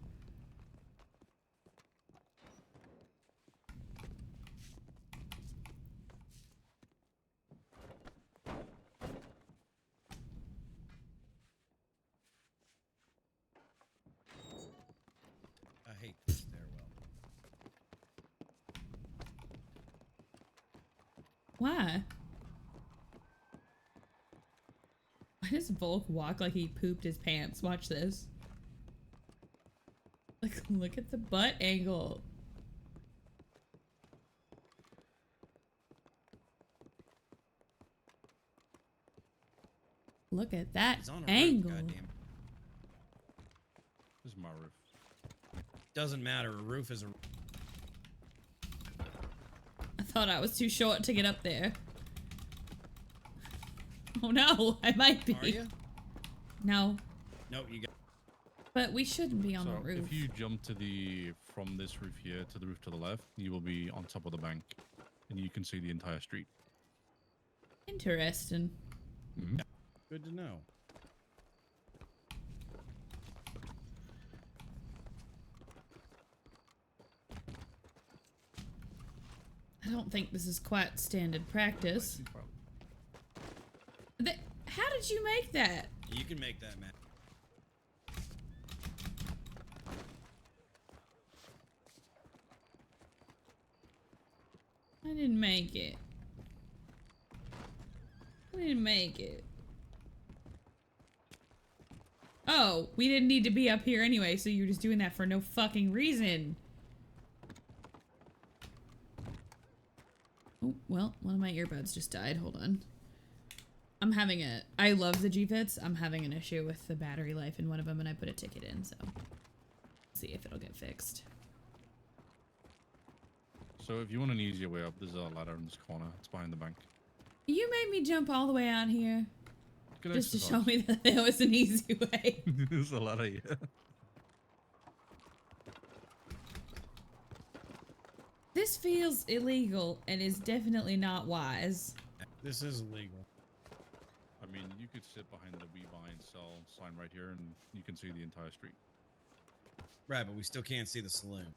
I hate this stairwell. Why? Why does Volk walk like he pooped his pants? Watch this. Like, look at the butt angle. Look at that He's on a angle. roof, goddamn. This is my roof. Doesn't matter. A roof is a. I thought I was too short to get up there. Oh no, I might be. Are you? No, No, you got. but we shouldn't be on So the roof. if you jump to from this roof here to the roof to the left, you will be on top of the bank, and you can see the entire street. Interesting. Mm-hmm. Good to know. I don't think this is quite standard practice. How did you make that? You can make that, man. I didn't make it. I didn't make it. Oh, we didn't need to be up here anyway, so you're just doing that for no fucking reason. Oh, well, one of my earbuds just died. Hold on. I love the G-Fits. I'm having an issue with the battery life in one of them, and I put a ticket in, so see if it'll get fixed. So if you want an easier way up, there's a ladder in this corner. It's behind the bank. You made me jump all the way out here Good just to show exercise. me that there was an easy way. There's a ladder here. This feels illegal and is definitely not wise. This is illegal. I mean, you could sit behind the We Buy and Sell sign right here, and you can see the entire street. Right, but we still can't see the saloon.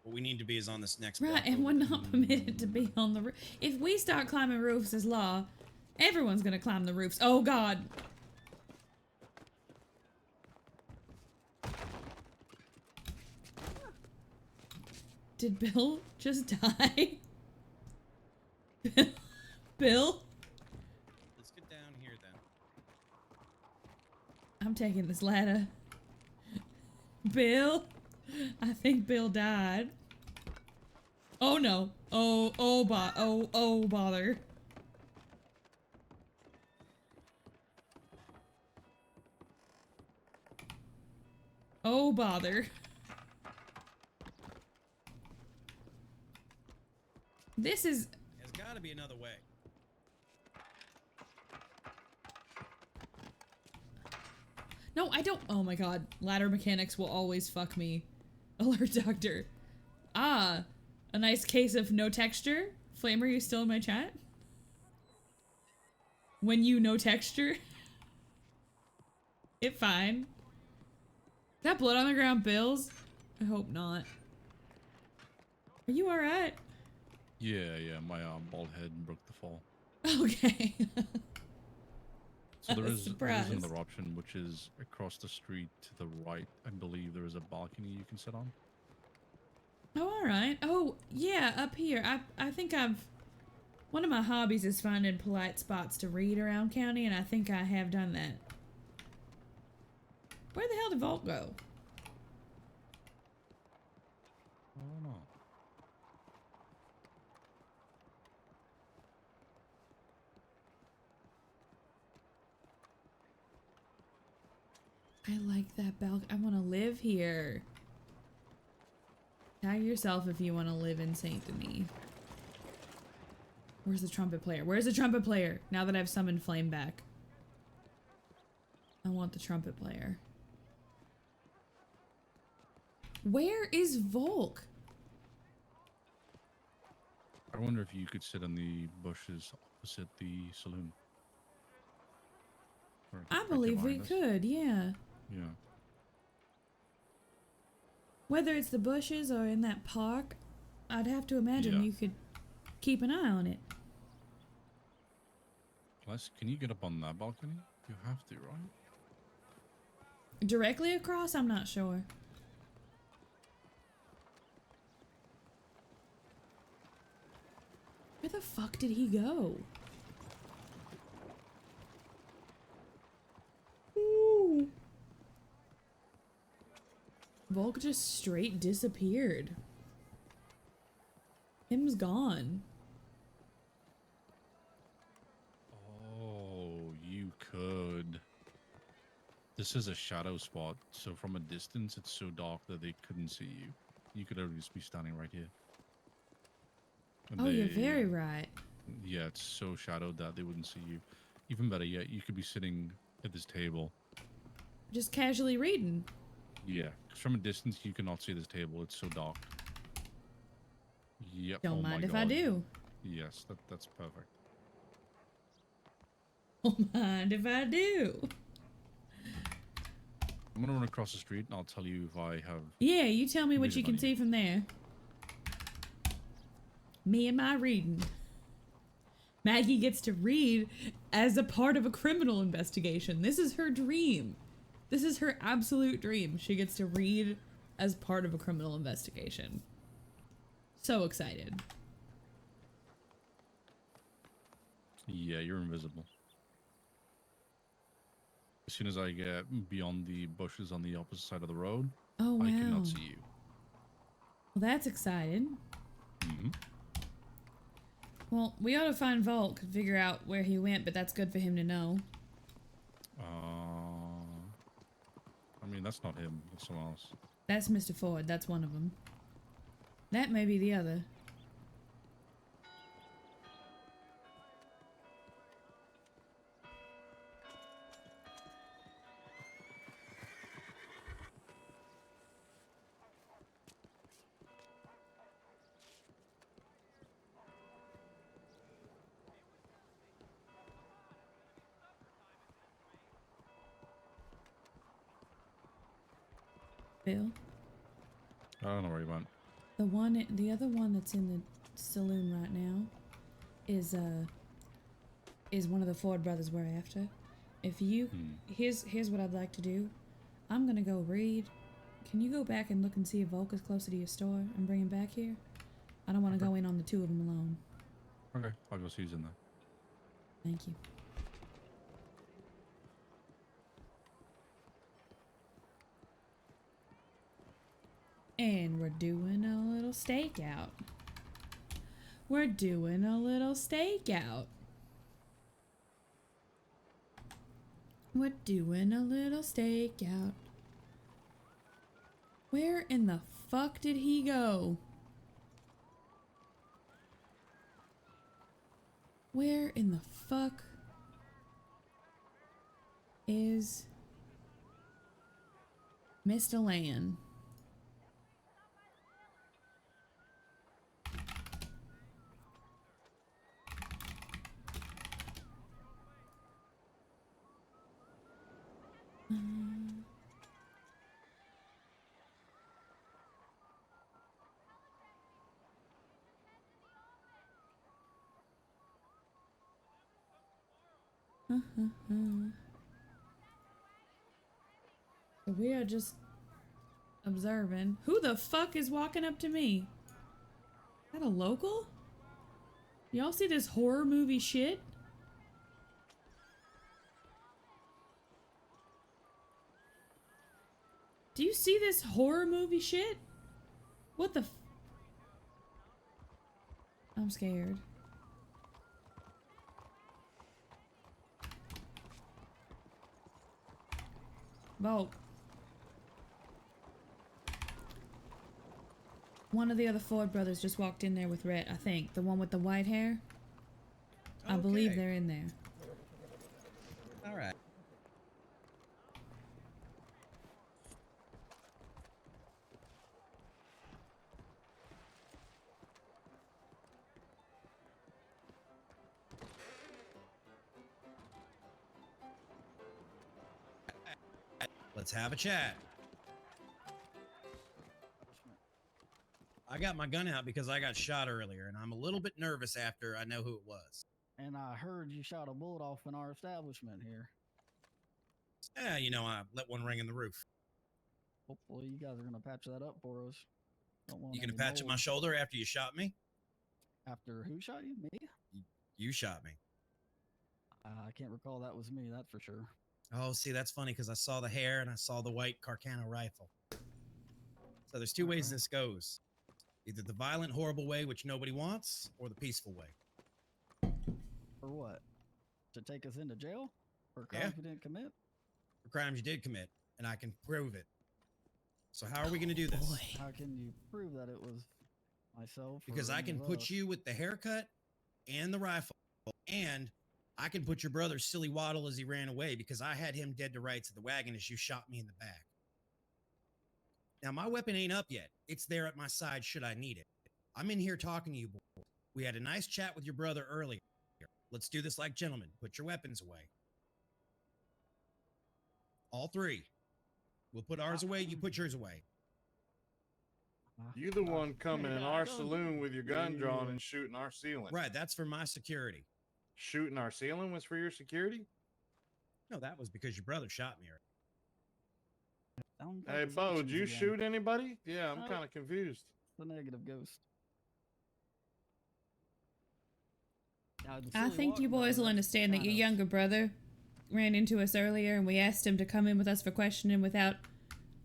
What we need to be is on this next Right, block and over. we're not permitted to be on the roof. If we start climbing roofs as law, everyone's gonna climb the roofs. Oh god. Did Bill just die? Bill? Let's get down here then. I'm taking this ladder. Bill? I think Bill died. Oh no. Oh bother. Oh bother. This is... There's got to be another way. No, I don't... Oh my god. Ladder mechanics will always fuck me. Alert doctor. Ah. A nice case of no texture. Flame, are you still in my chat? When you no texture? It fine. Is that blood on the ground, Bills? I hope not. Are you alright? Yeah, my bald head broke the fall. Okay. So I there was is surprised. another option, which is across the street to the right. I believe there is a balcony you can sit on. Oh, alright. Oh, yeah, up here. I think I've... One of my hobbies is finding polite spots to read around county, and I think I have done that. Where the hell did Vault go? I don't know. I like that balcony. I want to live here. Tag yourself if you want to live in Saint Denis. Where's the trumpet player? Where's the trumpet player? Now that I've summoned Flame back. I want the trumpet player. Where is Volk? I wonder if you could sit in the bushes opposite the saloon. Or I right believe we behind us. could, yeah. Yeah. Whether it's the bushes or in that park, I'd have to imagine Yeah. you could keep an eye on it. Plus, can you get up on that balcony? You have to, right? Directly across? I'm not sure. Where the fuck did he go? Ooh. Volk just straight disappeared. Him's gone. Oh, you could. This is a shadow spot, so from a distance, it's so dark that they couldn't see you. You could already just be standing right here. And Oh, you're very right. Yeah, it's so shadowed that they wouldn't see you. Even better yet, you could be sitting at this table. Just casually reading. Yeah, 'cause from a distance, you cannot see this table. It's so dark. Yep. Don't oh mind my if I God. do. Yes, that's perfect. Don't mind if I do. I'm gonna run across the street and I'll tell you if I have. Yeah, you tell me what Read it you can on see from there. Me and my reading. Maggie gets to read as a part of a criminal investigation. This is her dream. This is her absolute dream. She gets to read as part of a criminal investigation. So excited. Yeah, you're invisible. As soon as I get beyond the bushes on the opposite side of the road, Oh, wow. I cannot see you. Well, that's exciting. Mm-hmm. Well, we ought to find Volk and figure out where he went, but that's good for him to know. I mean, that's not him. That's someone else. That's Mr. Ford. That's one of them. That may be the other. Bill? I don't know where he went. The other one that's in the saloon right now is one of the Ford brothers we're after. If you here's what I'd like to do. I'm gonna go read. Can you go back and look and see if Volk is closer to your store and bring him back here? I don't want to go in on the two of them alone. Okay, I'll go see who's in there. Thank you. And we're doing a little stakeout. We're doing a little stakeout. We're doing a little stakeout. Where in the fuck did he go? Where in the fuck is Mr. Land? So we are just observing. Who the fuck is walking up to me? Is that a local? Y'all see this horror movie shit? Do you see this horror movie shit? What the I'm scared. Volk. One of the other Ford brothers just walked in there with Rhett, I think. The one with the white hair. I believe Okay. they're in there. All right. Let's have a chat. I got my gun out because I got shot earlier, and I'm a little bit nervous after I know who it was. And I heard you shot a bullet off in our establishment here. Yeah, you know, I let one ring in the roof. Hopefully you guys are gonna patch that up for us. Don't want You gonna any patch up my mold. shoulder after you shot me? After who shot you? Me? You shot me. I can't recall that was me, that's for sure. Oh, see, that's funny because I saw the hair and I saw the white Carcano rifle. So there's two ways Okay. this goes. Either the violent, horrible way, which nobody wants, or the peaceful way. For what? To take us into jail? For Yeah. crimes we didn't commit? For crimes you did commit, and I can prove it. So how are we going to do this? Boy. How can you prove that it was myself? or Because I any can of put us? you with the haircut and the rifle, and I can put your brother silly waddle as he ran away because I had him dead to rights of the wagon as you shot me in the back. Now, my weapon ain't up yet. It's there at my side should I need it. I'm in here talking to you, boys. We had a nice chat with your brother earlier. Let's do this like gentlemen. Put your weapons away. All three. We'll put ours away. You put yours away. You the one coming in our don't- saloon with your gun drawn Yeah. and shooting our ceiling. Right, that's for my security. Shooting our ceiling was for your security? No, that was because your brother shot me. Sounds like Hey, Bo, did assumptions you again. shoot anybody? Yeah, I'm No. kind of confused. The negative ghost. Now, the I silly think you walk, boys though, will that's understand that kind your of- younger brother ran into us earlier and we asked him to come in with us for questioning without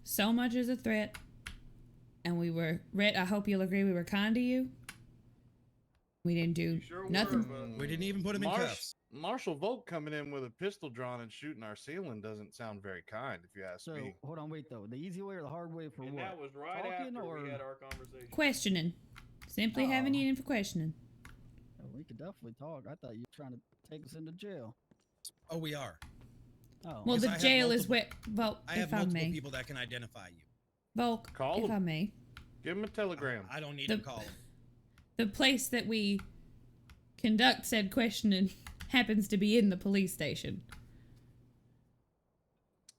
so much as a threat. And we were, Rhett, I hope you'll agree we were kind to you. We didn't do You sure nothing. were, but We didn't even put him in cuffs. Marshall Volk coming in with a pistol drawn and shooting our ceiling doesn't sound very kind, if you ask So, me. hold on, wait, though. The easy way or the hard way for And what? that was right Talking after or... we had our conversation. Questioning. Simply having you in for questioning. Oh, we could definitely talk. I thought you were trying to take us into jail. Oh, we are. Oh. Well, Because the I have jail is multiple- where, Volk, I have if I multiple may. people that can identify you. Volk, Call if him. I may. Give him a telegram. I don't need The- to call him. The place that we conduct said questioning happens to be in the police station.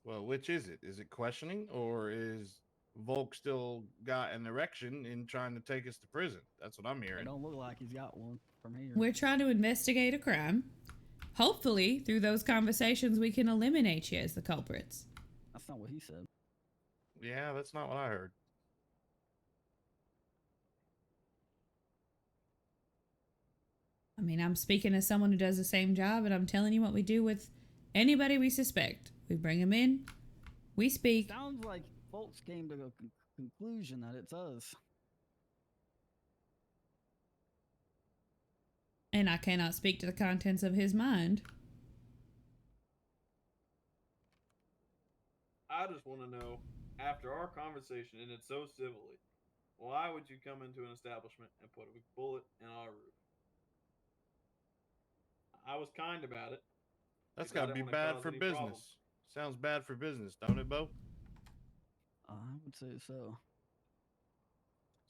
Well, which is it? Is it questioning or is Volk still got an erection in trying to take us to prison? That's what I'm It hearing. don't look like he's got one from here. We're trying to investigate a crime. Hopefully, through those conversations, we can eliminate you as the culprits. That's not what he said. Yeah, that's not what I heard. I mean, I'm speaking as someone who does the same job, and I'm telling you what we do with anybody we suspect. We bring them in, we speak. Sounds like folks came to a conclusion that it's us. And I cannot speak to the contents of his mind. I just want to know, after our conversation, and it's so civilly, why would you come into an establishment and put a bullet in our roof? I was kind about it. That's because I got to be didn't wanna bad cause for any business. problems. Sounds bad for business, don't it, Bo? I would say so.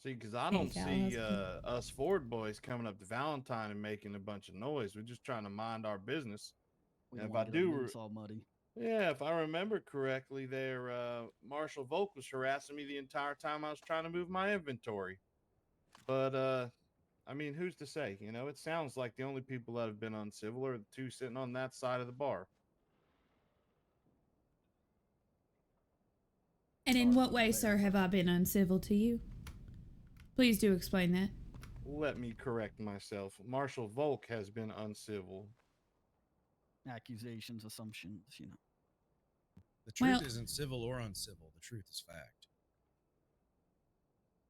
See, because I Hey, don't Cal, see that's good. us Ford boys coming up to Valentine and making a bunch of noise. We're just trying to mind our business. We And don't if I wanna get our do, boots all muddy. yeah, if I remember correctly, there, Marshall Volk was harassing me the entire time I was trying to move my inventory. But I mean, who's to say? You know, it sounds like the only people that have been uncivil are the two sitting on that side of the bar. And in what way, sir, have I been uncivil to you? Please do explain that. Let me correct myself. Marshall Volk has been uncivil. Accusations, assumptions, you know. The truth Well- isn't civil or uncivil. The truth is fact.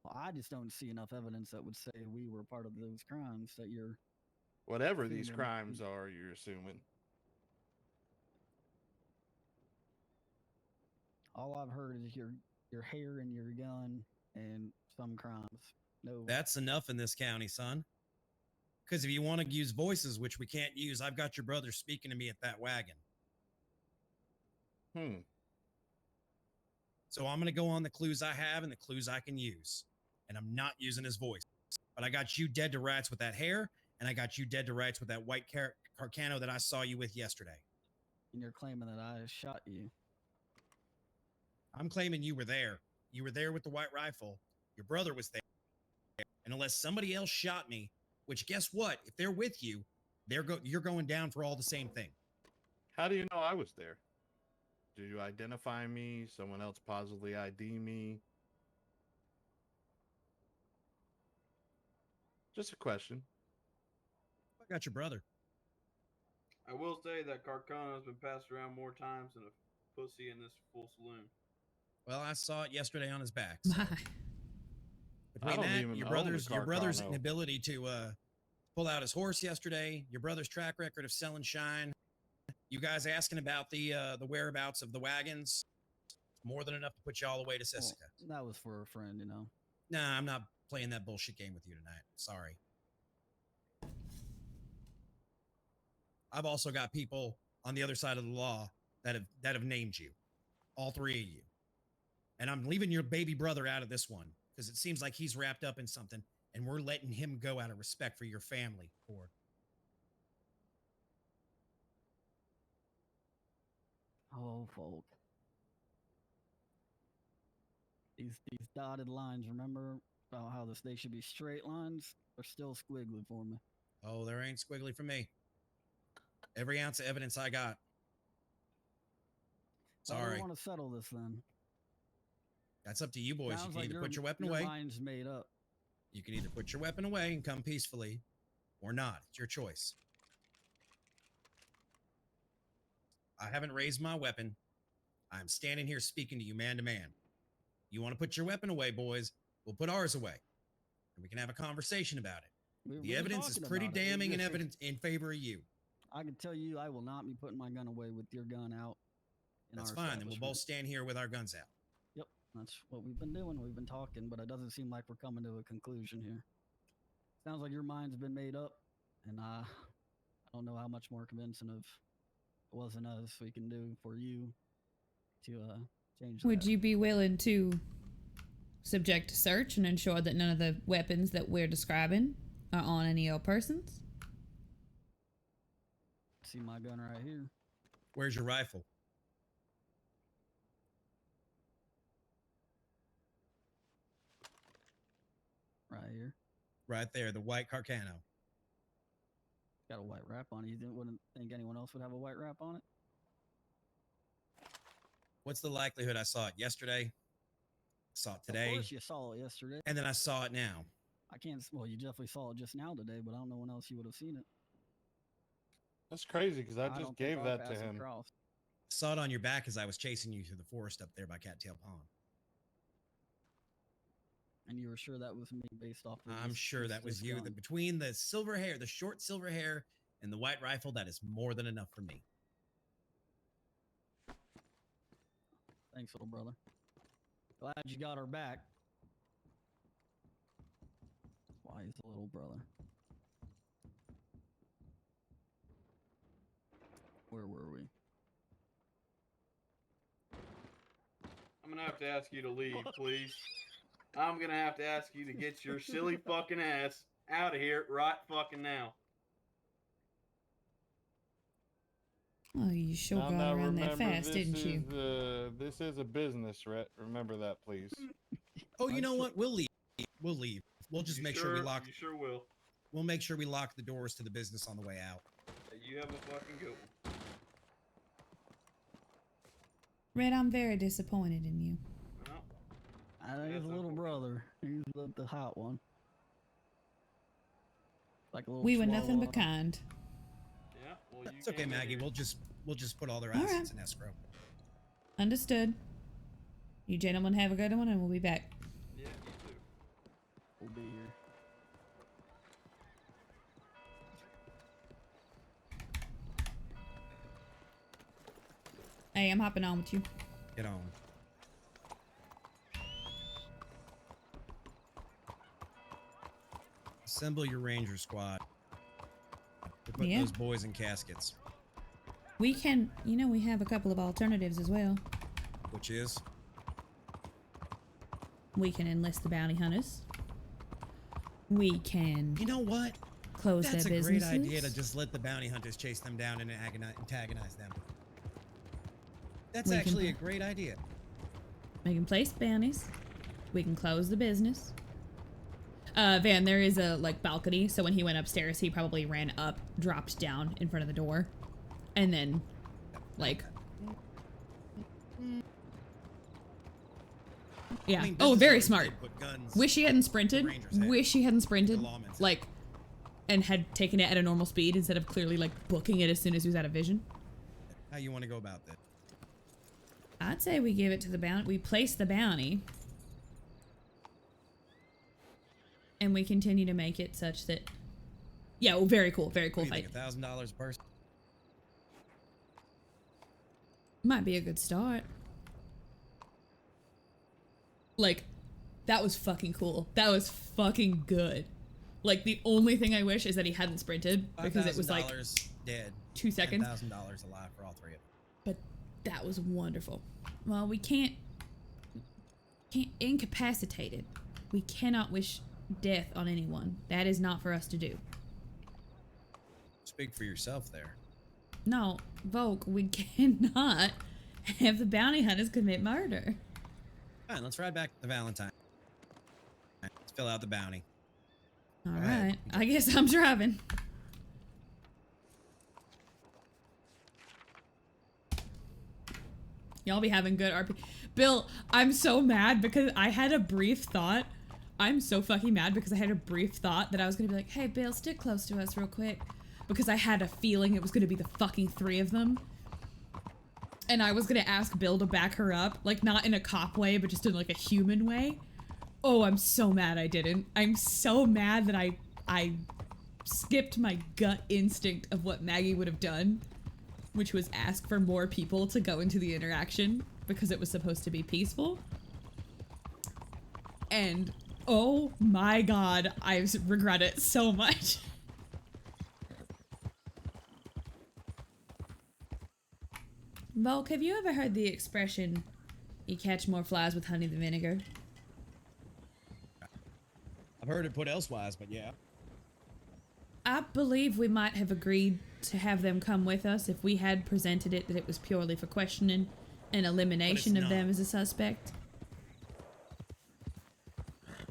Well, I just don't see enough evidence that would say we were part of those crimes that you're. Whatever these Assuming- crimes are, you're assuming. All I've heard is your hair and your gun and some crimes. No. That's enough in this county, son. Because if you want to use voices, which we can't use, I've got your brother speaking to me at that wagon. So I'm going to go on the clues I have and the clues I can use. And I'm not using his voice. But I got you dead to rights with that hair, and I got you dead to rights with that white Carcano that I saw you with yesterday. And you're claiming that I shot you. I'm claiming you were there. You were there with the white rifle. Your brother was there. And unless somebody else shot me, which guess what? If they're with you, you're going down for all the same thing. How do you know I was there? Do you identify me? Someone else positively ID me? Just a question. I got your brother. I will say that Carcano has been passed around more times than a pussy in this full saloon. Well, I saw it yesterday on his back. So. My. Between that, your brother's Carcano. inability to pull out his horse yesterday, your brother's track record of selling shine, you guys asking about the whereabouts of the wagons, more than enough to put you all the way to Sisika. Well, that was for a friend, you know. Nah, I'm not playing that bullshit game with you tonight. Sorry. I've also got people on the other side of the law that have named you, all three of you, and I'm leaving your baby brother out of this one because it seems like he's wrapped up in something, and we're letting him go out of respect for your family, Ford. Oh, folk. These dotted lines, remember about how they should be straight lines? They're still squiggly for me. Oh, there ain't squiggly for me. Every ounce of evidence I got. Sorry. I want to settle this then. That's up to you boys. Sounds You can like either put your weapon your away. mind's made up. You can either put your weapon away and come peacefully, or not. It's your choice. I haven't raised my weapon. I'm standing here speaking to you man to man. You want to put your weapon away, boys? We'll put ours away, and we can have a conversation about it. The evidence is pretty damning and evidence in favor of you. I can tell you I will not be putting my gun away with your gun out. That's fine. Then we'll both stand here with our guns out. Yep, that's what we've been doing. We've been talking, but it doesn't seem like we're coming to a conclusion here. Sounds like your mind's been made up, and I don't know how much more convincing of it wasn't us we can do for you to change that. Would you be willing to subject to search and ensure that none of the weapons that we're describing are on any of your persons? See my gun right here. Where's your rifle? Right here. Right there, the white Carcano. Got a white wrap on it. You wouldn't think anyone else would have a white wrap on it? What's the likelihood I saw it yesterday? Saw it today. Of course you saw it yesterday. And then I saw it now. I can't, well, you definitely saw it just now today, but I don't know when else you would have seen it. That's crazy because I just don't think gave our that to paths have him. crossed. Saw it on your back as I was chasing you through the forest up there by Cattail Pond. And you were sure that was me based off of I'm this- sure this- that was this you. gun. Between the silver hair, the short silver hair, and the white rifle, that is more than enough for me. Thanks, little brother. Glad you got her back. Why he's a little brother. Where were we? I'm gonna have to ask you to leave, please. I'm gonna have to ask you to get your silly fucking ass out of here right fucking now. Oh, you sure Now, got around that remember, fast, didn't you? This is a business, Rhett. Remember that, please. Oh, you know what? We'll leave. We'll leave. We'll just make sure we lock. You sure will. We'll make sure we lock the doors to the business on the way out. You have a fucking good one. Red, I'm very disappointed in you. Well, He's a little brother. He's the hot one. Like a little We were nothing chihuahua. but kind. yeah. Well, you It's okay, came in Maggie. here. We'll just put all their All assets right. in escrow. Understood. You gentlemen have a good one, and we'll be back. Yeah, you too. We'll be here. Hey, I'm hopping on with you. Get on. Assemble your ranger squad. We're putting Yeah. those boys in caskets. We can, you know, we have a couple of alternatives as well. Which is? We can enlist the bounty hunters. We can. You know what? Close That's their a businesses. great idea to just let the bounty hunters chase them down and antagonize them. That's We can actually a put- great idea. We can place bounties. We can close the business. Van, there is a like balcony, so when he went upstairs, he probably ran up, dropped down in front of the door, and then, like, yeah. I mean, Oh, business very owners smart. did put guns Wish he hadn't in sprinted. Rangers' head. Wish he hadn't sprinted, The lawman's head. like, and had taken it at a normal speed instead of clearly like booking it as soon as he was out of vision. How you want to go about that? I'd say we give it to the bounty. We place the bounty. And we continue to make it such that... Yeah, well, very cool. Very cool What do you fight. think, $1,000 a person? Might be a good start. Like, that was fucking cool. That was fucking good. Like, the only thing I wish is that he hadn't sprinted. Because it was like... $5,000 dead. 2 seconds. $10,000 alive for all three of them. But that was wonderful. Well, we can't incapacitated. We cannot wish death on anyone. That is not for us to do. Speak for yourself there. No, Volk, we cannot have the bounty hunters commit murder. Fine, let's ride back to Valentine. Let's fill out the bounty. All Go right, ahead. I guess I'm driving. Y'all be having good RP. Bill, I'm so mad because I had a brief thought. I'm so fucking mad because I had a brief thought that I was gonna be like, hey, Bill, stick close to us real quick. Because I had a feeling it was gonna be the fucking three of them. And I was gonna ask Bill to back her up. Like, not in a cop way, but just in like a human way. Oh, I'm so mad I didn't. I'm so mad that I skipped my gut instinct of what Maggie would have done. Which was ask for more people to go into the interaction because it was supposed to be peaceful. And oh my god, I regret it so much. Volk, have you ever heard the expression, you catch more flies with honey than vinegar? I've heard it put elsewise, but yeah. I believe we might have agreed to have them come with us if we had presented it that it was purely for questioning and elimination of them not. as a suspect.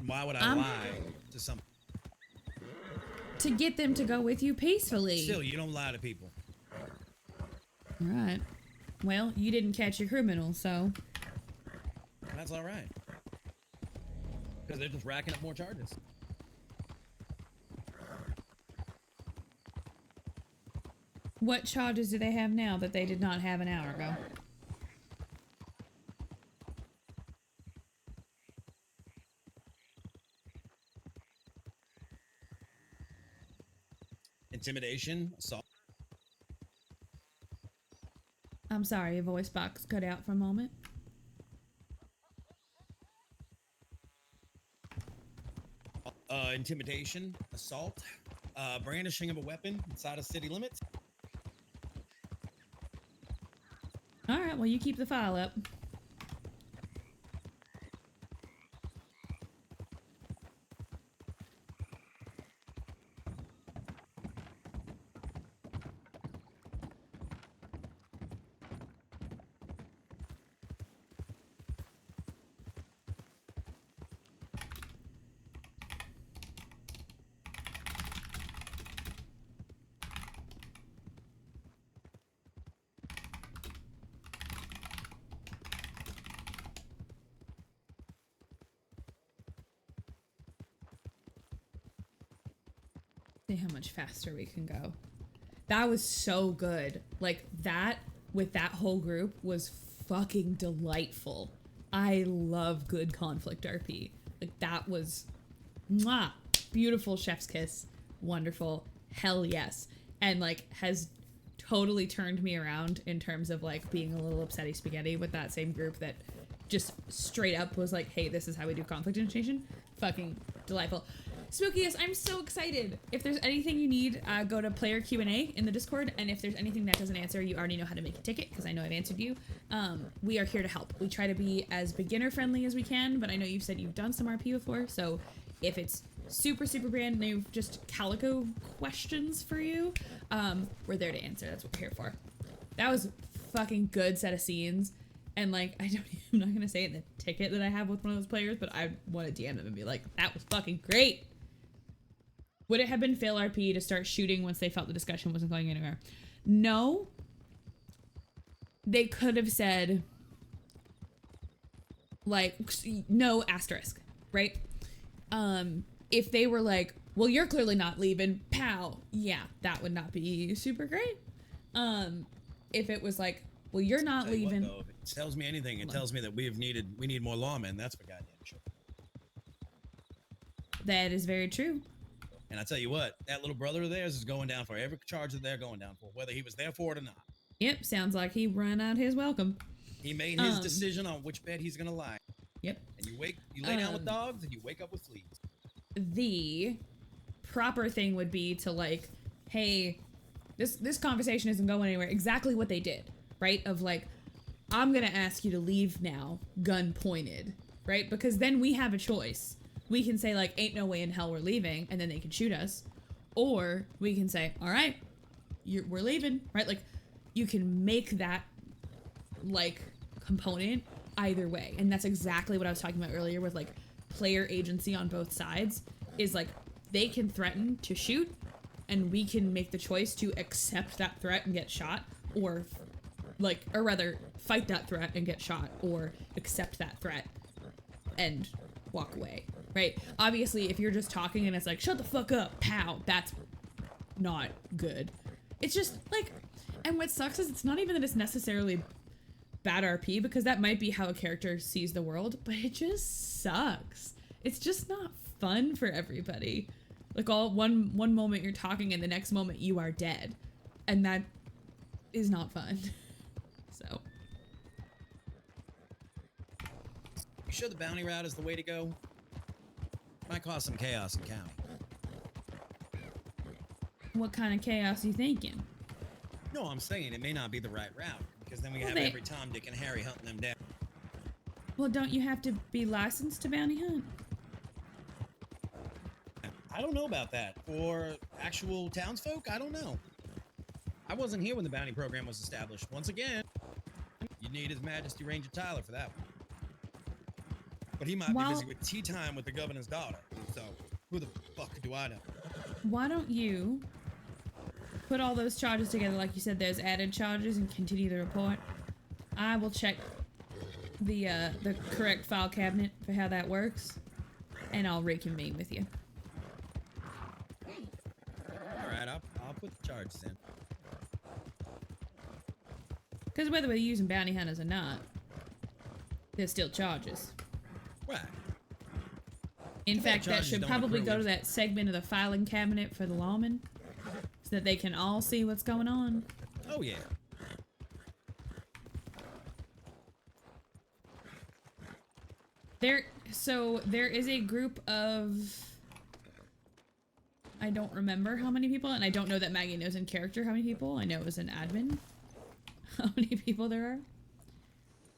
Why would I lie to some? To get them to go with you peacefully. Still, you don't lie to people. Right. Well, you didn't catch your criminal, so... That's all right. Because they're just racking up more charges. What charges do they have now that they did not have an hour ago? Intimidation, assault. I'm sorry, your voice box cut out for a moment. Intimidation, assault, brandishing of a weapon inside of city limits. Alright, well you keep the file up. See how much faster we can go. That was so good. Like, that, with that whole group, was fucking delightful. I love good conflict RP. Like, that was... Mwah! Beautiful chef's kiss. Wonderful. Hell yes. And, like, has totally turned me around in terms of, like, being a little upsetty spaghetti with that same group that just straight up was like, hey, this is how we do conflict initiation. Fucking delightful. Spookiest, I'm so excited. If there's anything you need, go to player Q&A in the Discord. And if there's anything that doesn't answer, you already know how to make a ticket because I know I've answered you. We are here to help. We try to be as beginner friendly as we can, but I know you've said you've done some RP before. So if it's super, super brand new, just calico questions for you, we're there to answer. That's what we're here for. That was a fucking good set of scenes. And like, I'm not gonna say it in the ticket that I have with one of those players, but I want to DM them and be like, that was fucking great. Would it have been fail RP to start shooting once they felt the discussion wasn't going anywhere? No. They could have said, like, no asterisk, right? If they were like, well, you're clearly not leaving, pow, yeah, that would not be super great. If it was like, well, you're not Tell you what, leaving. though, if it tells me anything, it tells me that we need more lawmen. That's for goddamn sure. That is very true. And I tell you what, that little brother of theirs is going down for every charge that they're going down for, whether he was there for it or not. Yep, sounds like he ran out his welcome. He made his decision on which bed he's gonna lie. Yep. And you lay down with dogs, and you wake up with fleas. The proper thing would be to like, hey, this conversation isn't going anywhere. Exactly what they did, right? Of like, I'm gonna ask you to leave now, gun pointed, right? Because then we have a choice. We can say like, ain't no way in hell we're leaving, and then they can shoot us. Or we can say, all right, we're leaving, right? Like, you can make that like component either way. And that's exactly what I was talking about earlier with like player agency on both sides, is like they can threaten to shoot and we can make the choice to accept that threat and get shot, or like, or rather fight that threat and get shot, or accept that threat and walk away, right? Obviously, if you're just talking and it's like, shut the fuck up, pow, that's not good. It's just like, and what sucks is it's not even that it's necessarily bad RP, because that might be how a character sees the world, but it just sucks. It's just not fun for everybody. Like, all one moment you're talking and the next moment you are dead, and that is not fun. So You sure the bounty route is the way to go? Might cause some chaos in county. what kind of chaos are you thinking? No, I'm saying it may not be the right route, because then we Well, have they- every Tom, Dick, and Harry hunting them down. Well, don't you have to be licensed to bounty hunt? I don't know about that. For actual townsfolk, I don't know. I wasn't here when the bounty program was established. Once again, you'd need His Majesty Ranger Tyler for that one. But he might be Well- busy with tea time with the governor's daughter, so who the fuck do I know? Why don't you put all those charges together, like you said, there's added charges, and continue the report. I will check the correct file cabinet for how that works, and I'll reconvene with you. All right, I'll put the charges in. Because whether we're using bounty hunters or not, there's still charges. Right. In Yeah, fact, that charges should don't probably accrue go to if- that segment of the filing cabinet for the lawmen, so that they can all see what's going on. Oh, yeah. There is a group of, I don't remember how many people, and I don't know that Maggie knows in character how many people. I know it was an admin. How many people there are?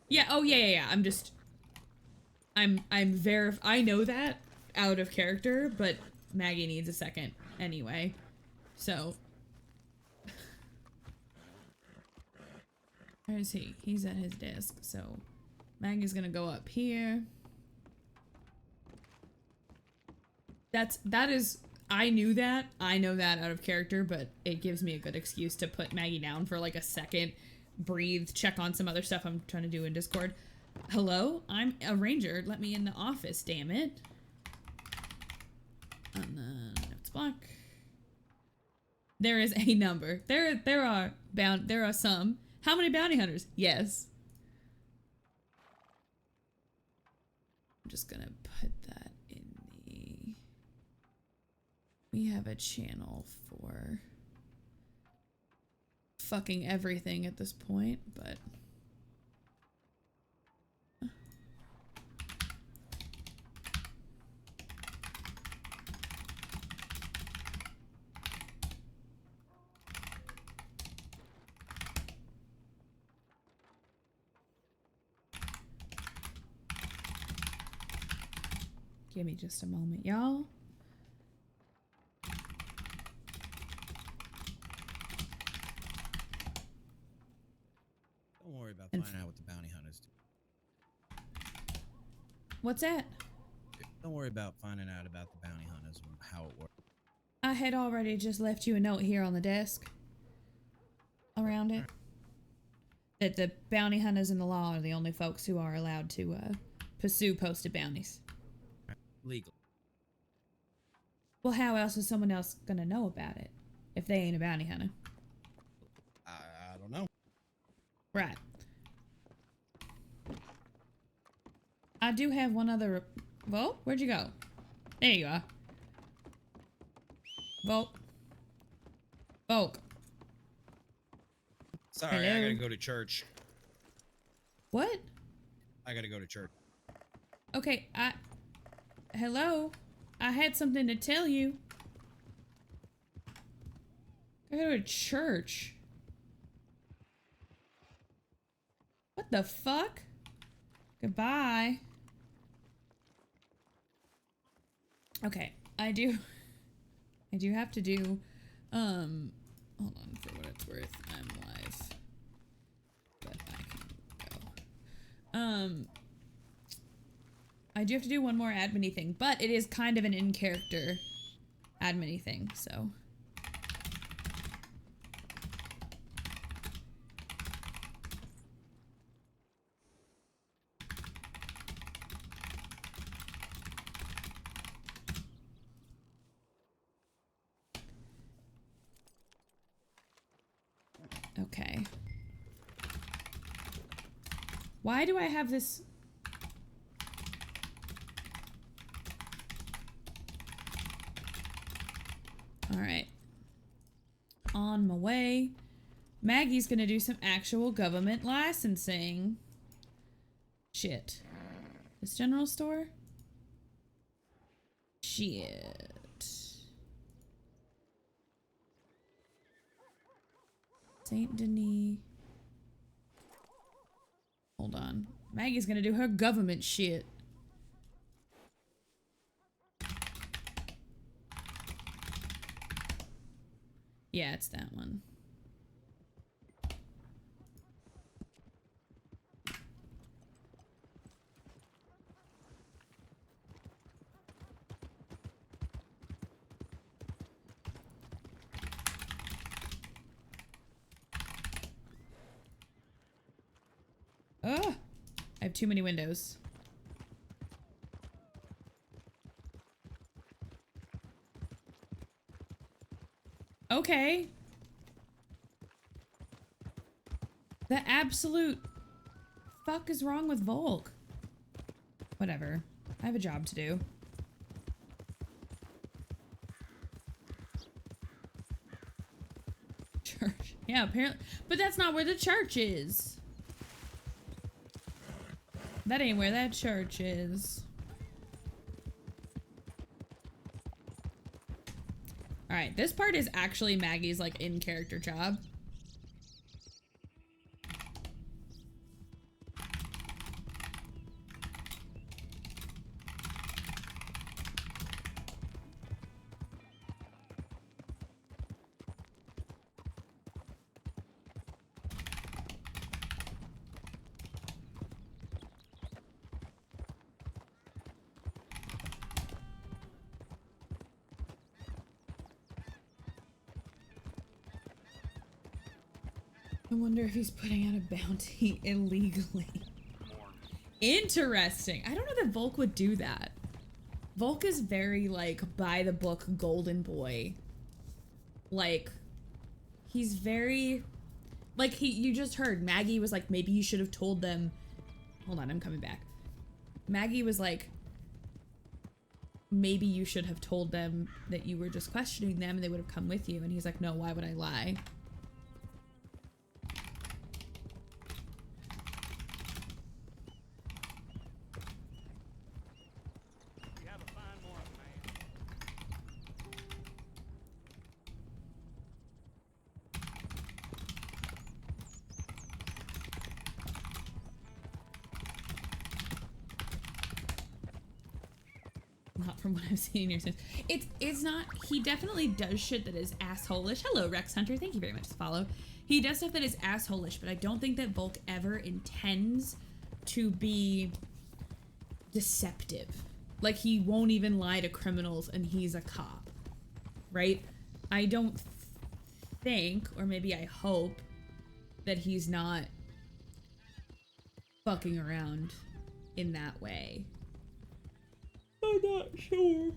Yeah, oh yeah. I know that out of character, but Maggie needs a second anyway. So where is he? He's at his desk, so Maggie's gonna go up here. I knew that. I know that out of character, but it gives me a good excuse to put Maggie down for like a second, breathe, check on some other stuff I'm trying to do in Discord. Hello? I'm a ranger. Let me in the office, damn it. And then notes block. There is a number. There are some. How many bounty hunters? Yes. I'm just gonna put that in the... We have a channel for fucking everything at this point, but... Give me just a moment, y'all. Don't worry about And finding out what the bounty hunters do. What's that? Don't worry about finding out about the bounty hunters and how it works. I had already just left you a note here on the desk. Around it. That the bounty hunters and the law are the only folks who are allowed to pursue posted bounties. Legal. Well, how else is someone else gonna know about it if they ain't a bounty hunter? I don't know. Right. I do have one other. Volk, where'd you go? There you are. Volk. Volk. Sorry, I Hello? gotta go to church. What? I gotta go to church. Okay, hello? I had something to tell you. I go to church. What the fuck? Goodbye. Okay, I do have to do, hold on, for what it's worth, I'm live. But I can go. I do have to do one more admin-y thing, but it is kind of an in-character admin-y thing, so. Okay. Why do I have this? All right. On my way. Maggie's gonna do some actual government licensing. Shit. This general store? Shit. Saint Denis. Hold on. Maggie's gonna do her government shit. Yeah, it's that one. Ugh! I have too many windows. Okay. The absolute fuck is wrong with Volk? Whatever. I have a job to do. Church. Yeah, apparently. But that's not where the church is. That ain't where that church is. Alright, this part is actually Maggie's, like, in-character job. I wonder if he's putting out a bounty illegally. Interesting. I don't know that Volk would do that. Volk is very, like, by the book golden boy. Like, he's very, like, you just heard Maggie was like, maybe you should have told them. Hold on, I'm coming back. Maggie was like, maybe you should have told them that you were just questioning them and they would have come with you. And he's like, no, why would I lie? from what I've seen in your sense. It's not, he definitely does shit that is asshole-ish. Hello, Rex Hunter, thank you very much for the follow. He does stuff that is asshole-ish, but I don't think that Volk ever intends to be deceptive. Like, he won't even lie to criminals and he's a cop, right? I don't think, or maybe I hope, that he's not fucking around in that way. I'm not sure.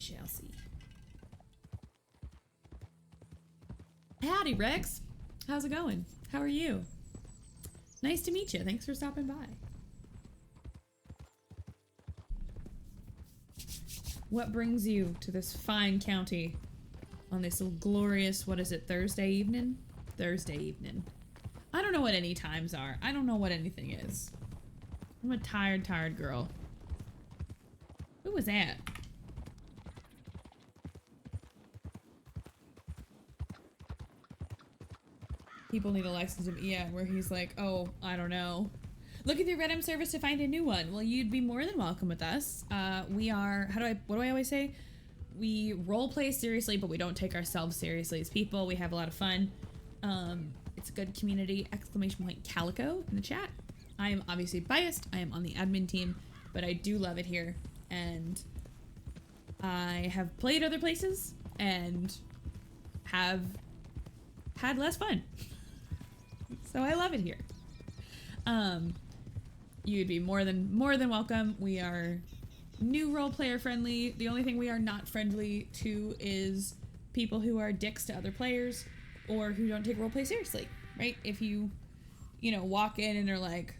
Shall see. Howdy, Rex. How's it going? How are you? Nice to meet you. Thanks for stopping by. What brings you to this fine county on this glorious, what is it, Thursday evening? Thursday evening. I don't know what any times are. I don't know what anything is. I'm a tired girl. Who was that? People need a license of, yeah, where he's like, oh, I don't know. Look at your Redem service to find a new one. Well, you'd be more than welcome with us. We are, what do I always say? We role play seriously, but we don't take ourselves seriously as people. We have a lot of fun. It's a good community, !calico in the chat. I am obviously biased. I am on the admin team, but I do love it here. And I have played other places and have had less fun. So I love it here. You'd be more than welcome. We are new role player friendly. The only thing we are not friendly to is people who are dicks to other players or who don't take role play seriously, right? If you know, walk in and they're like,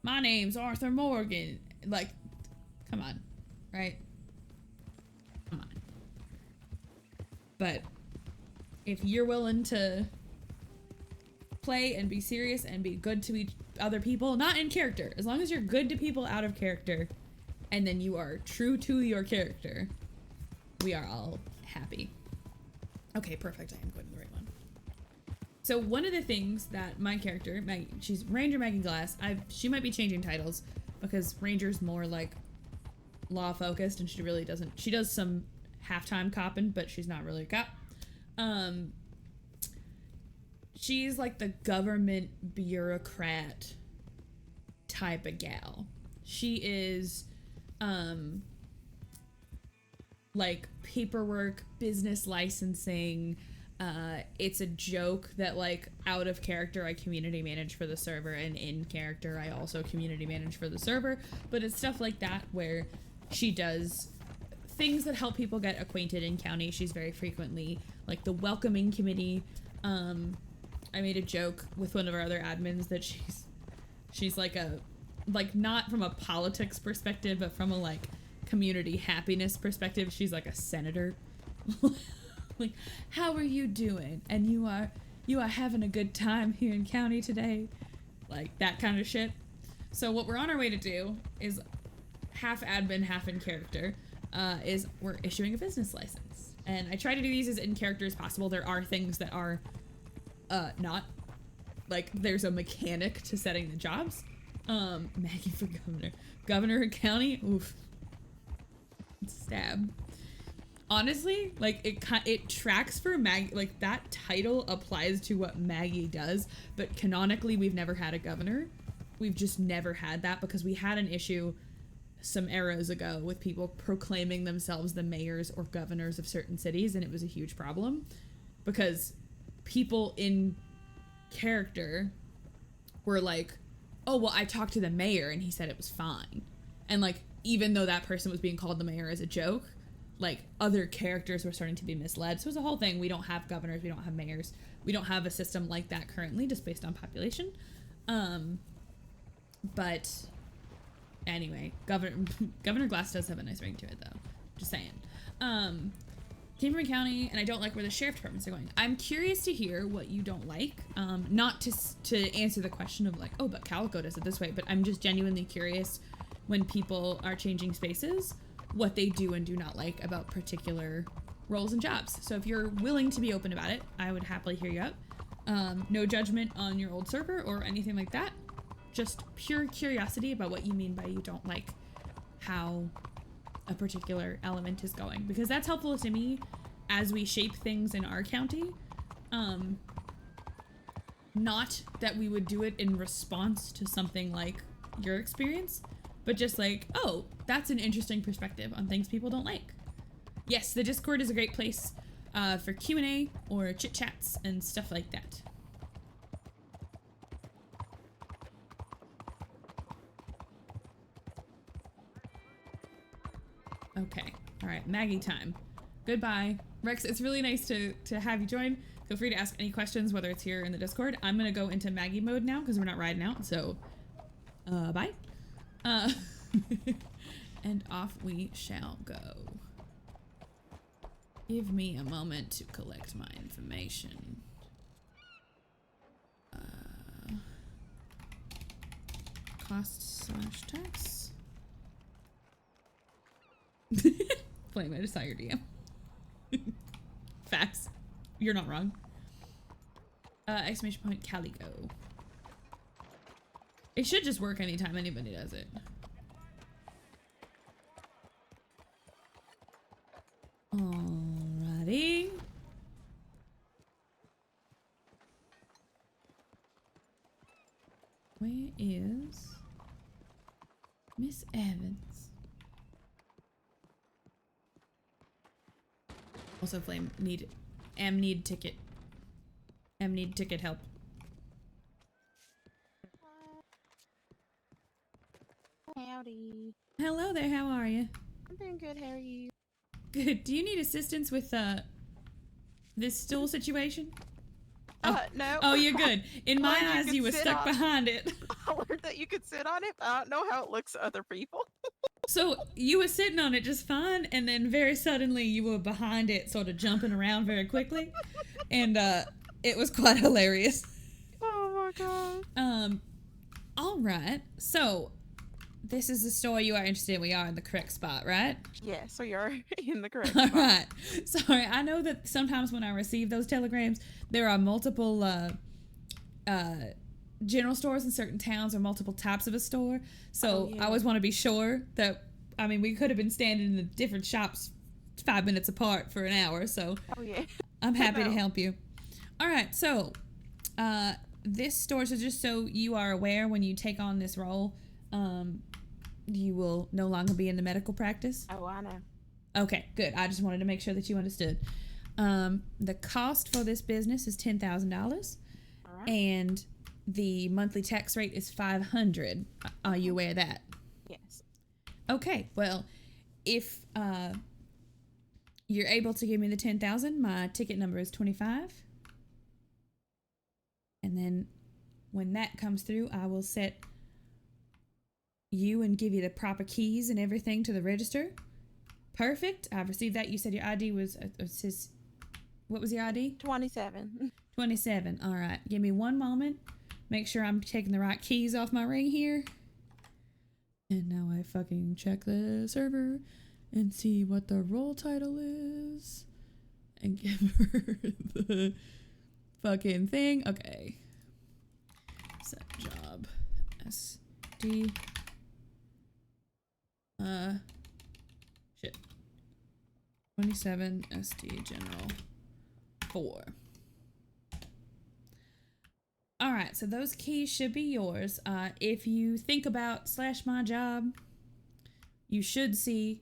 my name's Arthur Morgan, like, come on, right? Come on. But if you're willing to play and be serious and be good to other people, not in character, as long as you're good to people out of character and then you are true to your character, we are all happy. Okay, perfect. I am going to the right one. So one of the things that my character, Maggie, she's Ranger Maggie Glass. She might be changing titles because Ranger's more like law focused and she really doesn't, she does some halftime copping, but she's not really a cop. She's like the government bureaucrat type of gal. She is like paperwork, business licensing. It's a joke that like out of character I community manage for the server and in character I also community manage for the server, but it's stuff like that where she does things that help people get acquainted in county. She's very frequently like the welcoming committee. I made a joke with one of our other admins that she's like not from a politics perspective, but from a like community happiness perspective, she's like a senator. Like, how are you doing? And you are having a good time here in county today? Like that kind of shit. So what we're on our way to do is half admin, half in character, is we're issuing a business license. And I try to do these as in character as possible. There are things that are not. Like, there's a mechanic to setting the jobs. Maggie for governor. Governor of county? Oof. Stab. Honestly, like, it tracks for Maggie. Like, that title applies to what Maggie does, but canonically, we've never had a governor. We've just never had that because we had an issue some eras ago with people proclaiming themselves the mayors or governors of certain cities, and it was a huge problem because people in character were like, oh, well, I talked to the mayor and he said it was fine. And like, even though that person was being called the mayor as a joke, like other characters were starting to be misled. So it was a whole thing. We don't have governors. We don't have mayors. We don't have a system like that currently, just based on population. But anyway, Governor Glass does have a nice ring to it though. Just saying. Came from a county, and I don't like where the sheriff departments are going. I'm curious to hear what you don't like. Not to answer the question of like, oh, but Calico does it this way, but I'm just genuinely curious when people are changing spaces, what they do and do not like about particular roles and jobs. So if you're willing to be open about it, I would happily hear you out. No judgment on your old server or anything like that. just pure curiosity about what you mean by you don't like how a particular element is going, because that's helpful to me as we shape things in our county. Not that we would do it in response to something like your experience, but just like, oh, that's an interesting perspective on things people don't like. Yes, the Discord is a great place for Q&A or chit chats and stuff like that. Okay, all right, Maggie time. Goodbye. Rex, it's really nice to have you join. Feel free to ask any questions, whether it's here in the Discord. I'm gonna go into Maggie mode now because we're not riding out, so bye. And off we shall go. Give me a moment to collect my information. Cost/tax. Flame, I just saw your DM. Facts. You're not wrong. Exclamation point calico. It should just work anytime anybody does it. Alrighty. Where is Miss Evans? Also, Flame need ticket. Need ticket help. Howdy. Hello there. How are you? I'm doing good. How are you? Good. Do you need assistance with this stool situation? No. Oh, you're good. In my Learned eyes, could you were sit stuck on- behind it. I learned that you could sit on it, but I don't know how it looks to other people. So you were sitting on it just fine, and then very suddenly you were behind it, sort of jumping around very quickly, and it was quite hilarious. Oh my god. All right. So this is the store you are interested in. We are in the correct spot, right? Yeah, so you're in the correct All spot. right. Sorry, I know that sometimes when I receive those telegrams, there are multiple general stores in certain towns or multiple types of a store. So I always want to be sure that, I mean, we could have been standing in the different shops 5 minutes apart for an hour. So I'm happy to help you. All right. So this store, so just so you are aware, when you take on this role, you will no longer be in the medical practice. Oh, I know. Okay, good. I just wanted to make sure that you understood. The cost for this business is $10,000, and the monthly tax rate is $500. Are you aware of that? Yes. Okay. Well, if you're able to give me the $10,000, my ticket number is 25, and then when that comes through, I will set you and give you the proper keys and everything to the register. Perfect. I've received that. You said your ID was what was your ID? 27. 27. All right. Give me one moment. Make sure I'm taking the right keys off my ring here. And now I fucking check the server and see what the role title is and give her the fucking thing. Okay. Set job SD. Shit. 27 SD General 4. All right, so those keys should be yours. If you think about /my job, you should see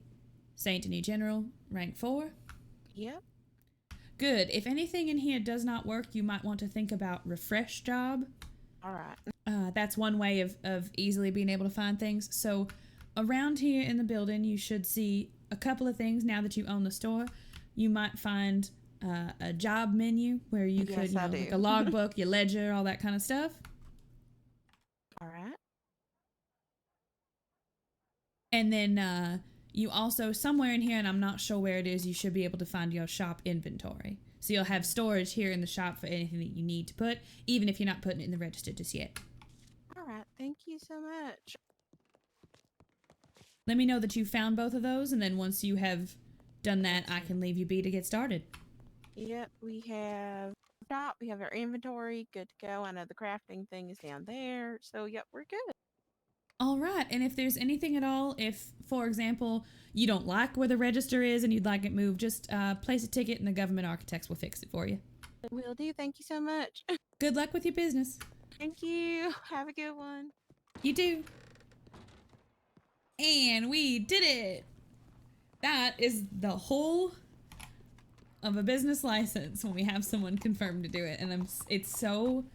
Saint Denis General, rank 4. Yep. Good. If anything in here does not work, you might want to think about refresh job. All right. That's one way of easily being able to find things. So around here in the building, you should see a couple of things. Now that you own the store, you might find a job menu where you could, like a logbook, your ledger, all that kind of stuff. All right. And then you also, somewhere in here, and I'm not sure where it is, you should be able to find your shop inventory. So you'll have storage here in the shop for anything that you need to put, even if you're not putting it in the register just yet. All right. Thank you so much. Let me know that you found both of those, and then once you have done that, I can leave you be to get started. Yep, we have shop. We have our inventory good to go. I know the crafting thing is down there. So, yep, we're good. All right. And if there's anything at all, if, for example, you don't like where the register is and you'd like it moved, just place a ticket and the government architects will fix it for you. Will do. Thank you so much. Good luck with your business. Thank you. Have a good one. You do. And we did it. That is the whole of a business license when we have someone confirmed to do it. And it's so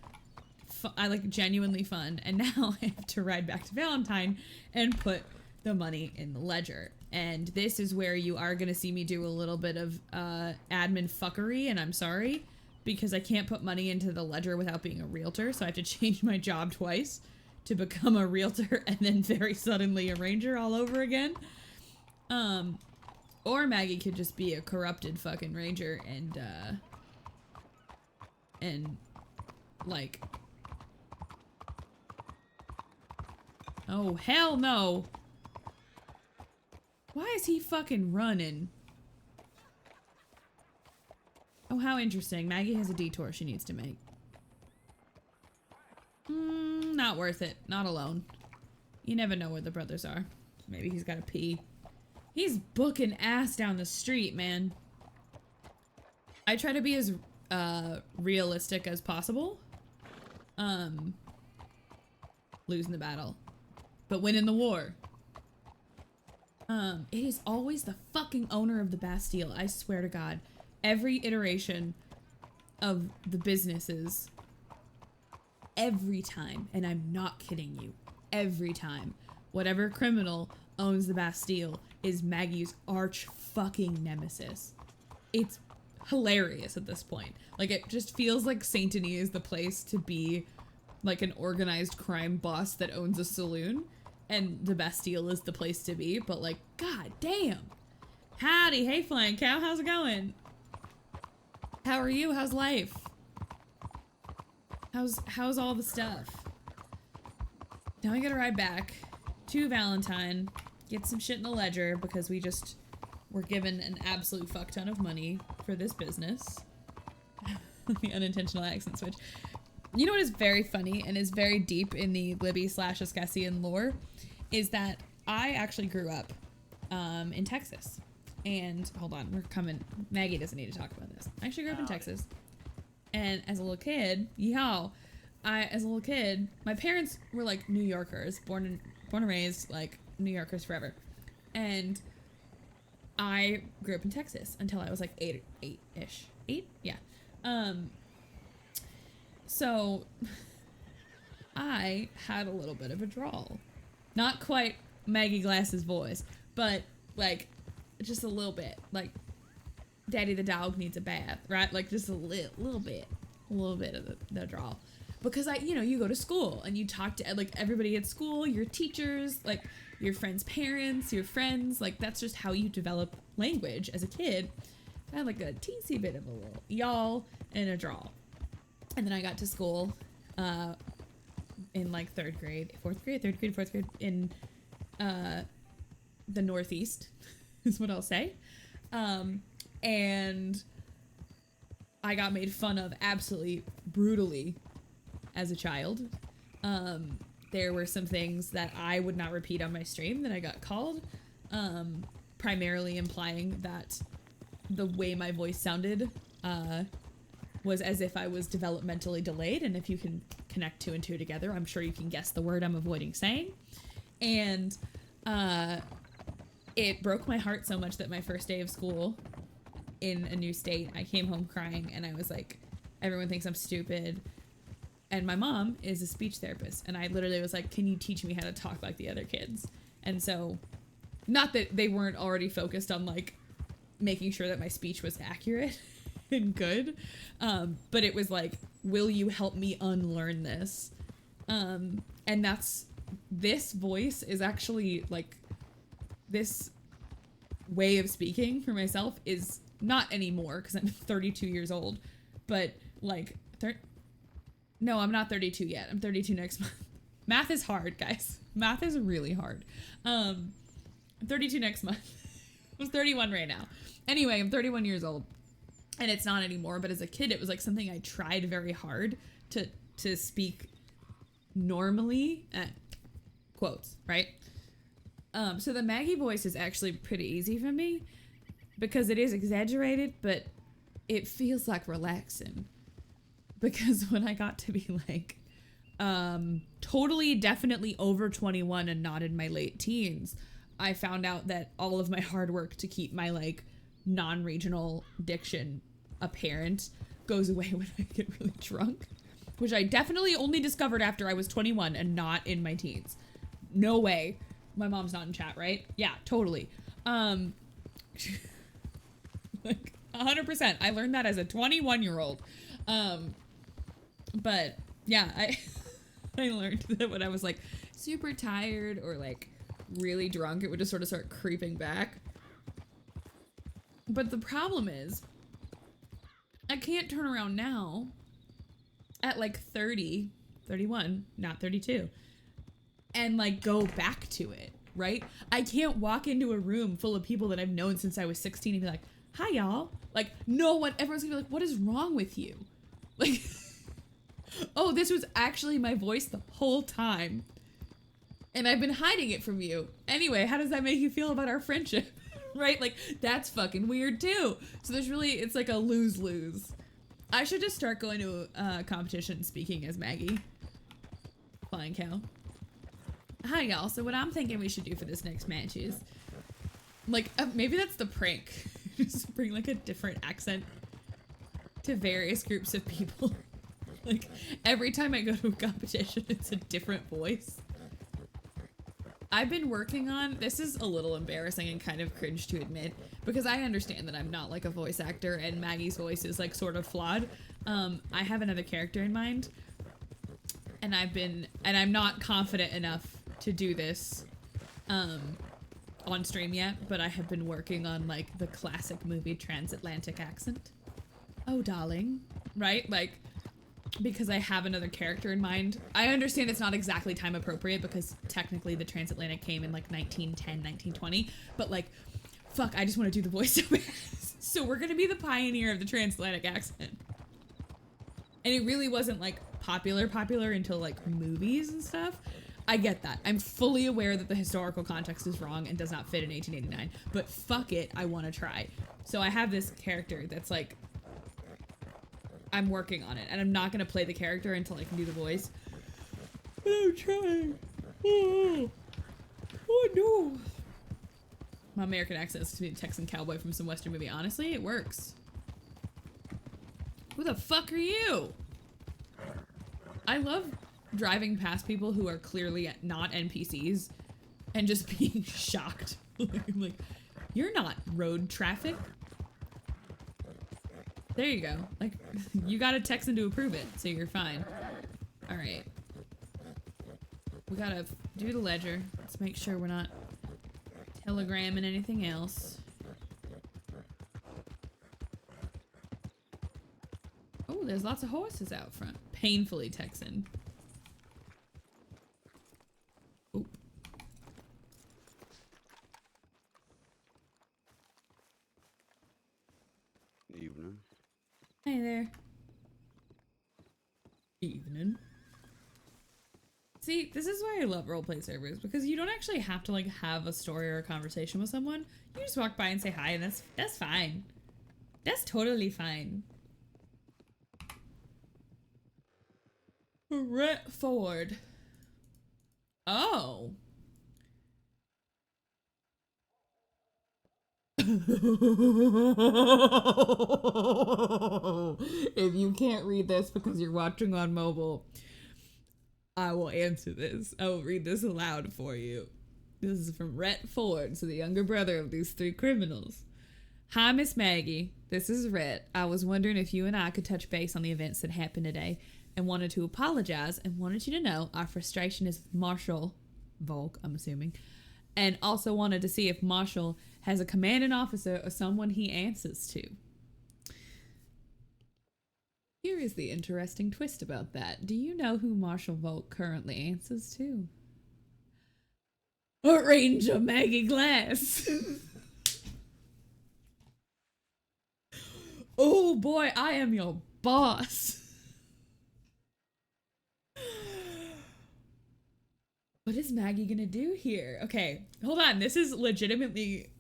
I like genuinely fun. And now I have to ride back to Valentine and put the money in the ledger. And this is where you are going to see me do a little bit of admin fuckery, and I'm sorry, because I can't put money into the ledger without being a realtor, so I have to change my job twice to become a realtor and then very suddenly a ranger all over again. Or Maggie could just be a corrupted fucking ranger and like, oh hell no. Why is he fucking running? Oh, how interesting. Maggie has a detour she needs to make. Not worth it. Not alone. You never know where the brothers are. Maybe he's got to pee. He's booking ass down the street, man. I try to be as realistic as possible. Losing the battle, but winning the war. It is always the fucking owner of the Bastille. I swear to God. Every iteration of the businesses, every time, and I'm not kidding you, every time, whatever criminal owns the Bastille is Maggie's arch fucking nemesis. It's hilarious at this point. Like, it just feels like Saint Denis is the place to be like an organized crime boss that owns a saloon. And the Bastille is the place to be, but like, god damn. Howdy, hey Flying Cow, how's it going? How are you? How's life? How's all the stuff? Now I gotta ride back to Valentine, get some shit in the ledger because we just were given an absolute fuck ton of money for this business. The unintentional accent switch. You know what is very funny and is very deep in the Libby/Ascassian lore is that I actually grew up in Texas. And hold on, we're coming. Maggie doesn't need to talk about this. I actually grew up in Texas. And as a little kid, as a little kid, my parents were like New Yorkers, born and raised like New Yorkers forever. And I grew up in Texas until I was like eight-ish. 8? Yeah. So I had a little bit of a drawl. Not quite Maggie Glass's voice, but like just a little bit. Like Daddy the dog needs a bath, right? Like just a little bit of the drawl. Because you go to school and you talk to like everybody at school, your teachers, like your friends' parents, your friends, like that's just how you develop language as a kid. I had like a teensy bit of a little y'all and a drawl. And then I got to school in like 4th grade in the Northeast is what I'll say. And I got made fun of absolutely brutally as a child. There were some things that I would not repeat on my stream that I got called, primarily implying that the way my voice sounded was as if I was developmentally delayed, and if you can connect 2 and 2 together, I'm sure you can guess the word I'm avoiding saying. And it broke my heart so much that my first day of school in a new state, I came home crying, and I was like, everyone thinks I'm stupid. And my mom is a speech therapist, and I literally was like, can you teach me how to talk like the other kids? And so, not that they weren't already focused on like making sure that my speech was accurate and good, but it was like, will you help me unlearn this? And this voice is actually like, this way of speaking for myself is not anymore because I'm 32 years old, but like, no, I'm not 32 yet. I'm 32 next month. Math is hard, guys. Math is really hard. I'm 32 next month. I'm 31 right now. Anyway, I'm 31 years old. and it's not anymore, but as a kid, it was like something I tried very hard to speak normally, quotes, right? So the Maggie voice is actually pretty easy for me because it is exaggerated, but it feels like relaxing. Because when I got to be like totally definitely over 21 and not in my late teens, I found out that all of my hard work to keep my like non-regional diction apparent goes away when I get really drunk, which I definitely only discovered after I was 21 and not in my teens. No way. My mom's not in chat, right? Yeah, totally. Like 100%. I learned that as a 21-year-old. But yeah, I learned that when I was like super tired or like really drunk, it would just sort of start creeping back. But the problem is, I can't turn around now at like 30, 31, not 32, and like go back to it, right? I can't walk into a room full of people that I've known since I was 16 and be like, hi y'all. Like, no one, everyone's gonna be like, what is wrong with you? Like, oh, this was actually my voice the whole time. And I've been hiding it from you. Anyway, how does that make you feel about our friendship? Right? Like, that's fucking weird too. So there's really, it's like a lose-lose. I should just start going to a competition speaking as Maggie. Flying cow. Hi y'all, so what I'm thinking we should do for this next match is, like, maybe that's the prank. Just bring like a different accent to various groups of people. Like, every time I go to a competition, it's a different voice. I've been working on, this is a little embarrassing and kind of cringe to admit, because I understand that I'm not like a voice actor and Maggie's voice is like sort of flawed. I have another character in mind, and I'm not confident enough to do this on stream yet, but I have been working on like the classic movie transatlantic accent. Oh, darling. Right? Like, because I have another character in mind. I understand it's not exactly time appropriate because technically the transatlantic came in like 1910, 1920, but like, fuck, I just want to do the voice so bad. So we're gonna be the pioneer of the transatlantic accent. And it really wasn't like popular until like movies and stuff. I get that. I'm fully aware that the historical context is wrong and does not fit in 1889, but fuck it, I want to try. So I have this character that's like, I'm working on it, and I'm not gonna play the character until I can do the voice. But I'm trying. Oh no. My American accent is to be a Texan cowboy from some Western movie. Honestly, it works. Who the fuck are you? I love driving past people who are clearly not NPCs and just being shocked. Like, you're not road traffic. There you go. Like, you got a Texan to approve it, so you're fine. All right. We gotta do the ledger. Let's make sure we're not telegramming anything else. Oh, there's lots of horses out front. Painfully Texan. Oop. Evening. Hey there. Evening. See, this is why I love roleplay servers, because you don't actually have to like have a story or a conversation with someone. You just walk by and say hi, and that's fine. That's totally fine. Rhett Ford. Oh. If you can't read this because you're watching on mobile, I will answer this. I will read this aloud for you. This is from Rhett Ford, so the younger brother of these three criminals. Hi, Miss Maggie. This is Rhett. I was wondering if you and I could touch base on the events that happened today and wanted to apologize and wanted you to know our frustration is with Marshall Volk, I'm assuming, and also wanted to see if Marshall has a commanding officer or someone he answers to. Here is the interesting twist about that. Do you know who Marshall Volk currently answers to? A Ranger Maggie Glass. Oh boy, I am your boss. What is Maggie gonna do here? Okay, hold on. This is legitimately.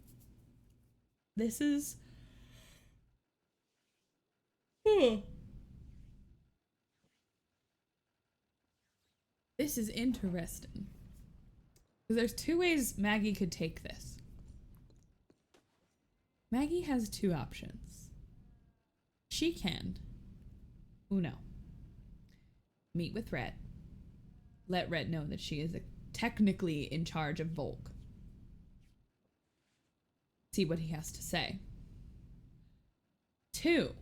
This is. This is interesting. Because there's two ways Maggie could take this. Maggie has two options. She can. Uno. Meet with Red. Let Red know that she is technically in charge of Volk. See what he has to say. Two.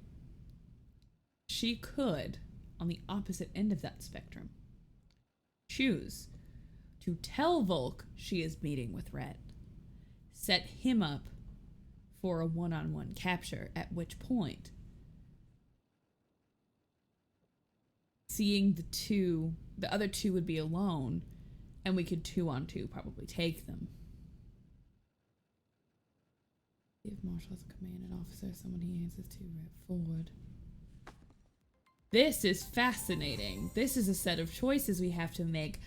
She could, on the opposite end of that spectrum, choose to tell Volk she is meeting with Red. Set him up for a one-on-one capture, at which point, seeing the other two would be alone, and we could 2-on-2 probably take them. If Marshall has a commanding officer, someone he answers to right forward. This is fascinating. This is a set of choices we have to make.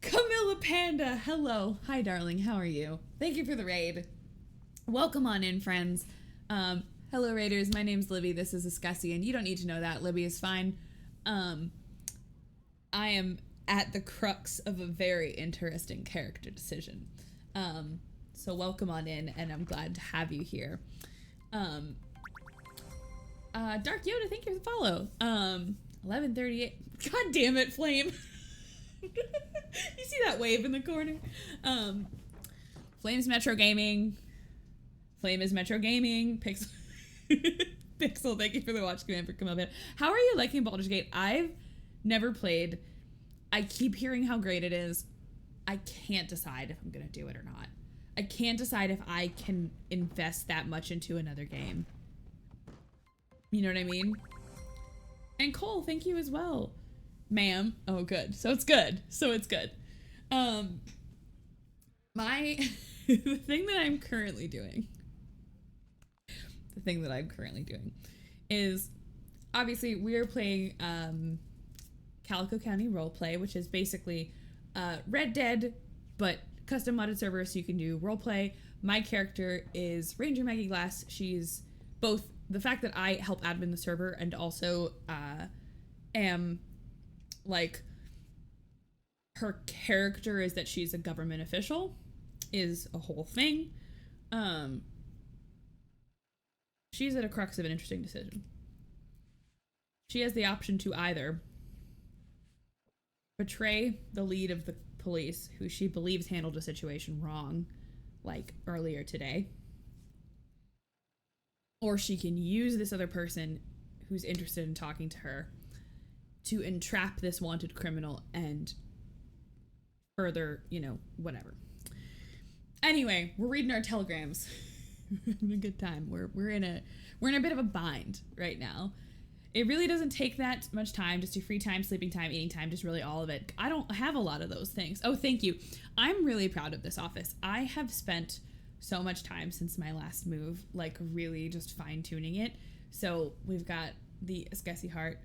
Camilla Panda, hello. Hi, darling. How are you? Thank you for the raid. Welcome on in, friends. Hello, raiders. My name's Libby. This is Escassi, and you don't need to know that. Libby is fine. I am at the crux of a very interesting character decision. So welcome on in, and I'm glad to have you here. Dark Yoda, thank you for the follow. 11:38. God damn it, Flame. You see that wave in the corner? Flame's Metro Gaming. Flame is Metro Gaming. Pixel, Pixel, thank you for the watch command for Camille. How are you liking Baldur's Gate? I've never played. I keep hearing how great it is. I can't decide if I'm gonna do it or not. I can't decide if I can invest that much into another game. You know what I mean? And Cole, thank you as well. Ma'am. Oh, good. So it's good. So it's good. The thing that I'm currently doing is obviously we are playing Calico County Roleplay, which is basically Red Dead, but custom modded server, so you can do roleplay. My character is Ranger Maggie Glass. She's both the fact that I help admin the server and also am like her character is that she's a government official is a whole thing. She's at a crux of an interesting decision. She has the option to either betray the lead of the police, who she believes handled a situation wrong, like earlier today, or she can use this other person who's interested in talking to her to entrap this wanted criminal and further, whatever. Anyway, we're reading our telegrams. We're having a good time. We're in a bit of a bind right now. It really doesn't take that much time. Just do free time, sleeping time, eating time, just really all of it. I don't have a lot of those things. Oh, thank you. I'm really proud of this office. I have spent so much time since my last move, like really just fine tuning it. So we've got the Escassi heart.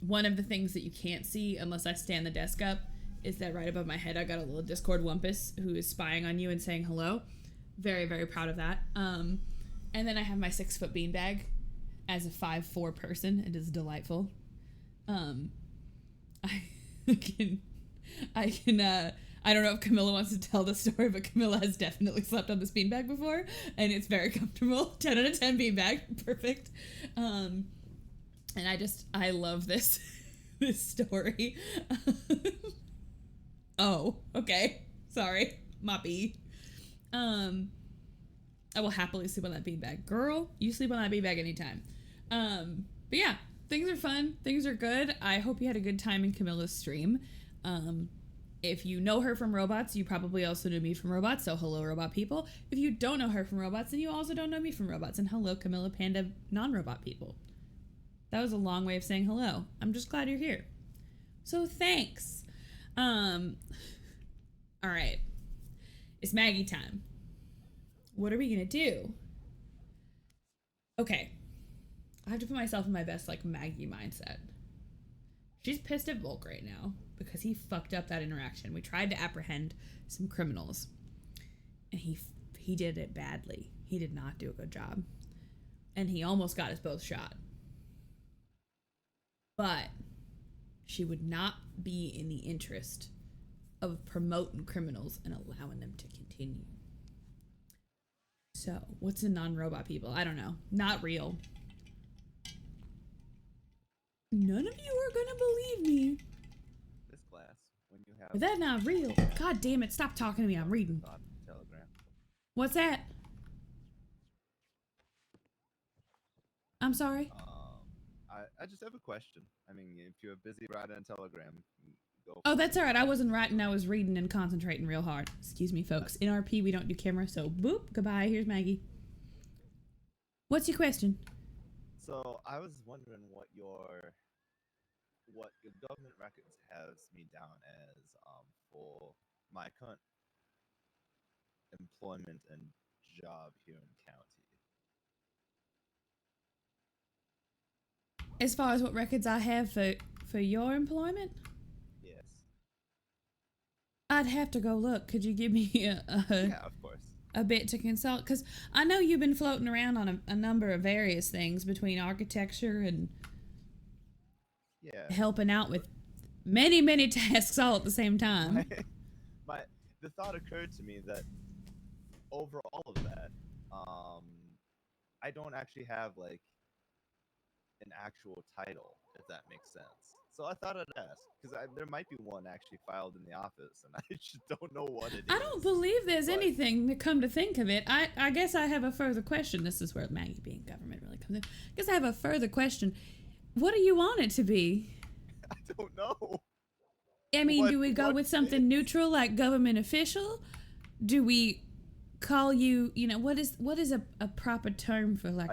One of the things that you can't see unless I stand the desk up is that right above my head, I got a little Discord Wumpus who is spying on you and saying hello. Very, very proud of that. And then I have my 6-foot beanbag as a 5'4" person. It is delightful. I don't know if Camilla wants to tell the story, but Camilla has definitely slept on this beanbag before, and it's very comfortable. 10 out of 10 beanbag. Perfect. And I love this story. Oh, okay. Sorry. Moppy. I will happily sleep on that beanbag. Girl, you sleep on that beanbag anytime. But yeah, things are fun. Things are good. I hope you had a good time in Camilla's stream. If you know her from Robots, you probably also know me from Robots, so hello, Robot people. If you don't know her from Robots, then you also don't know me from Robots, and hello, Camilla Panda non-robot people. That was a long way of saying hello. I'm just glad you're here. So thanks. All right. It's Maggie time. What are we gonna do? Okay. I have to put myself in my best, like, Maggie mindset. She's pissed at Volk right now because he fucked up that interaction. We tried to apprehend some criminals, and he did it badly. He did not do a good job, and he almost got us both shot. But she would not be in the interest of promoting criminals and allowing them to continue. So, what's the non-robot people? I don't know. Not real. None of you are gonna believe me. This class, when you have. But that's not real. God damn it, stop talking to me. I'm reading. Telegram. What's that? I'm sorry? I just have a question. I mean, if you're busy writing a telegram, go. Oh, that's alright. I wasn't writing. I was reading and concentrating real hard. Excuse me, folks. In RP, we don't do camera, so boop. Goodbye. Here's Maggie. What's your question? So, I was wondering what your government records has me down as for my current employment and job here in county. As far as what records I have for your employment? Yes. I'd have to go look. Could you give me Yeah, of course. a bit to consult? Because I know you've been floating around on a number of various things between architecture and helping out with many, many tasks all at the same time. The thought occurred to me that over all of that, I don't actually have like an actual title, if that makes sense. So I thought I'd ask, because there might be one actually filed in the office, and I just don't know what it is. I don't believe there's anything to come to think of it. I guess I have a further question. This is where Maggie being government really comes in. I guess I have a further question. What do you want it to be? I don't know. I mean, do we go with something neutral like government official? Do we call you, what is a proper term for like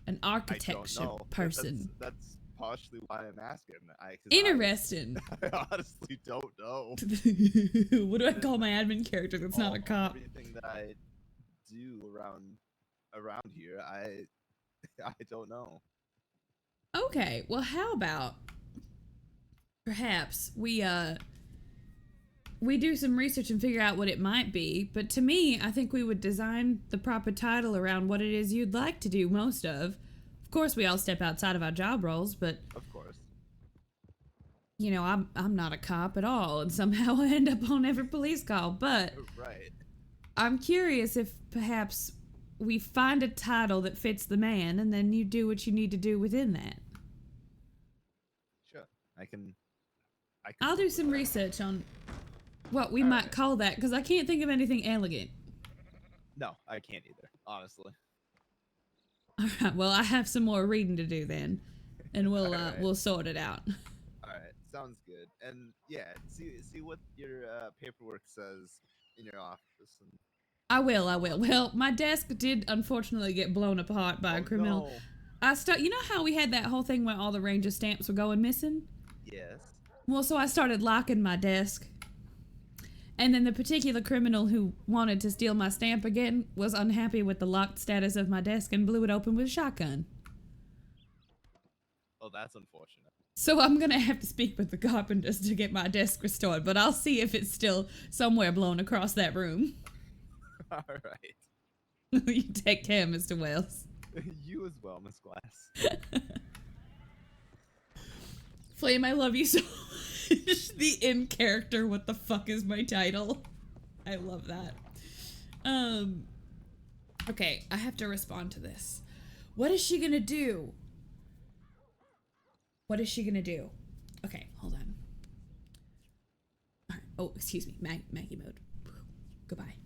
an architecture person? That's partially why I'm asking. Interesting. I honestly don't know. What do I call my admin character that's not a cop? Everything that I do around here, I don't know. Okay, well, how about perhaps we do some research and figure out what it might be. But to me, I think we would design the proper title around what it is you'd like to do most of. Of course, we all step outside of our job roles, but of course, I'm not a cop at all, and somehow I end up on every police call. But right, I'm curious if perhaps we find a title that fits the man, and then you do what you need to do within that. Sure, I can I'll do some research on what we might call that, because I can't think of anything elegant. No, I can't either, honestly. All right, well, I have some more reading to do then, and we'll right. we'll sort it out. All right, sounds good. And yeah, see what your paperwork says in your office. And I will. Well, my desk did unfortunately get blown apart by a criminal. No. You know how we had that whole thing where all the ranger stamps were going missing? Yes. Well, so I started locking my desk. And then the particular criminal who wanted to steal my stamp again was unhappy with the locked status of my desk and blew it open with a shotgun. Oh, that's unfortunate. So I'm gonna have to speak with the carpenters to get my desk restored, but I'll see if it's still somewhere blown across that room. All right. You take care, Mr. Wells. You as well, Miss Glass. Flame, I love you so much. The in character, what the fuck is my title? I love that. Okay, I have to respond to this. What is she gonna do? What is she gonna do? Okay, hold on. All right. Oh, excuse me, Maggie mode. Goodbye.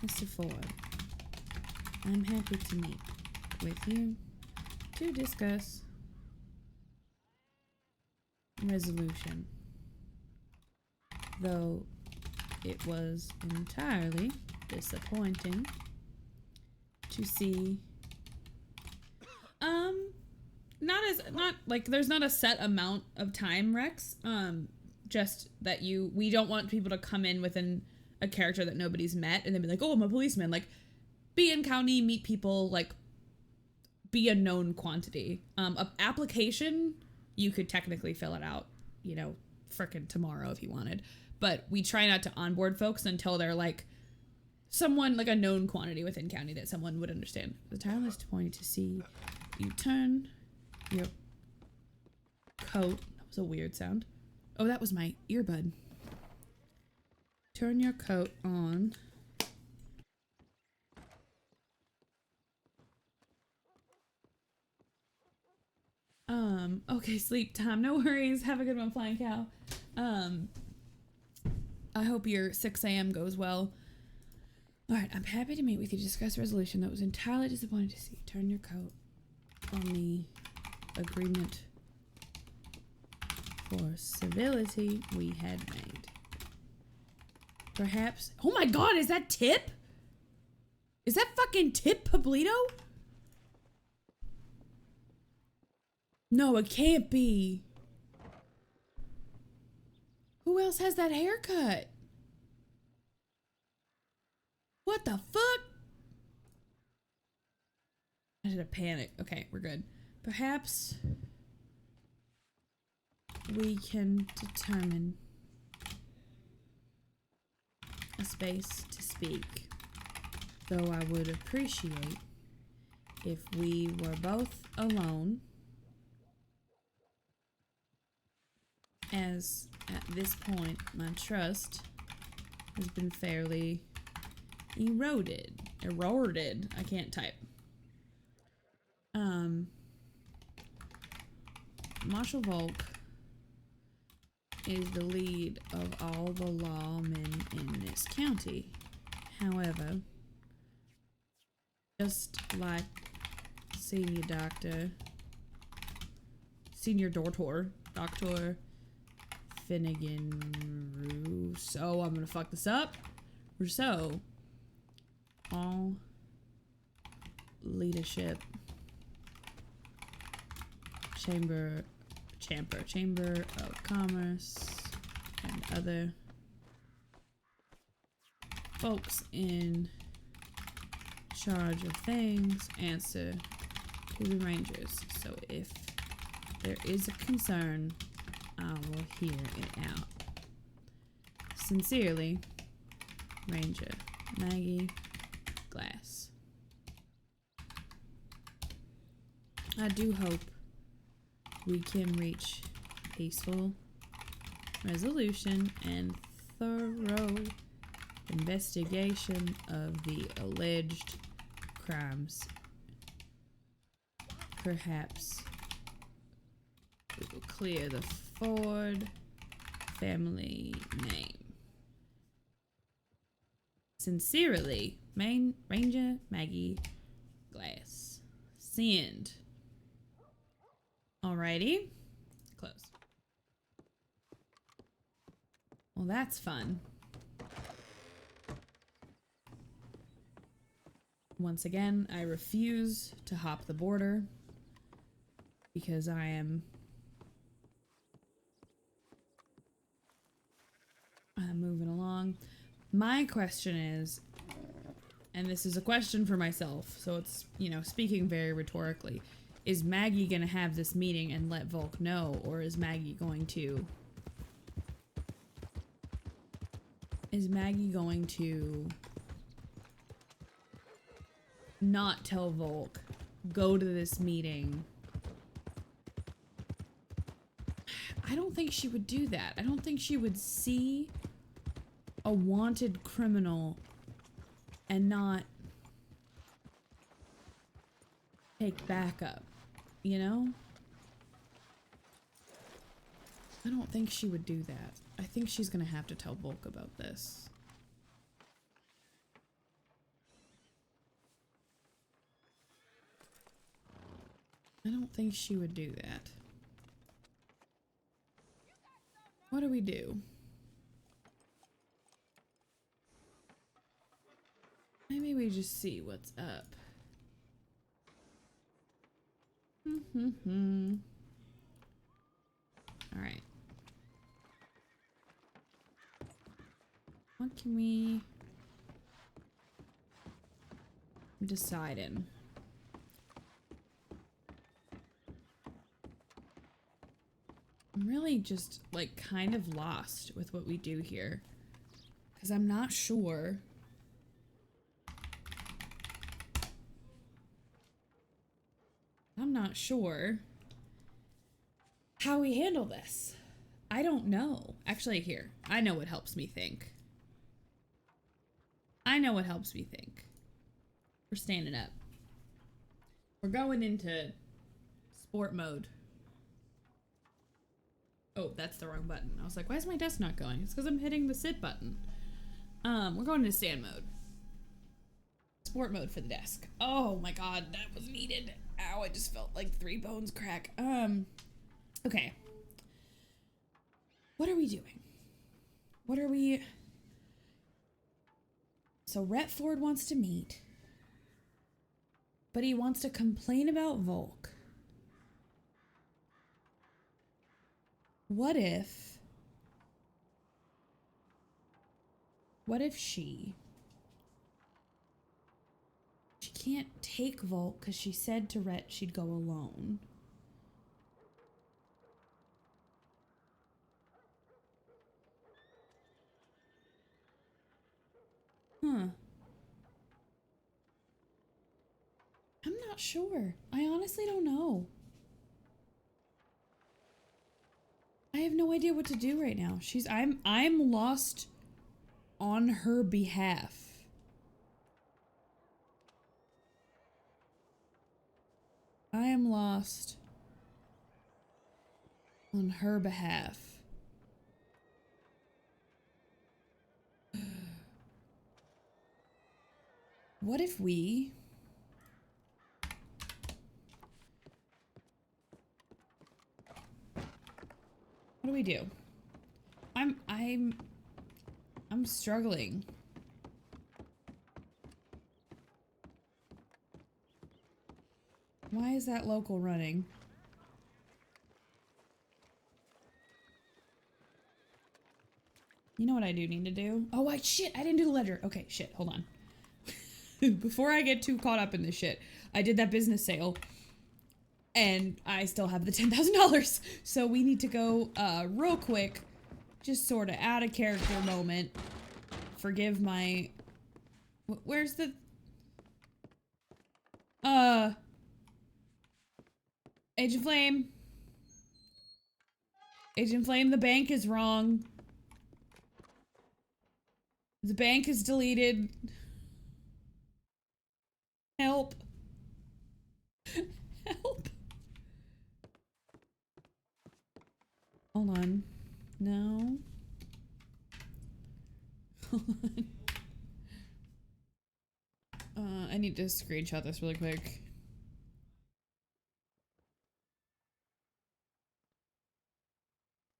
Mr. Ford, I'm happy to meet with you to discuss resolution. Though it was entirely disappointing to see not like there's not a set amount of time, Rex. Just that we don't want people to come in within a character that nobody's met and then be like, oh, I'm a policeman. Like, be in county, meet people, like, be a known quantity. A application, you could technically fill it out, you know, frickin' tomorrow if you wanted. But we try not to onboard folks until they're like someone, like a known quantity within county that someone would understand. The tireless point to see you turn your coat. That was a weird sound. Oh, that was my earbud. Turn your coat on. Okay, sleep time. No worries. Have a good one, Flying Cow. I hope your 6 a.m. goes well. Alright, I'm happy to meet with you to discuss a resolution that was entirely disappointed to see. Turn your coat on the agreement for civility we had made. Perhaps. Oh my god, is that Tip? Is that fucking Tip Pablito? No, it can't be. Who else has that haircut? What the fuck? I did a panic. Okay, we're good. Perhaps we can determine a space to speak. Though I would appreciate if we were both alone, as at this point my trust has been fairly eroded. I can't type. Marshal Volk is the lead of all the lawmen in this county. However, just like Senior Dr. Finnegan Rousseau, I'm gonna fuck this up. Rousseau, all leadership, Chamber of Commerce, and other folks in charge of things answer to the Rangers. So if there is a concern, I will hear it out. Sincerely, Ranger Maggie Glass. I do hope we can reach peaceful resolution and thorough investigation of the alleged crimes. Perhaps we will clear the Ford family name. Sincerely, Ranger Maggie Glass. Send. Alrighty. Close. Well, that's fun. Once again, I refuse to hop the border because I am moving along. My question is, and this is a question for myself, so it's, you know, speaking very rhetorically, is Maggie gonna have this meeting and let Volk know, or is Maggie going to not tell Volk, go to this meeting? I don't think she would do that. I don't think she would see a wanted criminal and not take backup, you know? I don't think she would do that. I think she's gonna have to tell Volk about this. I don't think she would do that. What do we do? Maybe we just see what's up. Alright. What can we... I'm deciding. I'm really just, like, kind of lost with what we do here. Because I'm not sure. I'm not sure how we handle this. I don't know. Actually, here. I know what helps me think. I know what helps me think. We're standing up. We're going into sport mode. Oh, that's the wrong button. I was like, why is my desk not going? It's because I'm hitting the sit button. We're going into stand mode. Sport mode for the desk. Oh my god, that was needed. Ow, I just felt like 3 bones crack. Okay. What are we doing? What are we... So Rhett Ford wants to meet. But he wants to complain about Volk. What if she can't take Volk because she said to Rhett she'd go alone. Huh. I'm not sure. I honestly don't know. I have no idea what to do right now. I'm lost on her behalf. I am lost on her behalf. What if we... What do we do? I'm struggling. Why is that local running? You know what I do need to do? Oh, shit, I didn't do the ledger. Okay, shit, hold on. Before I get too caught up in this shit, I did that business sale and I still have the $10,000. So we need to go, real quick, just sort of out of character moment. Forgive my, where's the, Agent Flame. Agent Flame, the bank is wrong. The bank is deleted. Help. Help. Hold on. No. Hold on. I need to screenshot this really quick.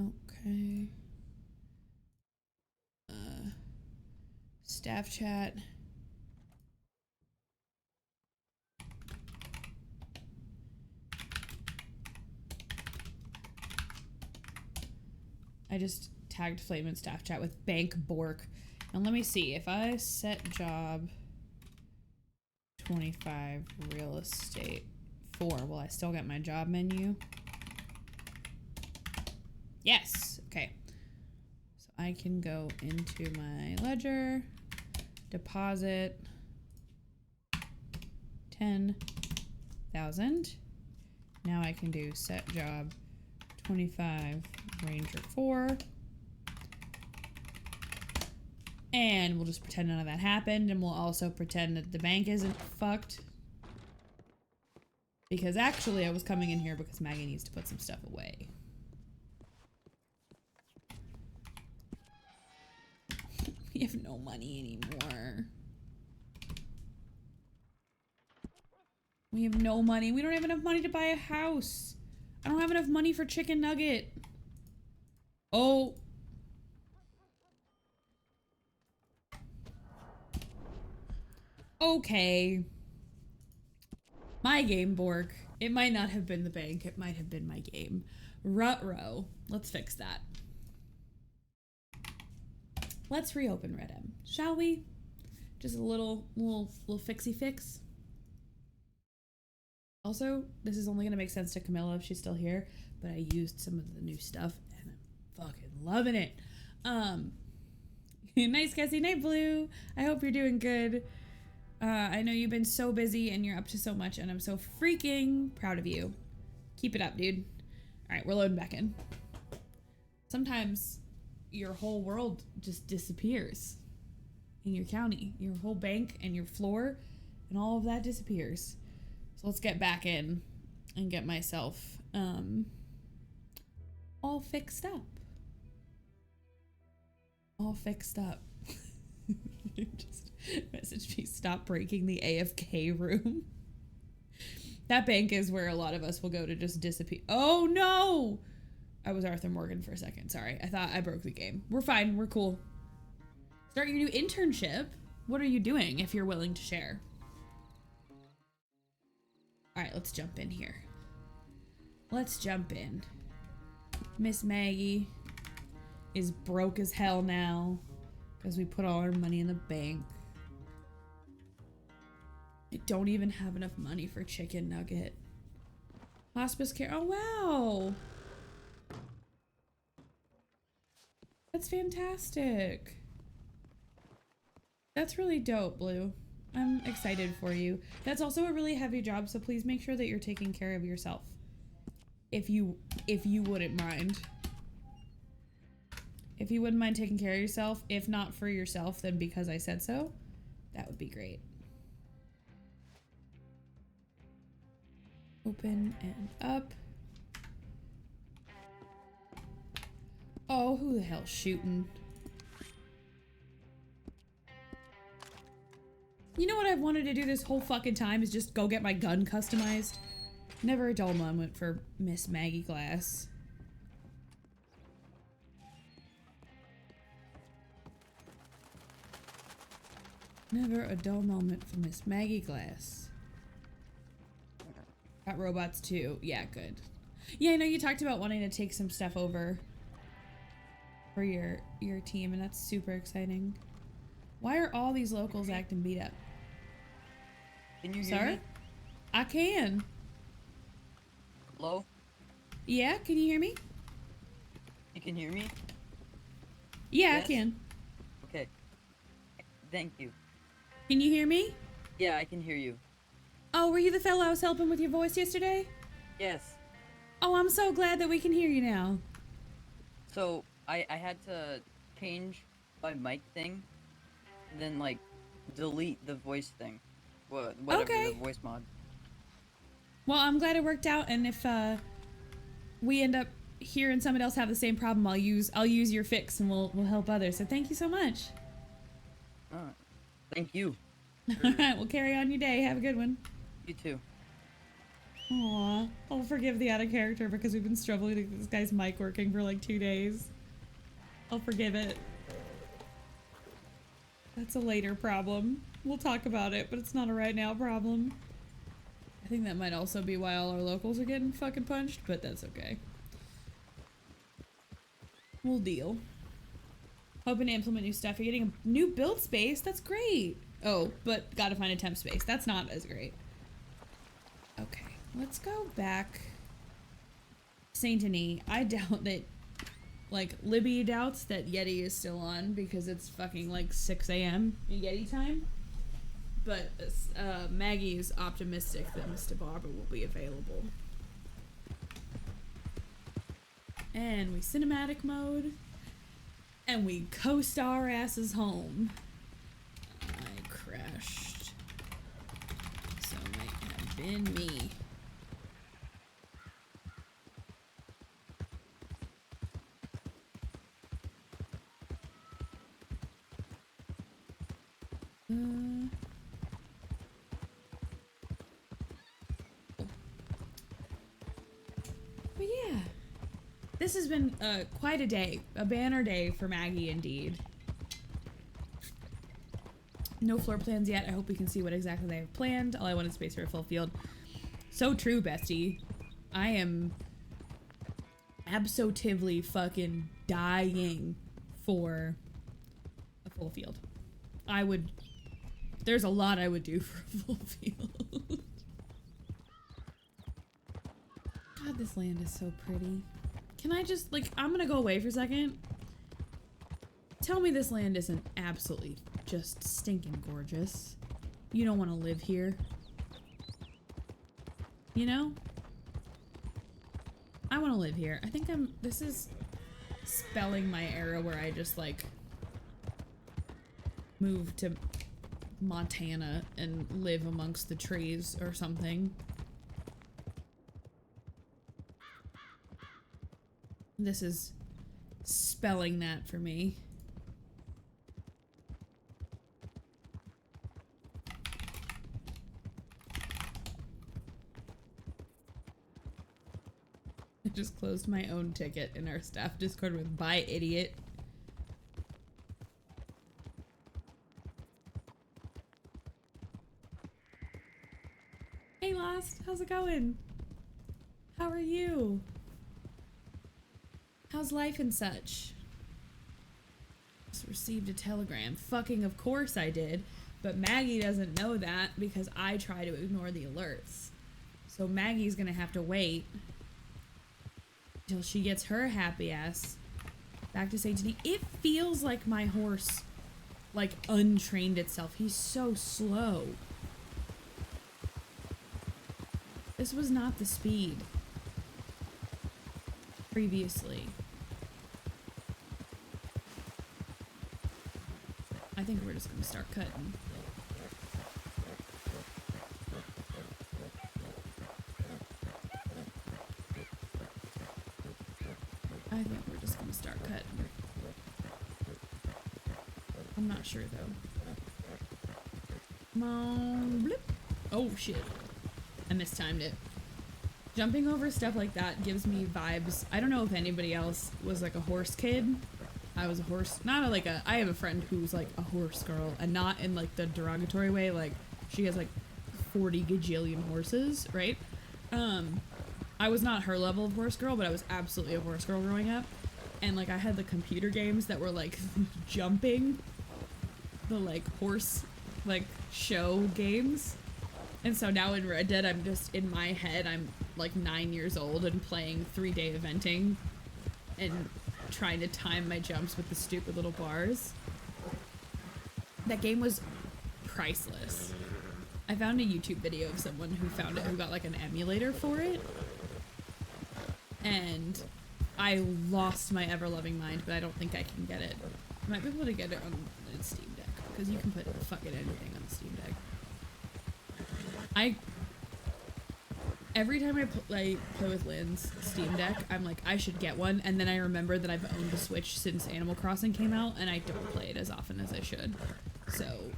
Okay. Staff chat. I just tagged Flame in staff chat with Bank Bork. And let me see, if I set job 25 real estate 4, will I still get my job menu? Yes, okay. So I can go into my ledger, deposit 10,000. Now I can do set job 25 Ranger 4. And we'll just pretend none of that happened, and we'll also pretend that the bank isn't fucked. Because actually I was coming in here because Maggie needs to put some stuff away. We have no money anymore. We have no money. We don't have enough money to buy a house. I don't have enough money for chicken nugget. Oh. Okay. My game, Bork. It might not have been the bank. It might have been my game. Ruh-roh. Let's fix that. Let's reopen Redem, shall we? Just a little fixie fix. Also, this is only gonna make sense to Camilla if she's still here, but I used some of the new stuff and I'm fucking loving it. Nice Cassie, night Blue. I hope you're doing good. I know you've been so busy and you're up to so much, and I'm so freaking proud of you. Keep it up, dude. All right, we're loading back in. Sometimes your whole world just disappears in your county. Your whole bank and your floor and all of that disappears. So let's get back in and get myself all fixed up. All fixed up. Just message me, stop breaking the AFK room. That bank is where a lot of us will go to just disappear. Oh no! I was Arthur Morgan for a second. Sorry. I thought I broke the game. We're fine. We're cool. Start your new internship. What are you doing if you're willing to share? All right, let's jump in here. Let's jump in. Miss Maggie is broke as hell now because we put all our money in the bank. I don't even have enough money for chicken nugget. Hospice care. Oh, wow. That's fantastic. That's really dope, Blue. I'm excited for you. That's also a really heavy job, so please make sure that you're taking care of yourself. If you wouldn't mind. If you wouldn't mind taking care of yourself, if not for yourself, then because I said so, that would be great. Open and up. Oh, who the hell's shooting? You know what I've wanted to do this whole fucking time is just go get my gun customized. Never a dull moment for Miss Maggie Glass. Never a dull moment for Miss Maggie Glass. Got robots too. Yeah, good. Yeah, I know you talked about wanting to take some stuff over for your team, and that's super exciting. Why are all these locals acting beat up? Can you hear me? I can. Hello? Yeah, can you hear me? You can hear me? Yeah, Yes? I can. Okay. Thank you. Can you hear me? Yeah, I can hear you. Oh, were you the fellow I was helping with your voice yesterday? Yes. Oh, I'm so glad that we can hear you now. So, I had to change my mic thing, and then, like, delete the voice thing. Whatever the voice mod. Well, I'm glad it worked out, and if we end up hearing somebody else have the same problem, I'll use your fix and we'll help others. So thank you so much. Thank you. Alright, we'll carry on your day. Have a good one. You too. Aw, I'll forgive the out of character because we've been struggling to get this guy's mic working for like 2 days. I'll forgive it. That's a later problem. We'll talk about it, but it's not a right now problem. I think that might also be why all our locals are getting fucking punched, but that's okay. We'll deal. Hoping to implement new stuff. You're getting a new build space. That's great. Oh, but gotta find a temp space. That's not as great. Okay, let's go back. Saint Denis. I doubt that, like, Libby doubts that Yeti is still on because it's fucking like 6 a.m. Yeti time. But Maggie is optimistic that Mr. Barber will be available. And we cinematic mode. And we coast our asses home. I crashed. So it might have been me. But yeah, this has been quite a day, a banner day for Maggie indeed. No floor plans yet. I hope we can see what exactly they have planned. All I want is space for a full field. So true, bestie. I am absolutely fucking dying for a full field. There's a lot I would do for a full field. God, God, this land is so pretty. Can I just, like, I'm gonna go away for a second. Tell me this land isn't absolutely just stinking gorgeous. You don't want to live here. You know? I want to live here. I think this is spelling my era where I just, like, move to Montana and live amongst the trees or something. This is spelling that for me. I just closed my own ticket in our staff Discord with "bye idiot." Hey Lost, how's it going? How are you? How's life and such? Just received a telegram. Fucking of course I did, but Maggie doesn't know that because I try to ignore the alerts. So Maggie's gonna have to wait till she gets her happy ass back to St. Denis. It feels like my horse, like, untrained itself. He's so slow. This was not the speed previously. I think we're just gonna start cutting. I think we're just gonna start cutting. I'm not sure though. Come on, blip. Oh shit. I mistimed it. Jumping over stuff like that gives me vibes. I don't know if anybody else was like a horse kid. I was a horse, I have a friend who's like a horse girl, and not in like the derogatory way, like she has like 40 gajillion horses, right? I was not her level of horse girl, but I was absolutely a horse girl growing up. And like I had the computer games that were like jumping, the like horse like show games. And so now in Red Dead, I'm just, in my head, I'm like 9 years old and playing 3-day eventing and trying to time my jumps with the stupid little bars. That game was priceless. I found a YouTube video of someone who found it, who got like an emulator for it. And I lost my ever-loving mind, but I don't think I can get it. I might be able to get it on the Steam Deck, because you can put fucking anything on the Steam Deck. Every time I play with Lynn's Steam Deck, I'm like, I should get one, and then I remember that I've owned a Switch since Animal Crossing came out, and I don't play it as often as I should. So,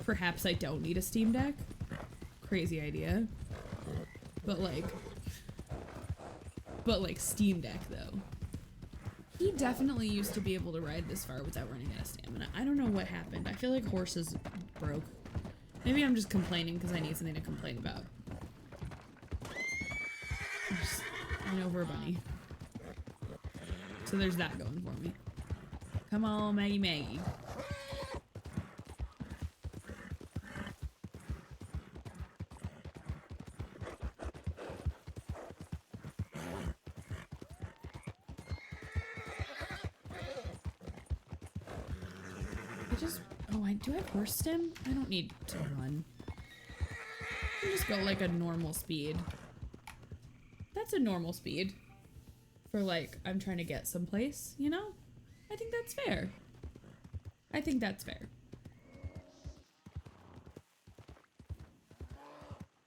perhaps I don't need a Steam Deck. Crazy idea. But like Steam Deck, though. He definitely used to be able to ride this far without running out of stamina. I don't know what happened. I feel like horses broke. Maybe I'm just complaining because I need something to complain about. I know we're a bunny. So there's that going for me. Come on, Maggie Maggie. Do I have horse stim? I don't need to run. I can just go like a normal speed. That's a normal speed. For like, I'm trying to get someplace, you know? I think that's fair. I think that's fair.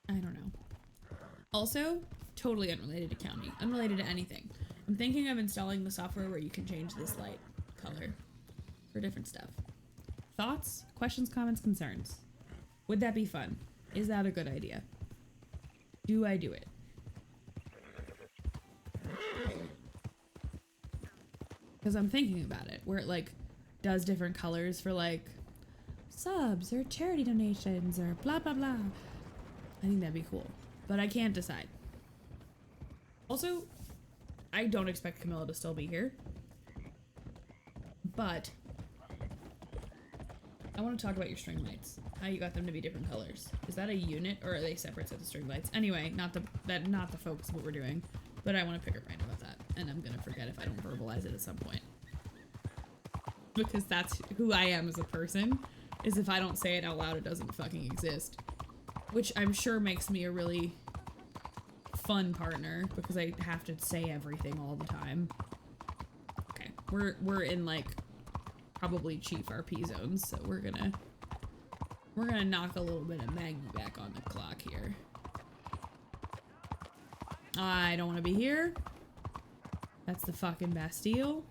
I don't know. Also, totally unrelated to county. Unrelated to anything. I'm thinking of installing the software where you can change this light color for different stuff. Thoughts, questions, comments, concerns. Would that be fun? Is that a good idea? Do I do it? Because I'm thinking about it, where it like does different colors for like subs or charity donations or blah blah blah. I think that'd be cool, but I can't decide. Also, I don't expect Camilla to still be here, but I want to talk about your string lights. How you got them to be different colors. Is that a unit or are they separate sets of string lights? Anyway, not the focus of what we're doing. But I want to pick her brain about that, and I'm gonna forget if I don't verbalize it at some point. Because that's who I am as a person, is if I don't say it out loud, it doesn't fucking exist. Which I'm sure makes me a really fun partner, because I have to say everything all the time. Okay, we're in like probably chief RP zones, so we're gonna knock a little bit of Maggie back on the clock here. I don't want to be here. That's the fucking Bastille.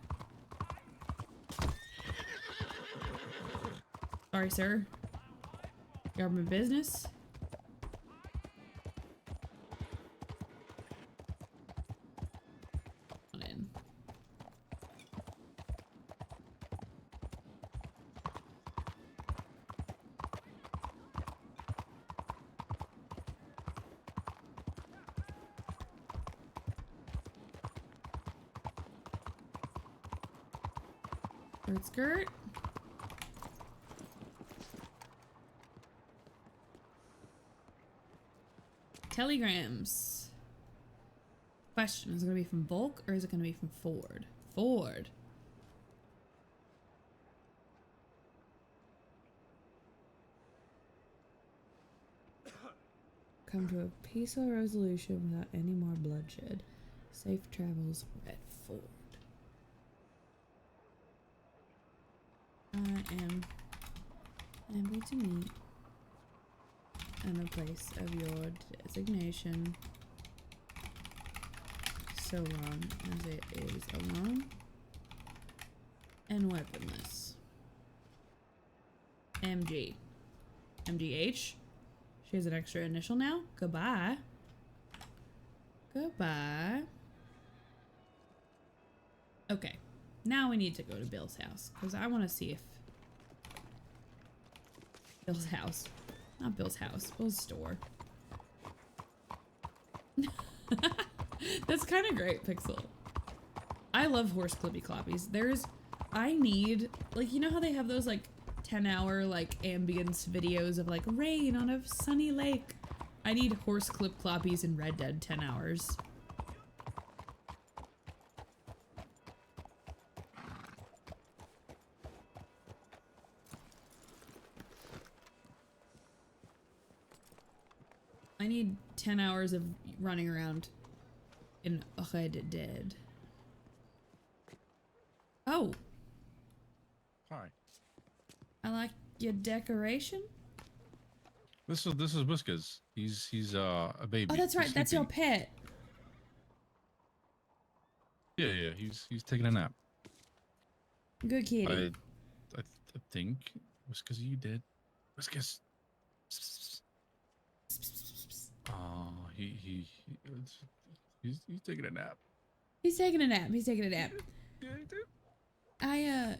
Sorry, sir. Government business. On in. Skirt. Telegrams. Question, is it gonna be from Volk or is it gonna be from Ford? Ford. Come to a peaceful resolution without any more bloodshed. Safe travels, Red Ford. I am able to meet in the place of your designation so long as it is alone and weaponless. MG. MGH. She has an extra initial now. Goodbye. Goodbye. Okay. Now we need to go to Bill's house, because I want to see if... Bill's house. Not Bill's house. Bill's store. That's kind of great, Pixel. I love horse clippy cloppies. I need... Like, you know how they have those, like, 10-hour, like, ambience videos of, like, rain on a sunny lake? I need horse clip cloppies in Red Dead 10 hours. I need 10 hours of running around in Red Dead. Oh. Hi. I like your decoration. This is Whiskers. He's a baby. Oh, that's right. That's your pet. Yeah. He's taking a nap. Good kitty. I think Whiskers, you did. Whiskers. Oh, he's taking a nap. He's taking a nap. He's taking a nap. Yeah, he did. I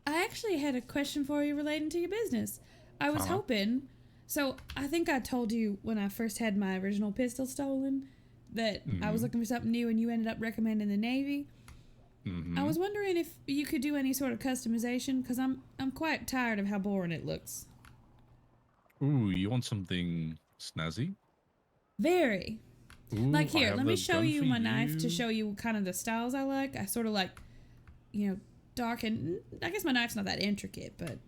actually had a question for you relating to your business. I was hoping, so I think I told you when I first had my original pistol stolen that I was looking for something new and you ended up recommending the Navy. I was wondering if you could do any sort of customization, because I'm quite tired of how boring it looks. Ooh, you want something snazzy? Very. Ooh, Like I here, have let me the show gun you for my knife to you. show you kind of the styles I like. I sort of like, you know, dark and I guess my knife's not that intricate, but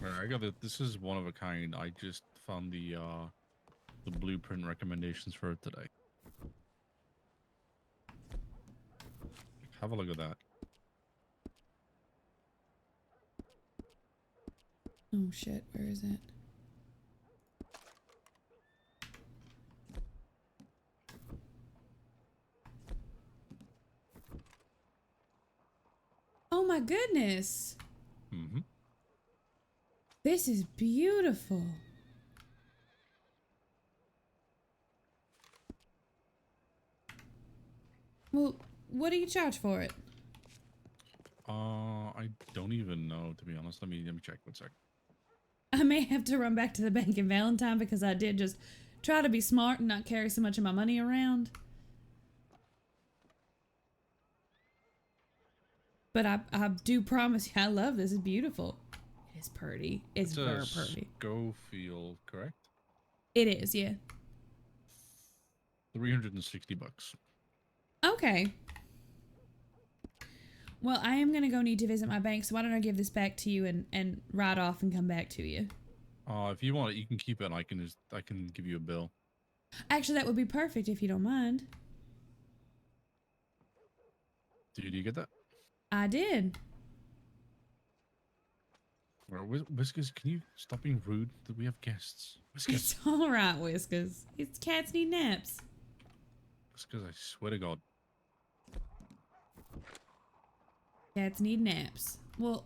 Alright, I got it. This is one of a kind. I just found the blueprint recommendations for it today. Have a look at that. oh shit, where is it? Oh my goodness. This is beautiful. Well, what do you charge for it? I don't even know, to be honest. Let me check 1 sec. I may have to run back to the bank in Valentine because I did just try to be smart and not carry so much of my money around. But I do promise you, I love this. It's beautiful. It is pretty. It's very pretty. Schofield, correct? It is, yeah. $360. Okay. Well, I am gonna go need to visit my bank, so why don't I give this back to you and ride off and come back to you? If you want it, you can keep it and I can give you a bill. Actually, that would be perfect if you don't mind. Did you get that? I did. Well, Whiskers, can you stop being rude? We have guests. Whiskers. It's all right, Whiskers. It's cats need naps. Whiskers, I swear to God. Cats need naps. Well,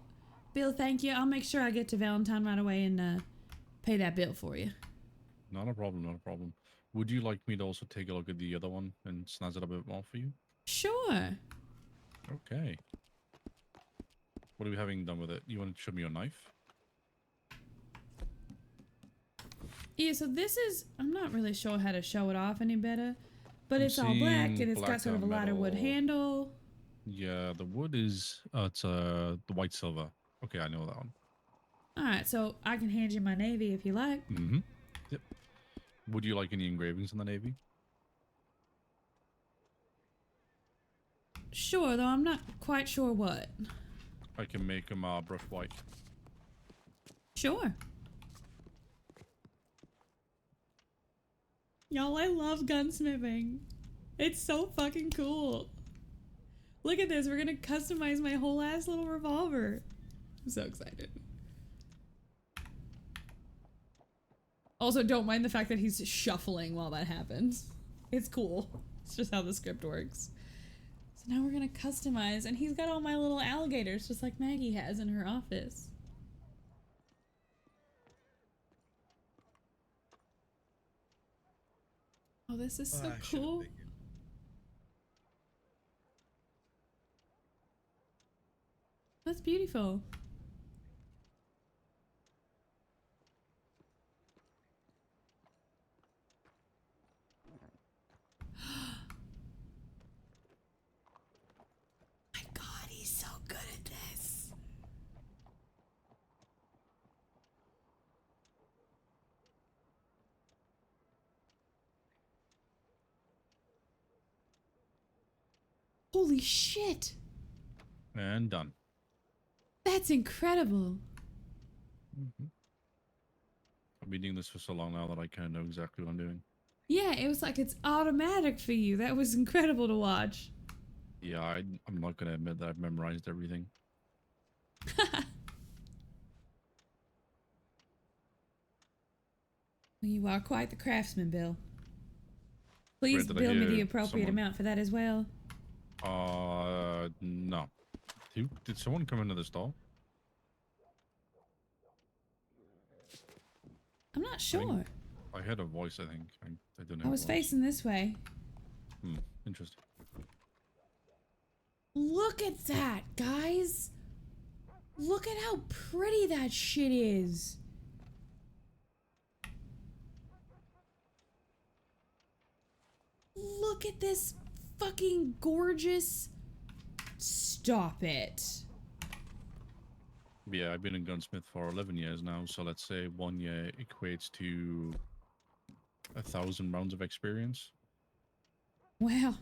Bill, thank you. I'll make sure I get to Valentine right away and pay that bill for you. Not a problem, not a problem. Would you like me to also take a look at the other one and snazz it a bit more for you? Sure. Okay. What are we having done with it? You want to show me your knife? Yeah, so this is, I'm not really sure how to show it off any better, but it's all black and it's got sort of a lighter wood handle. Yeah, the wood is, it's the white silver. Okay, I know that one. All right, so I can hand you my navy if you like. Mm-hmm. Yep. Would you like any engravings on the navy? Sure, though I'm not quite sure what. I can make them brush white. Sure. Y'all, I love gunsmithing. It's so fucking cool. Look at this. We're gonna customize my whole ass little revolver. I'm so excited. Also, don't mind the fact that he's shuffling while that happens. It's cool. It's just how the script works. So now we're gonna customize, and he's got all my little alligators just like Maggie has in her office. Oh, this is so cool. That's beautiful. My God, he's so good at this. Holy shit. And done. That's incredible. Mm-hmm. I've been doing this for so long now that I kind of know exactly what I'm doing. Yeah, it was like it's automatic for you. That was incredible to watch. Yeah, I'm not going to admit that I've memorized everything. You are quite the craftsman, Bill. Please Did I bill me the hear appropriate someone- amount for that as well. No. Did someone come into the stall? I'm not sure. I heard a voice, I think. I don't know. I was facing this way. Interesting. Look at that, guys. Look at how pretty that shit is. Look at this fucking gorgeous. Stop it. Yeah, I've been a gunsmith for 11 years now, so let's say 1 year equates to 1,000 rounds of experience. Wow.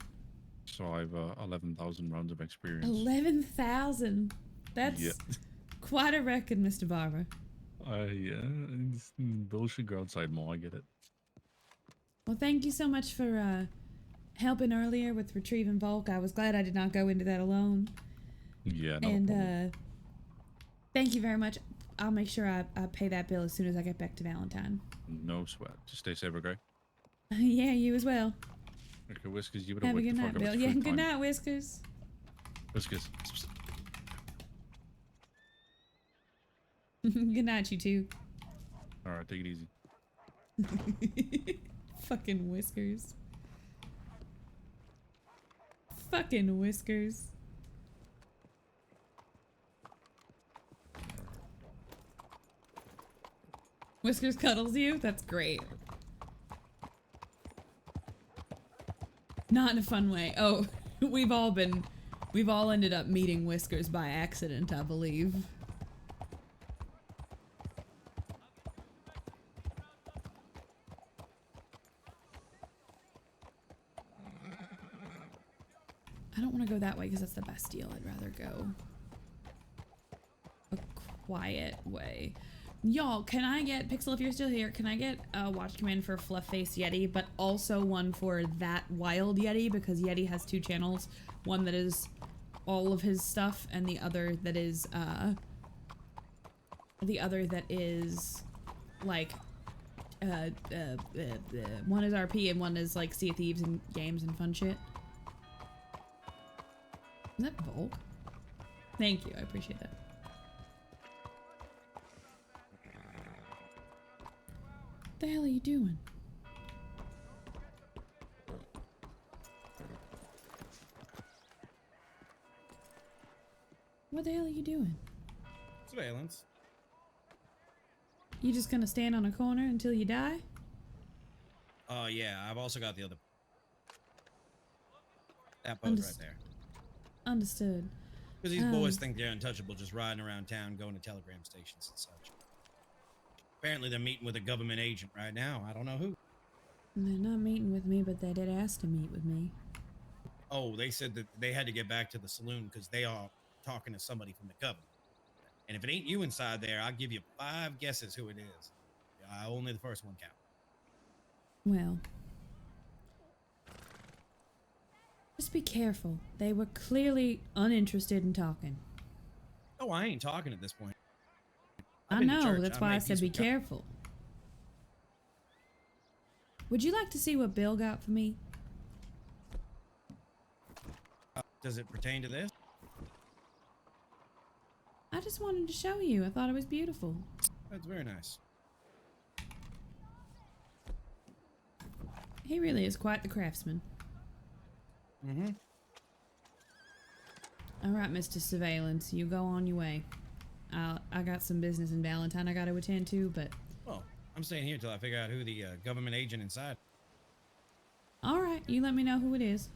So I've 11,000 rounds of experience. 11,000. That's quite a record, Mr. Barber. Yeah, Bill should go outside more, I get it. Well, thank you so much for helping earlier with retrieving Volk. I was glad I did not go into that alone. Yeah, no And problem. thank you very much. I'll make sure I pay that bill as soon as I get back to Valentine. No sweat. Just stay safe, okay? Yeah, you as well. Okay, Whiskers, you better Have a wake good the fuck night, up. Bill. It's Yeah, food good time. night, Whiskers. Whiskers. Good night, you two. Alright, take it easy. Fucking Whiskers. Fucking Whiskers. Whiskers cuddles you? That's great. Not in a fun way. Oh, we've all ended up meeting Whiskers by accident, I believe. I don't want to go that way because that's the Bastille. I'd rather go a quiet way. Y'all, can I get, Pixel, if you're still here, can I get a watch command for Fluff-Face Yeti, but also one for that Wild Yeti, because Yeti has 2 channels. One that is all of his stuff, and the other that is, like, one is RP and one is, like, Sea of Thieves and games and fun shit. Is that Volk? Thank you, I appreciate that. What the hell are you doing? What the hell are you doing? Surveillance. You just gonna stand on a corner until you die? Oh, yeah, I've also got the other. That boat right there. Understood. Because these boys think they're untouchable, just riding around town, going to telegram stations and such. Apparently they're meeting with a government agent right now. I don't know who. They're not meeting with me, but they did ask to meet with me. Oh, they said that they had to get back to the saloon because they are talking to somebody from the government. And if it ain't you inside there, I'll give you 5 guesses who it is. Only the first one counts. Well, just be careful. They were clearly uninterested in talking. Oh, I ain't talking at this point. I know, that's why I said be careful. Would you like to see what Bill got for me? Does it pertain to this? I just wanted to show you. I thought it was beautiful. That's very nice. He really is quite the craftsman. Mm-hmm. All right, Mr. Surveillance, you go on your way. I got some business in Valentine I got to attend to, but... Well, I'm staying here till I figure out who the government agent inside. All right, you let me know who it is.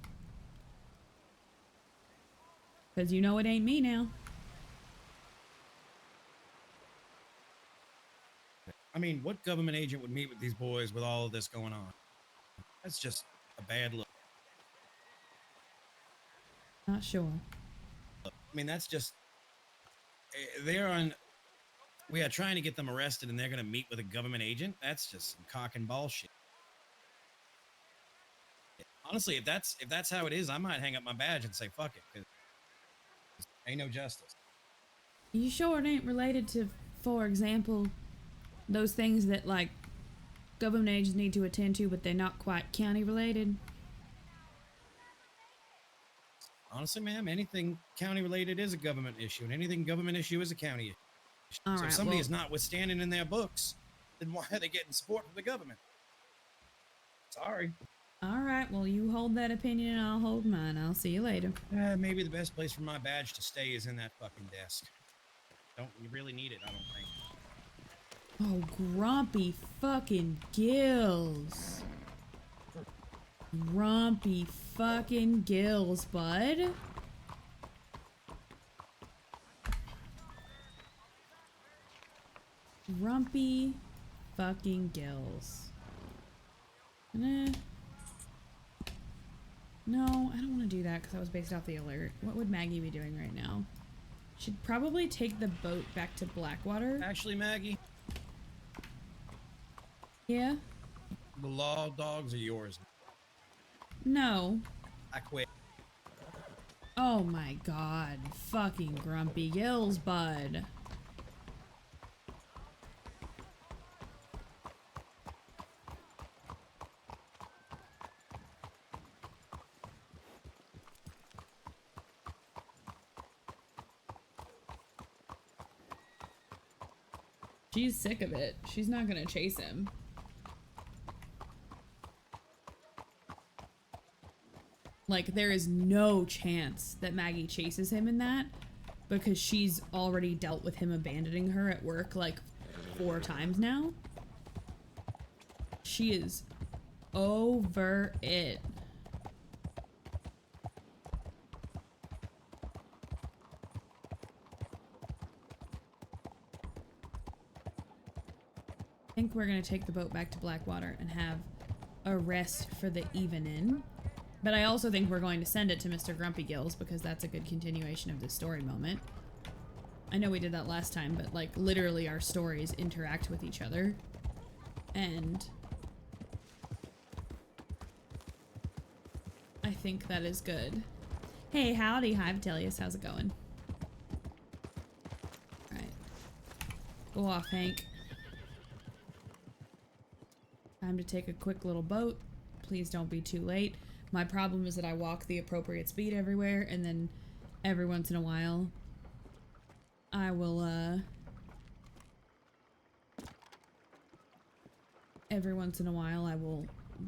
Because you know it ain't me now. I mean, what government agent would meet with these boys with all of this going on? That's just a bad look. Not sure. I mean, that's just... They're on... We are trying to get them arrested and they're going to meet with a government agent? That's just some cock and ball shit. Honestly, if that's how it is, I might hang up my badge and say, fuck it, because ain't no justice. You sure it ain't related to, for example, those things that, like, government agents need to attend to, but they're not quite county related? Honestly, ma'am, anything county related is a government issue, and anything government issue is a county issue. All so right, if somebody well, is not withstanding in their books, then why are they getting support from the government? Sorry. all right, well, you hold that opinion and I'll hold mine. I'll see you later. Maybe the best place for my badge to stay is in that fucking desk. Don't you really need it, I don't think. Oh, grumpy fucking gills. Grumpy fucking gills, bud. Grumpy fucking gills. Nah. No, I don't want to do that because I was based off the alert. What would Maggie be doing right now? She'd probably take the boat back to Blackwater. Actually, Maggie, Yeah? the law dogs are yours. No. I quit. Oh my god. Fucking grumpy gills, bud. She's sick of it. She's not gonna chase him. Like, there is no chance that Maggie chases him in that because she's already dealt with him abandoning her at work like 4 times now. She is over it. I think we're gonna take the boat back to Blackwater and have a rest for the evening. But I also think we're going to send it to Mr. Grumpy Gills because that's a good continuation of this story moment. I know we did that last time, but like literally our stories interact with each other. And I think that is good. Hey, howdy, Hive Tellius, how's it going? Alright. Go off, Hank. Time to take a quick little boat. Please don't be too late. My problem is that I walk the appropriate speed everywhere, and then every once in a while, I will,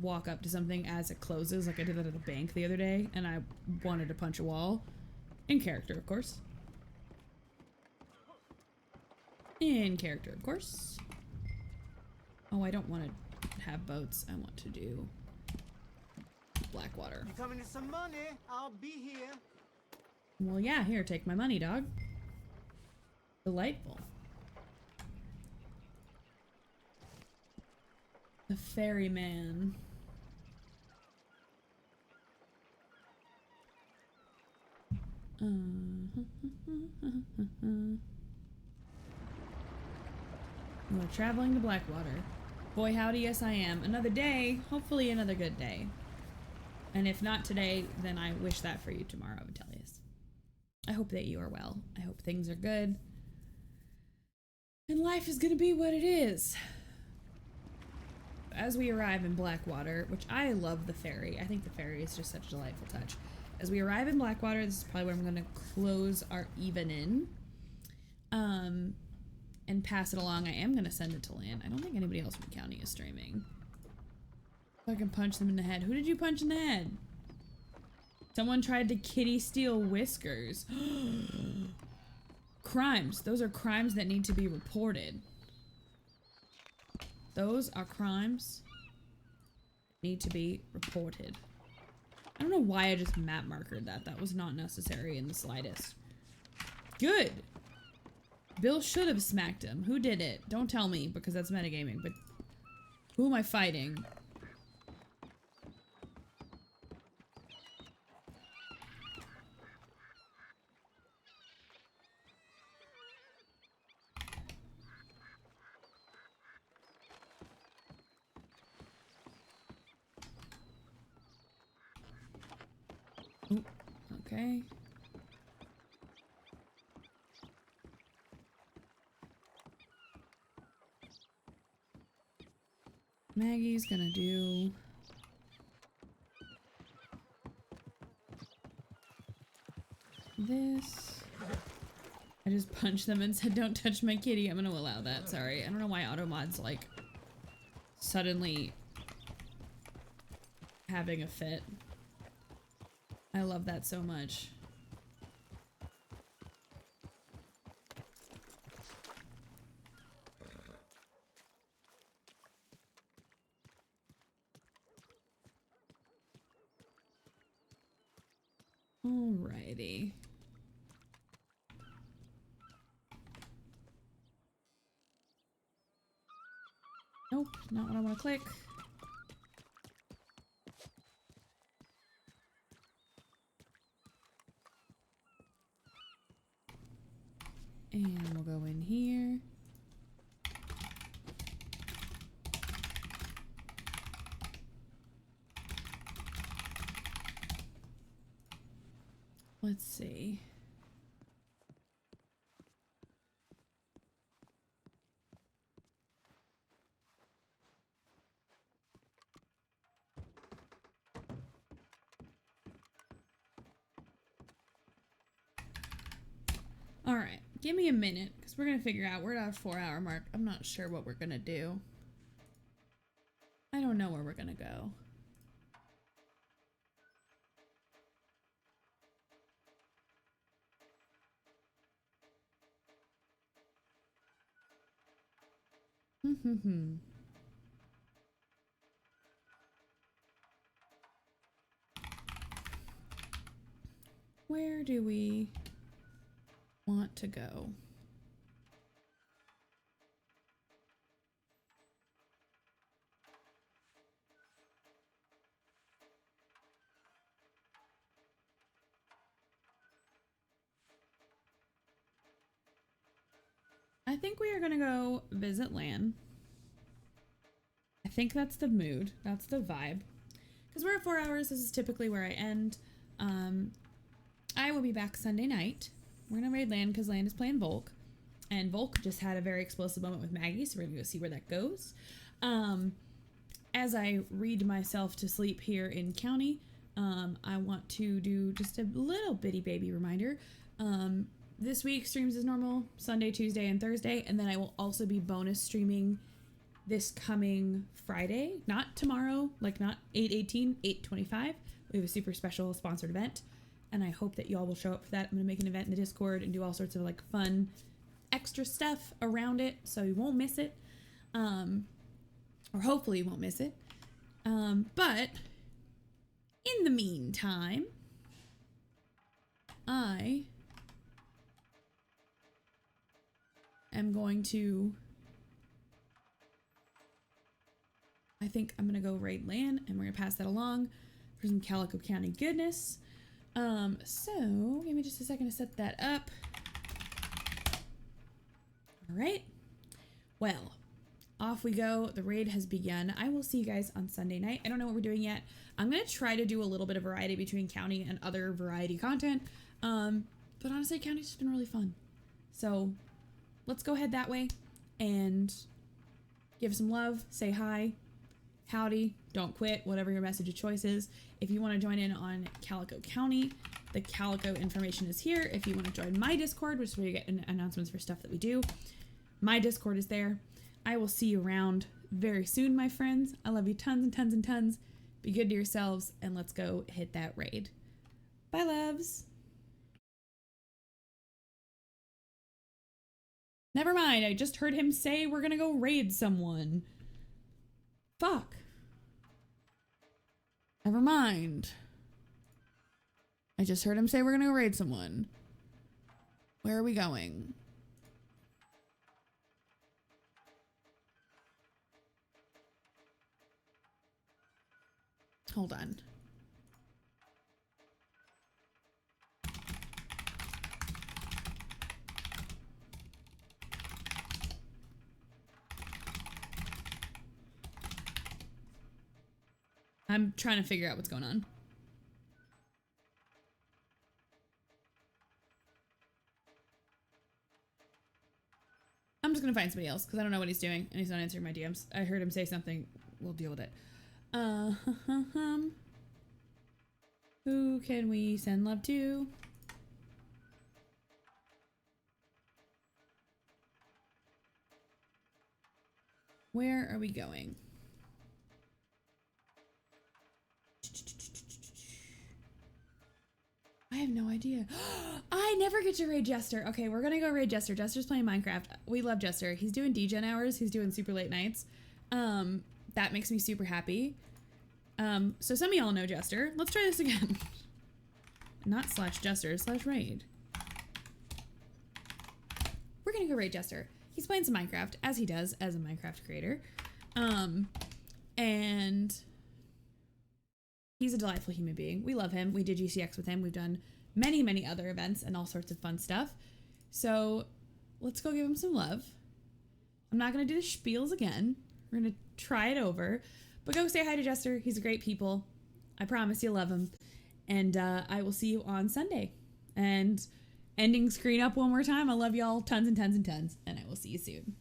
walk up to something as it closes, like I did that at a bank the other day, and I wanted to punch a wall. In character, of course. In character, of course. Oh, I don't want to have boats. I want to do Blackwater. You coming to some money? I'll be here. Well, yeah, here, take my money, dog. Delightful. The ferryman. We're traveling to Blackwater. Boy, howdy, yes I am. Another day, hopefully another good day. And if not today, then I wish that for you tomorrow, Vitellius. I hope that you are well. I hope things are good. And life is gonna be what it is. As we arrive in Blackwater, which I love the ferry. I think the ferry is just such a delightful touch. As we arrive in Blackwater, this is probably where I'm gonna close our even in. And pass it along. I am gonna send it to Lynn. I don't think anybody else in the county is streaming. So I can punch them in the head. Who did you punch in the head? Someone tried to kitty steal Whiskers. Crimes. Those are crimes that need to be reported. Those are crimes that need to be reported. I don't know why I just map markered that. That was not necessary in the slightest. Good. Bill should have smacked him. Who did it? Don't tell me, because that's metagaming, but who am I fighting? Ooh, okay. Maggie's gonna do this. I just punched them and said, don't touch my kitty. I'm gonna allow that. Sorry. I don't know why Automod's like suddenly having a fit. I love that so much. Alrighty. Nope, not what I want to click. And we'll go in here. Let's see. All right, give me a minute because we're gonna figure out. We're at our 4-hour mark. I'm not sure what we're gonna do. I don't know where we're gonna go. Where do we want to go? I think we are gonna go visit Lan. I think that's the mood. That's the vibe. Because we're at 4 hours. This is typically where I end. I will be back Sunday night. We're gonna raid Lan because Lan is playing Volk. And Volk just had a very explosive moment with Maggie, so we're gonna go see where that goes. As I read myself to sleep here in county, I want to do just a little bitty baby reminder. This week streams as normal, Sunday, Tuesday, and Thursday, and then I will also be bonus streaming this coming Friday, not tomorrow, like not 8/18, 8/25. We have a super special sponsored event, and I hope that y'all will show up for that. I'm gonna make an event in the Discord and do all sorts of like fun extra stuff around it, so you won't miss it. Or hopefully you won't miss it. But in the meantime, I am going to, I think I'm gonna go raid Lan, and we're gonna pass that along for some Calico County goodness. So give me just a second to set that up. All right. Well, off we go. The raid has begun. I will see you guys on Sunday night. I don't know what we're doing yet. I'm gonna try to do a little bit of variety between county and other variety content. But honestly, county's just been really fun. So let's go ahead that way and give some love, say hi, howdy, don't quit, whatever your message of choice is. If you want to join in on Calico County, the Calico information is here. If you want to join my Discord, which is where you get announcements for stuff that we do, my Discord is there. I will see you around very soon, my friends. I love you tons and tons and tons. Be good to yourselves, and let's go hit that raid. Bye, loves. Never mind, I just heard him say we're gonna go raid someone. Fuck. Never mind. I just heard him say we're gonna go raid someone. Where are we going? Hold on. I'm trying to figure out what's going on. I'm just gonna find somebody else because I don't know what he's doing and he's not answering my DMs. I heard him say something. We'll deal with it. Who can we send love to? Where are we going? I have no idea. I never get to raid Jester. Okay, we're gonna go raid Jester. Jester's playing Minecraft. We love Jester. He's doing DGen hours. He's doing super late nights. That makes me super happy. So some of y'all know Jester. Let's try this again. Not /Jester, /raid. We're gonna go raid Jester. He's playing some Minecraft, as he does as a Minecraft creator. And he's a delightful human being. We love him. We did GCX with him. We've done many, many other events and all sorts of fun stuff. So let's go give him some love. I'm not gonna do the spiels again. We're gonna try it over. But go say hi to Jester. He's a great people. I promise you'll love him. And I will see you on Sunday. And ending screen up one more time. I love y'all tons and tons and tons. And I will see you soon.